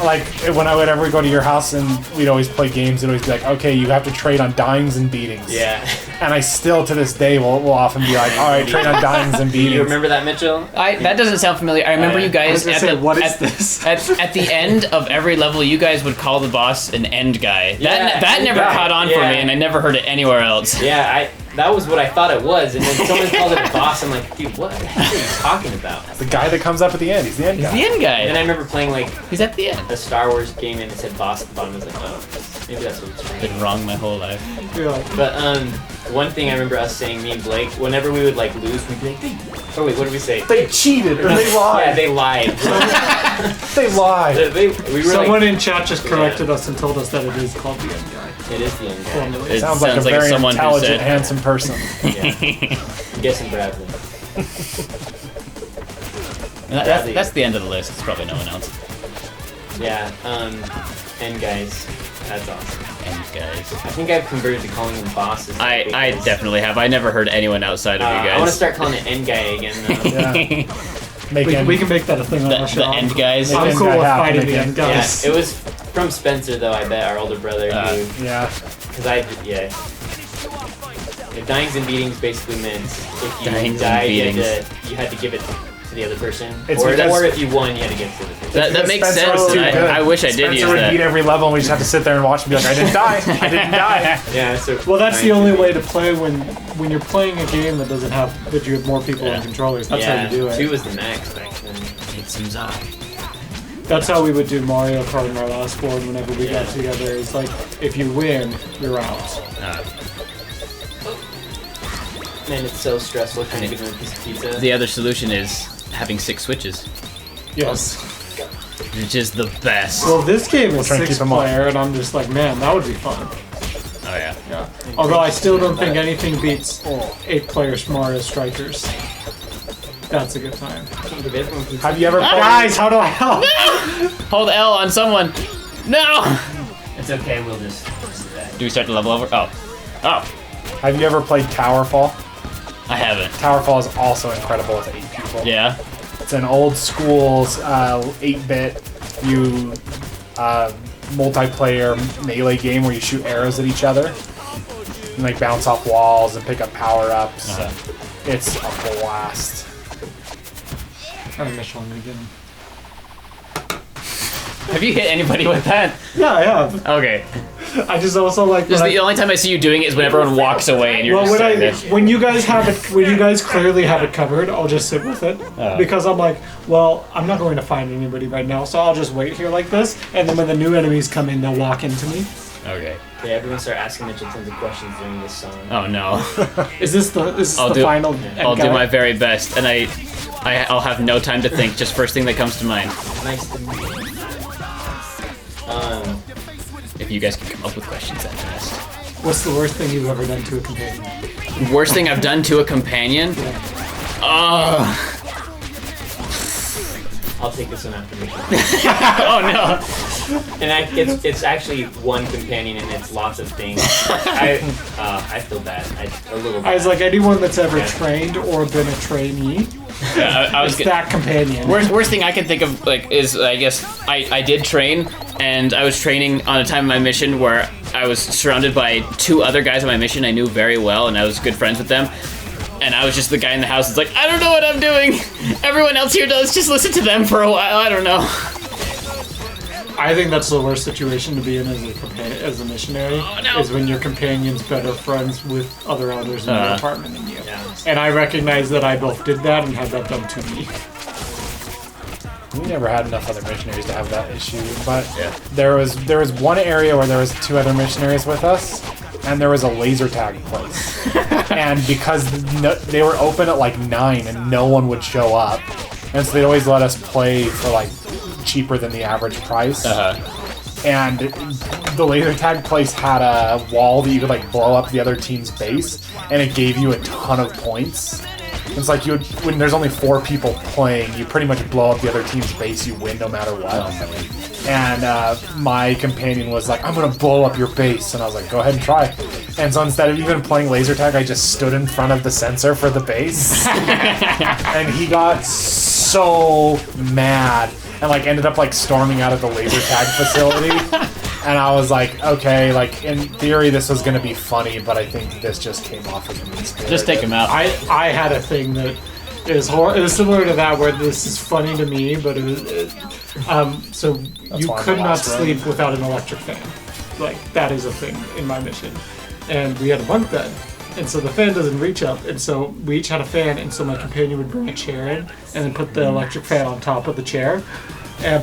Speaker 3: Like when I would ever go to your house and we'd always play games, it'd always be like, okay, you have to trade on dyings and beatings.
Speaker 1: Yeah.
Speaker 3: And I still to this day will often be like, all right, trade on dyings and beatings.
Speaker 1: You remember that, Mitchell?
Speaker 5: That doesn't sound familiar. I remember you guys at the end of every level, you guys would call the boss an end guy. That never caught on for me, and I never heard it anywhere else.
Speaker 1: Yeah, that was what I thought it was, and then someone called it a boss. I'm like, dude, what the heck are you talking about?
Speaker 3: The guy that comes up at the end. He's the end guy.
Speaker 5: He's the end guy.
Speaker 1: And I remember playing like
Speaker 5: he's at the end.
Speaker 1: A Star Wars game and it said boss at the bottom. I was like, oh, maybe that's what it's from.
Speaker 5: Been wrong my whole life.
Speaker 2: Yeah.
Speaker 1: But one thing I remember us saying, me and Blake, whenever we would like lose, we'd be like, oh wait, what did we say?
Speaker 3: They cheated or they lied.
Speaker 1: Yeah, they lied.
Speaker 3: They lied.
Speaker 2: Someone in chat just corrected us and told us that it is called the end guy.
Speaker 1: It is the end guy.
Speaker 5: It
Speaker 3: sounds like a very intelligent, handsome person.
Speaker 1: Yeah. I'm guessing Bradley.
Speaker 5: That's the end of the list. It's probably no one else.
Speaker 1: Yeah, end guys. That's awesome.
Speaker 5: End guys.
Speaker 1: I think I've converted to calling them bosses.
Speaker 5: I definitely have. I never heard anyone outside of you guys.
Speaker 1: I want to start calling it end guy again, though.
Speaker 2: We can make that a thing on our show.
Speaker 5: The end guys.
Speaker 2: I'm cool with fighting the end guys.
Speaker 1: Yeah, it was from Spencer, though, I bet, our older brother.
Speaker 3: Yeah.
Speaker 1: Because the dyings and beatings basically meant if you died, you had to give it to the other person. Or if you won, you had to give it to the person.
Speaker 5: That makes sense. I wish I did use that.
Speaker 3: Spencer would beat every level and we just have to sit there and watch and be like, I didn't die. I didn't die.
Speaker 1: Yeah, so
Speaker 2: well, that's the only way to play when you're playing a game that doesn't have that you have more people on controllers. That's how you do it.
Speaker 1: 2 was the max back then.
Speaker 5: It seems odd.
Speaker 2: That's how we would do Mario Kart in our last board whenever we got together. It's like, if you win, you're out.
Speaker 1: Man, it's so stressful trying to get a piece of pizza.
Speaker 5: The other solution is having 6 switches.
Speaker 2: Yes.
Speaker 5: Which is the best.
Speaker 2: Well, this game is 6-player, and I'm just like, man, that would be fun.
Speaker 5: Oh, yeah.
Speaker 2: Although I still don't think anything beats 8-player Mario Strikers. That's a good time.
Speaker 3: Have you ever played?
Speaker 2: Guys, how do I help?
Speaker 5: Hold L on someone. No!
Speaker 1: It's okay, we'll just do that.
Speaker 5: Do we start the level over? Oh.
Speaker 3: Have you ever played Towerfall?
Speaker 5: I haven't.
Speaker 3: Towerfall is also incredible with 8 people.
Speaker 5: Yeah.
Speaker 3: It's an old school 8-bit multiplayer melee game where you shoot arrows at each other and like bounce off walls and pick up power-ups. It's a blast.
Speaker 2: Alright, Mitchell, I'm gonna get him.
Speaker 5: Have you hit anybody with that?
Speaker 2: Yeah, I have.
Speaker 5: Okay.
Speaker 2: I just also like.
Speaker 5: The only time I see you doing it is when everyone walks away and you're just sitting there.
Speaker 2: When you guys have it, when you guys clearly have it covered, I'll just sit with it because I'm like, well, I'm not going to find anybody right now, so I'll just wait here like this, and then when the new enemies come in, they'll walk into me.
Speaker 5: Okay.
Speaker 1: Yeah, everyone start asking Mitchell tons of questions during this song.
Speaker 5: Oh no.
Speaker 2: Is this the final?
Speaker 5: I'll do my very best, and I'll have no time to think. Just first thing that comes to mind.
Speaker 1: Nice to meet you.
Speaker 5: If you guys can come up with questions that fast.
Speaker 2: What's the worst thing you've ever done to a companion?
Speaker 5: Worst thing I've done to a companion?
Speaker 1: I'll take this one after Mitchell.
Speaker 5: Oh no!
Speaker 1: And it's actually one companion and it's lots of things. I feel bad. A little bad.
Speaker 2: I was like, anyone that's ever trained or been a trainee,
Speaker 5: I was
Speaker 2: that companion.
Speaker 5: Worst thing I can think of is I guess I did train, and I was training on a time of my mission where I was surrounded by 2 other guys on my mission I knew very well, and I was good friends with them. And I was just the guy in the house that's like, I don't know what I'm doing. Everyone else here does. Just listen to them for a while. I don't know.
Speaker 2: I think that's the worst situation to be in as a missionary.
Speaker 5: Oh, no.
Speaker 2: Is when your companion's better friends with other elders in the department than you.
Speaker 1: Yeah.
Speaker 2: And I recognize that I both did that and had that done to me.
Speaker 3: We never had enough other missionaries to have that issue, but there was one area where there was 2 other missionaries with us, and there was a laser tag place. And because they were open at like 9 and no one would show up, and so they'd always let us play for like cheaper than the average price. And the laser tag place had a wall that you could like blow up the other team's base, and it gave you a ton of points. It's like when there's only 4 people playing, you pretty much blow up the other team's base, you win no matter what. And my companion was like, I'm gonna blow up your base, and I was like, go ahead and try. And so instead of even playing laser tag, I just stood in front of the sensor for the base. And he got so mad and like ended up like storming out of the laser tag facility. And I was like, okay, like in theory this was gonna be funny, but I think this just came off as mean spirited.
Speaker 5: Just take him out.
Speaker 2: I had a thing that is it was similar to that, where this is funny to me, but so
Speaker 3: That's
Speaker 2: you
Speaker 3: why I'm
Speaker 2: could
Speaker 3: the
Speaker 2: not
Speaker 3: last
Speaker 2: sleep without an electric fan. Like that is a thing in my mission, and we had a bunk bed, and so the fan doesn't reach up, and so we each had a fan, and so my companion would bring a chair in and then put the electric fan on top of the chair,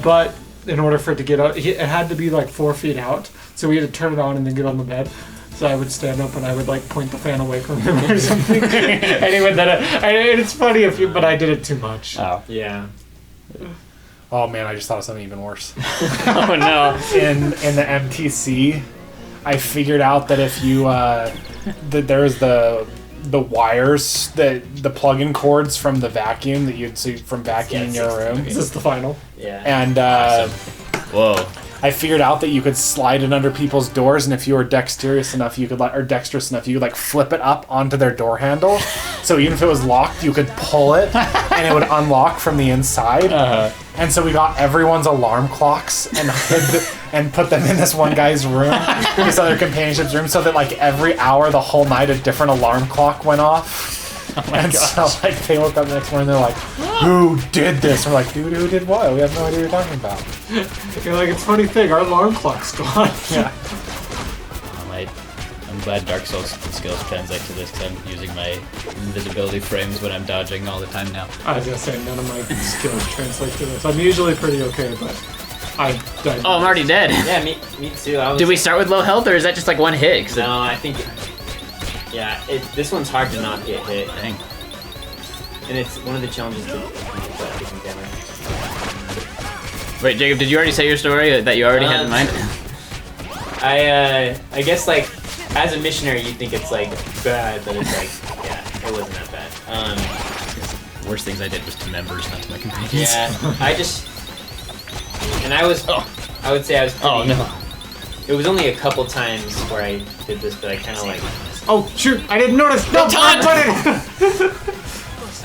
Speaker 2: but in order for it to get out, it had to be like 4 feet out, so we had to turn it on and then get on the bed. So I would stand up and I would like point the fan away from him or something. Anyway, it's funny but I did it too much.
Speaker 5: Oh.
Speaker 1: Yeah.
Speaker 3: Oh man, I just thought of something even worse.
Speaker 5: Oh no.
Speaker 3: In the MTC, I figured out that if you there's the wires, the plug-in cords from the vacuum that you'd see from vacuuming your room.
Speaker 2: Is this the final?
Speaker 1: Yeah.
Speaker 3: And
Speaker 5: Whoa.
Speaker 3: I figured out that you could slide it under people's doors, and if you were dexterous enough, you could like flip it up onto their door handle. So even if it was locked, you could pull it, and it would unlock from the inside. And so we got everyone's alarm clocks and put them in this one guy's room, this other companionship's room, so that like every hour the whole night a different alarm clock went off. So like they woke up the next morning, they're like, "Who did this?" We're like, "Dude, who did what? We have no idea what you're talking about."
Speaker 2: You're like, it's a funny thing, our alarm clock's gone.
Speaker 3: Yeah.
Speaker 5: I'm glad Dark Souls skills translate to this, because I'm using my invisibility frames when I'm dodging all the time now.
Speaker 2: I was gonna say, none of my skills translate to this. I'm usually pretty okay, but I died.
Speaker 5: Oh, I'm already dead.
Speaker 1: Yeah, me too.
Speaker 5: Did we start with low health, or is that just like one hit? 'Cause
Speaker 1: No, I think. This one's hard to not get hit.
Speaker 5: Dang.
Speaker 1: And it's one of the challenges to different damage.
Speaker 5: Wait, Jacob, did you already say your story that you already had in mind?
Speaker 1: I guess like as a missionary you think it's like bad, but it's like it wasn't that bad.
Speaker 5: Worst things I did was to members, not to my companions.
Speaker 1: Yeah, I would say I was pretty,
Speaker 5: Oh no.
Speaker 1: It was only a couple times where I did this, but I kind of like.
Speaker 2: Oh shoot! I didn't notice. No,
Speaker 1: I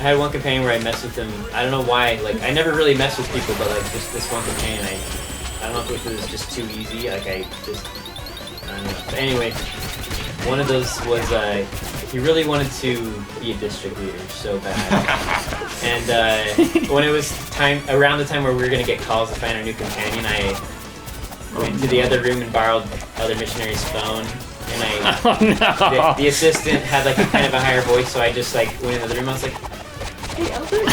Speaker 1: had one companion where I messed with him. I don't know why. Like I never really messed with people, but like just this one companion, I don't know if it was just too easy. Like I don't know. But anyway, one of those was he really wanted to be a district leader so bad. And when it was around the time where we were gonna get calls to find our new companion, I went to the other room and borrowed other missionary's phone. And the assistant had like a kind of a higher voice, so I just like went into the room. I was like, "Hey, Elder,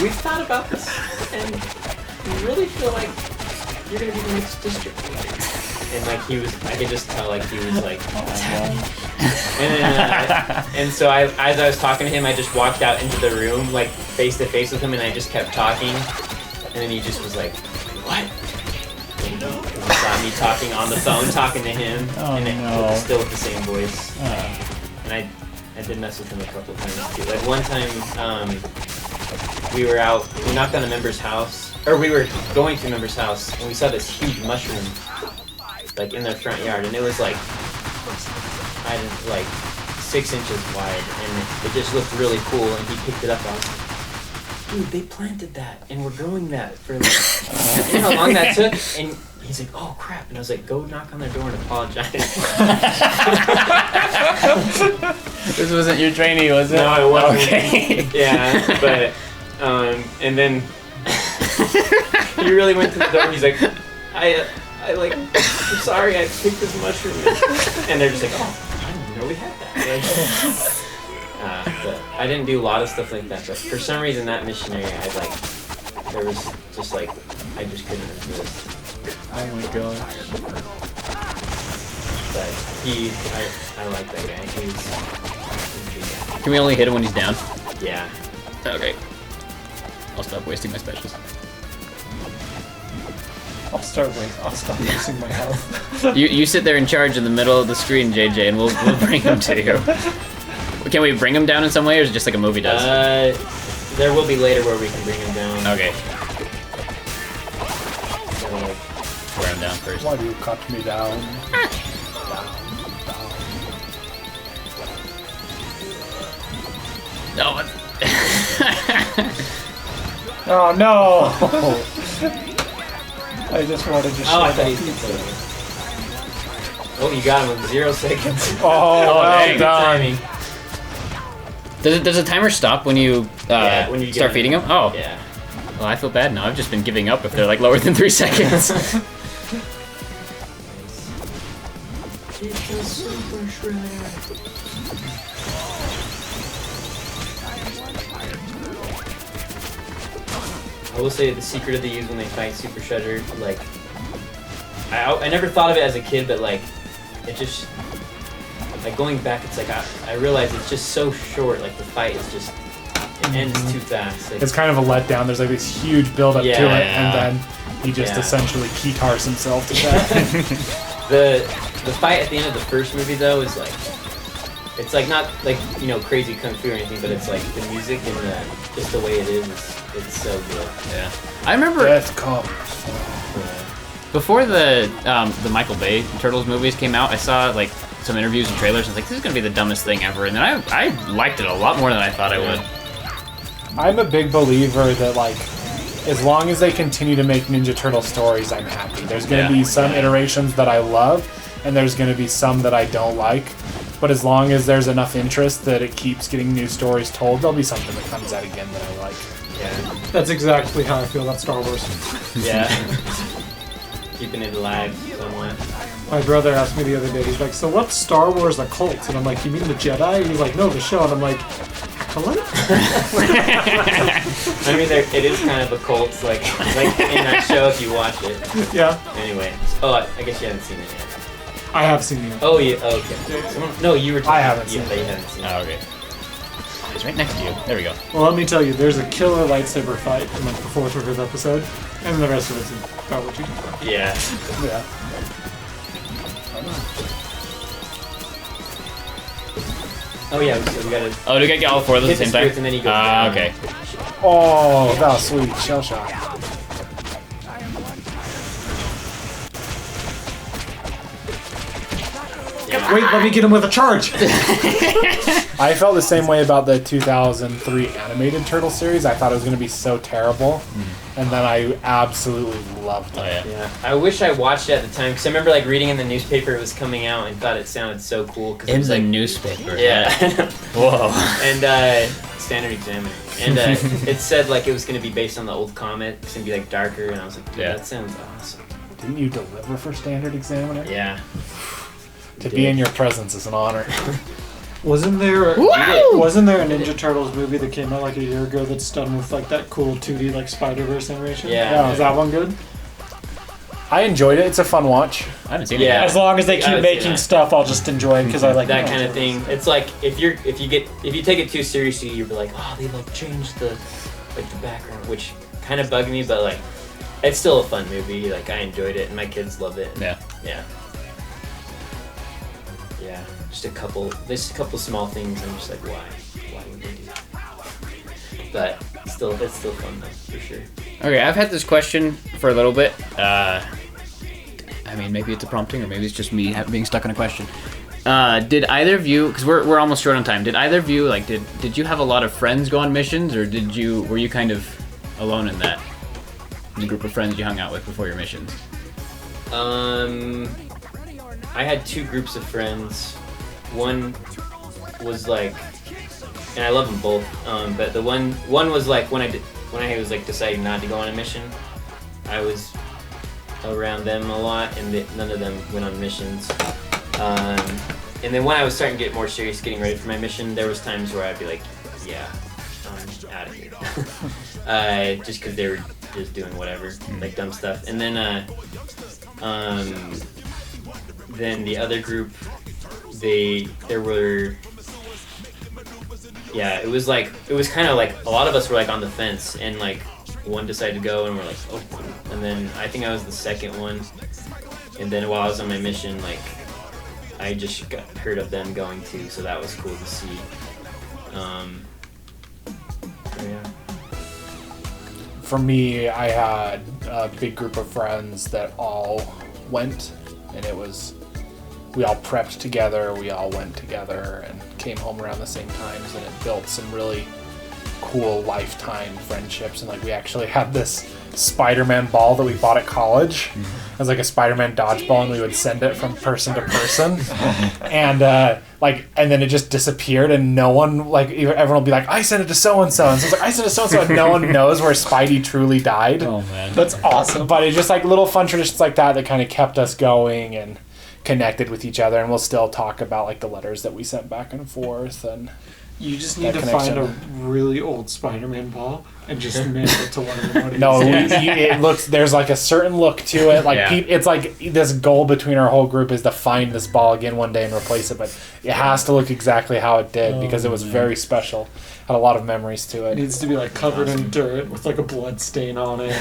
Speaker 1: we've thought about this, and we really feel like you're gonna be the next district leader." And like I could just tell like he was like, "What's happening?" And so as I was talking to him, I just walked out into the room, like face to face with him, and I just kept talking, and then he just was like, "What?" He saw me talking on the phone, talking to him, still with the same voice. And I did mess with him a couple of times too. Like one time, we knocked on a member's house, or we were going to a member's house, and we saw this huge mushroom, like in their front yard, and it was like, 6 inches wide, and it just looked really cool, and he picked it up. I was like, dude, they planted that, and we're growing that for like, you know how long that took? And he's like, oh crap, and I was like, go knock on their door and apologize.
Speaker 5: This wasn't your trainee, was it?
Speaker 1: No, it wasn't.
Speaker 5: Okay.
Speaker 1: Yeah, but, and then he really went to the door, he's like, I'm sorry, I picked this mushroom. And they're just like, oh, I didn't know we had that. But I didn't do a lot of stuff like that, but for some reason that missionary, I just couldn't resist.
Speaker 5: Oh my god.
Speaker 1: But I like that guy. He's a good guy.
Speaker 5: Can we only hit him when he's down?
Speaker 1: Yeah.
Speaker 5: Okay. I'll stop wasting my specials.
Speaker 2: I'll stop using my health.
Speaker 5: You sit there in charge in the middle of the screen, JJ, and we'll bring him to you. Can we bring him down in some way, or is it just like a movie does?
Speaker 1: There will be later where we can bring him down.
Speaker 5: Okay. Wear him down first.
Speaker 3: Why do you cut me down?
Speaker 5: No.
Speaker 2: Oh no! I just wanted to show
Speaker 1: I thought
Speaker 2: that.
Speaker 1: he was Oh, you got him with 0 seconds.
Speaker 2: Oh, well
Speaker 1: Good
Speaker 2: done.
Speaker 1: timing.
Speaker 5: Does the timer stop when you,
Speaker 1: when you
Speaker 5: start
Speaker 1: get
Speaker 5: feeding him? Oh.
Speaker 1: Yeah.
Speaker 5: Well, I feel bad now. I've just been giving up if they're like lower than 3 seconds.
Speaker 1: I will say the secret of the use when they fight Super Shredder, like, I never thought of it as a kid, but like, it just, like going back, it's like, I realized it's just so short, like the fight is just, it ends too fast. Like,
Speaker 3: It's kind of a letdown. There's like this huge build up to it,
Speaker 1: Yeah.
Speaker 3: and then he just essentially keytars himself to death.
Speaker 1: the fight at the end of the first movie though is like, it's like not like, you know, crazy kung fu or anything, but it's like the music and just the way it is, it's so good.
Speaker 5: Yeah. I remember
Speaker 3: Death comes.
Speaker 5: before the Michael Bay Turtles movies came out, I saw like some interviews and trailers, and I was like, this is gonna be the dumbest thing ever, and then I liked it a lot more than I thought I would.
Speaker 3: I'm a big believer that like, as long as they continue to make Ninja Turtle stories, I'm happy. There's gonna be some iterations that I love, and there's gonna be some that I don't like. But as long as there's enough interest that it keeps getting new stories told, there'll be something that comes out again that I like.
Speaker 1: Yeah.
Speaker 2: That's exactly how I feel about Star Wars.
Speaker 1: Yeah. Keeping it alive somewhat.
Speaker 2: My brother asked me the other day, he's like, so what's Star Wars a cult? And I'm like, you mean the Jedi? And he's like, no, the show. And I'm like, what?
Speaker 1: I mean, it is kind of a cult, like in that show if you watch it.
Speaker 2: Yeah.
Speaker 1: Anyway, I guess you haven't seen it yet.
Speaker 2: I have seen it.
Speaker 1: Oh, yeah, okay. No, you were talking.
Speaker 3: I haven't seen
Speaker 1: it.
Speaker 3: it.
Speaker 1: You haven't seen it.
Speaker 5: Oh, okay. It's right next to you. There we go.
Speaker 2: Well, let me tell you, there's a killer lightsaber fight in like the 4th or 5th episode, and the rest of it's about what you do.
Speaker 1: Yeah.
Speaker 3: Yeah.
Speaker 1: Oh, yeah, so we gotta
Speaker 5: Oh, do we get all 4 of those at the
Speaker 1: hit
Speaker 5: same
Speaker 1: the
Speaker 5: time?
Speaker 1: script and then you go down.
Speaker 5: Okay.
Speaker 3: Oh, that was sweet. Shell shock.
Speaker 2: Wait, let me get him with a charge!
Speaker 3: I felt the same way about the 2003 animated Turtle series. I thought it was going to be so terrible, and then I absolutely loved it.
Speaker 5: Oh, yeah.
Speaker 1: Yeah. I wish I watched it at the time, because I remember like reading in the newspaper it was coming out and thought it sounded so cool. Cause it
Speaker 5: In
Speaker 1: was,
Speaker 5: the
Speaker 1: like,
Speaker 5: newspaper.
Speaker 1: Yeah.
Speaker 5: Whoa.
Speaker 1: And Standard Examiner. And it said like it was going to be based on the old comics and be like darker, and I was like, dude, that sounds awesome.
Speaker 3: Didn't you deliver for Standard Examiner?
Speaker 1: Yeah.
Speaker 3: To be in your presence is an honor.
Speaker 2: Wasn't there a Ninja Turtles movie that came out like a year ago that's done with like that cool 2D like Spider-Verse animation?
Speaker 1: Yeah.
Speaker 2: Was that one good?
Speaker 3: I enjoyed it. It's a fun watch.
Speaker 5: I haven't seen it
Speaker 1: Yeah.
Speaker 5: yet.
Speaker 2: As long as they
Speaker 1: I
Speaker 2: keep
Speaker 1: would
Speaker 2: making
Speaker 1: say that.
Speaker 2: stuff, I'll just enjoy it because I like
Speaker 1: That
Speaker 2: Ninja
Speaker 1: kind of
Speaker 2: Turtles.
Speaker 1: thing. It's like if you take it too seriously, you're like, oh, they like changed the background, which kind of bugged me, but like it's still a fun movie. Like I enjoyed it, and my kids love it.
Speaker 5: Yeah.
Speaker 1: Yeah. Yeah. Just a couple small things. I'm just like, why would they do that? But it's still fun though, for sure.
Speaker 5: Okay, I've had this question for a little bit. I mean, maybe it's a prompting, or maybe it's just me being stuck on a question. Did either of you, because we're almost short on time, did either of you, like, did you have a lot of friends go on missions, or were you kind of alone in that? In the group of friends you hung out with before your missions?
Speaker 1: I had 2 groups of friends. One was like, and I love them both, but the one was like when I was like deciding not to go on a mission, I was around them a lot, and none of them went on missions. And then when I was starting to get more serious getting ready for my mission, there was times where I'd be like, yeah, I'm out of here. Just because they were just doing whatever, like dumb stuff. And then the other group, it was kind of like a lot of us were like on the fence, and like one decided to go, and we're like, oh, cool. And then I think I was the second one, and then while I was on my mission, like I just got heard of them going too, so that was cool to see. Yeah.
Speaker 3: For me, I had a big group of friends that all went, and we all prepped together, we all went together, and came home around the same times, and it built some really cool lifetime friendships. And like, we actually had this Spider-Man ball that we bought at college. It was like a Spider-Man dodgeball, and we would send it from person to person. And and then it just disappeared, and no one, like, everyone will be like, I sent it to so-and-so. And so it's like, I sent it to so-and-so, and no one knows where Spidey truly died.
Speaker 5: Oh, man.
Speaker 2: That's awesome.
Speaker 3: But it's just like little fun traditions like that kind of kept us going and connected with each other. And we'll still talk about like the letters that we sent back and forth. And
Speaker 2: you just need to find a really old Spider-Man ball and just mail it to one of the buddies.
Speaker 3: no, it looks, there's like a certain look to it. Like it's like this goal between our whole group is to find this ball again one day and replace it. But it has to look exactly how it did because it was very special. Had a lot of memories to
Speaker 2: It
Speaker 3: it.
Speaker 2: needs to be like covered in dirt with like a blood stain on it.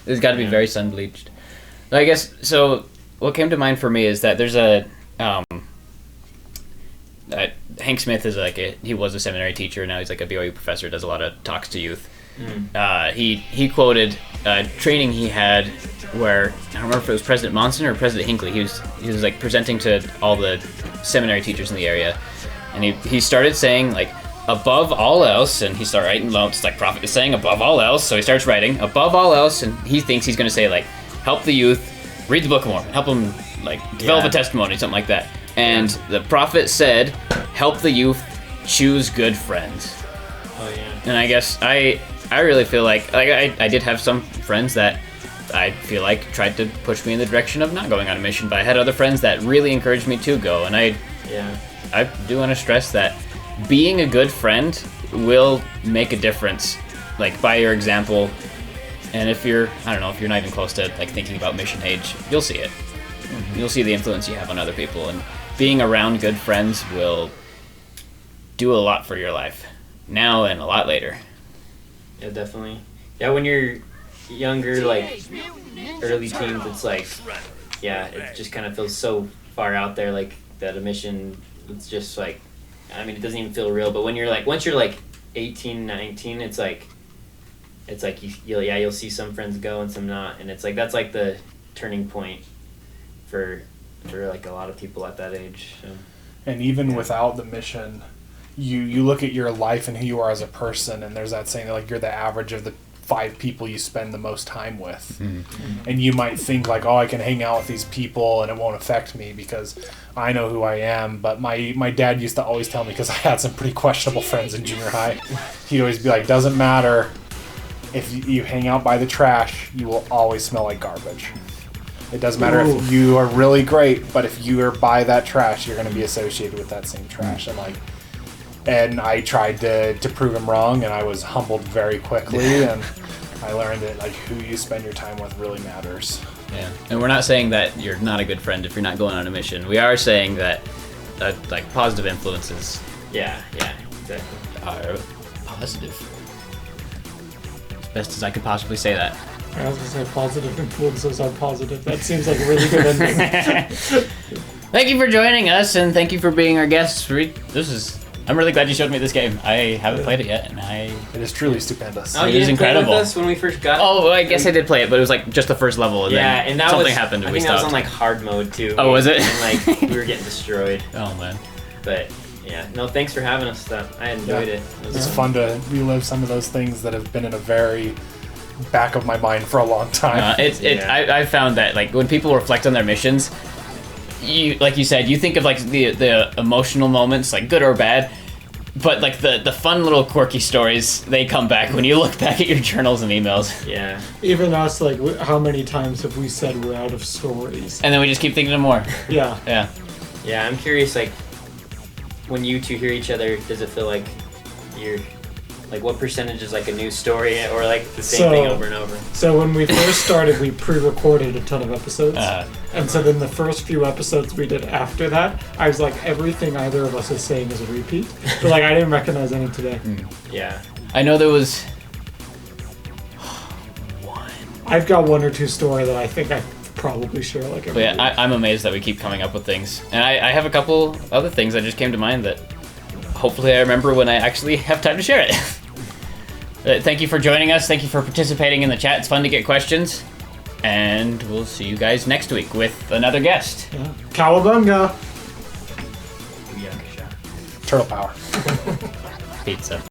Speaker 5: It's got to be very sun bleached. I guess so. What came to mind for me is that there's a Hank Smith is he was a seminary teacher. Now he's like a BYU professor. Does a lot of talks to youth. He quoted training he had where I don't remember if it was President Monson or President Hinckley. He was like presenting to all the seminary teachers in the area, and he started saying like, above all else, and he started writing notes like Prophet is saying above all else. So he starts writing above all else, and he thinks he's going to say like, help the youth read the Book of Mormon, help them like develop a testimony, something like that. And the Prophet said, help the youth choose good friends.
Speaker 1: Oh yeah.
Speaker 5: And I guess I really feel like I did have some friends that I feel like tried to push me in the direction of not going on a mission, but I had other friends that really encouraged me to go. And I do want to stress that being a good friend will make a difference, like by your example. And if you're not even close to like thinking about mission age, you'll see it. You'll see the influence you have on other people, and being around good friends will do a lot for your life now and a lot later.
Speaker 1: Yeah, definitely. Yeah, when you're younger, like early teens, it's like, yeah, it just kind of feels so far out there, like that a mission, it's just like, I mean, it doesn't even feel real. But when you're like, once you're like 18, 19, it's like you'll see some friends go and some not, and it's like that's like the turning point for like a lot of people at that age. So.
Speaker 3: And even without the mission, you look at your life and who you are as a person, and there's that saying that like you're the average of the 5 people you spend the most time with. And you might think like, oh, I can hang out with these people and it won't affect me because I know who I am. But my dad used to always tell me, because I had some pretty questionable friends in junior high, he'd always be like, doesn't matter if you hang out by the trash, you will always smell like garbage. It doesn't matter if you are really great, but if you are by that trash, you're going to be associated with that same trash. And I tried to prove him wrong, and I was humbled very quickly, and I learned that like who you spend your time with really matters.
Speaker 5: Yeah, and we're not saying that you're not a good friend if you're not going on a mission. We are saying that like positive influences.
Speaker 1: Yeah, exactly.
Speaker 5: Are positive. As best as I could possibly say that.
Speaker 2: I was going to say positive influences are positive. That seems like a really good ending.
Speaker 5: Thank you for joining us, and thank you for being our guests. I'm really glad you showed me this game. I haven't played it yet, and
Speaker 3: It is truly stupendous.
Speaker 1: Oh,
Speaker 5: it
Speaker 1: you
Speaker 5: is
Speaker 1: didn't
Speaker 5: incredible.
Speaker 1: play with us when we first got it?
Speaker 5: Oh, I guess I did play it, but it was like just the first level, and then
Speaker 1: and that
Speaker 5: something happened, and
Speaker 1: I
Speaker 5: we
Speaker 1: think that was
Speaker 5: stopped.
Speaker 1: on like hard mode too.
Speaker 5: Oh, was it?
Speaker 1: And like we were getting destroyed.
Speaker 5: Oh man.
Speaker 1: But yeah, no, thanks for having us. I enjoyed it.
Speaker 3: It's fun to relive some of those things that have been in a very back of my mind for a long time.
Speaker 5: I found that like when people reflect on their missions, like you said, you think of like the emotional moments, like good or bad, but like the fun little quirky stories, they come back when you look back at your journals and emails.
Speaker 1: Yeah.
Speaker 2: Even us, like how many times have we said we're out of stories?
Speaker 5: And then we just keep thinking of more.
Speaker 2: Yeah.
Speaker 5: Yeah.
Speaker 1: Yeah, I'm curious, like when you two hear each other, does it feel like you're like what percentage is like a new story or like the same thing over and over?
Speaker 2: So when we first started, we pre-recorded a ton of episodes. And so then the first few episodes we did after that, I was like, everything either of us is saying is a repeat. But like, I didn't recognize any today.
Speaker 1: Yeah.
Speaker 5: I know there was
Speaker 2: I've got 1 or 2 story that I think I probably share like every week.
Speaker 5: I'm amazed that we keep coming up with things. And I have a couple other things that just came to mind that, hopefully I remember when I actually have time to share it. Thank you for joining us. Thank you for participating in the chat. It's fun to get questions. And we'll see you guys next week with another guest.
Speaker 2: Cowabunga!
Speaker 3: Turtle power.
Speaker 5: Pizza.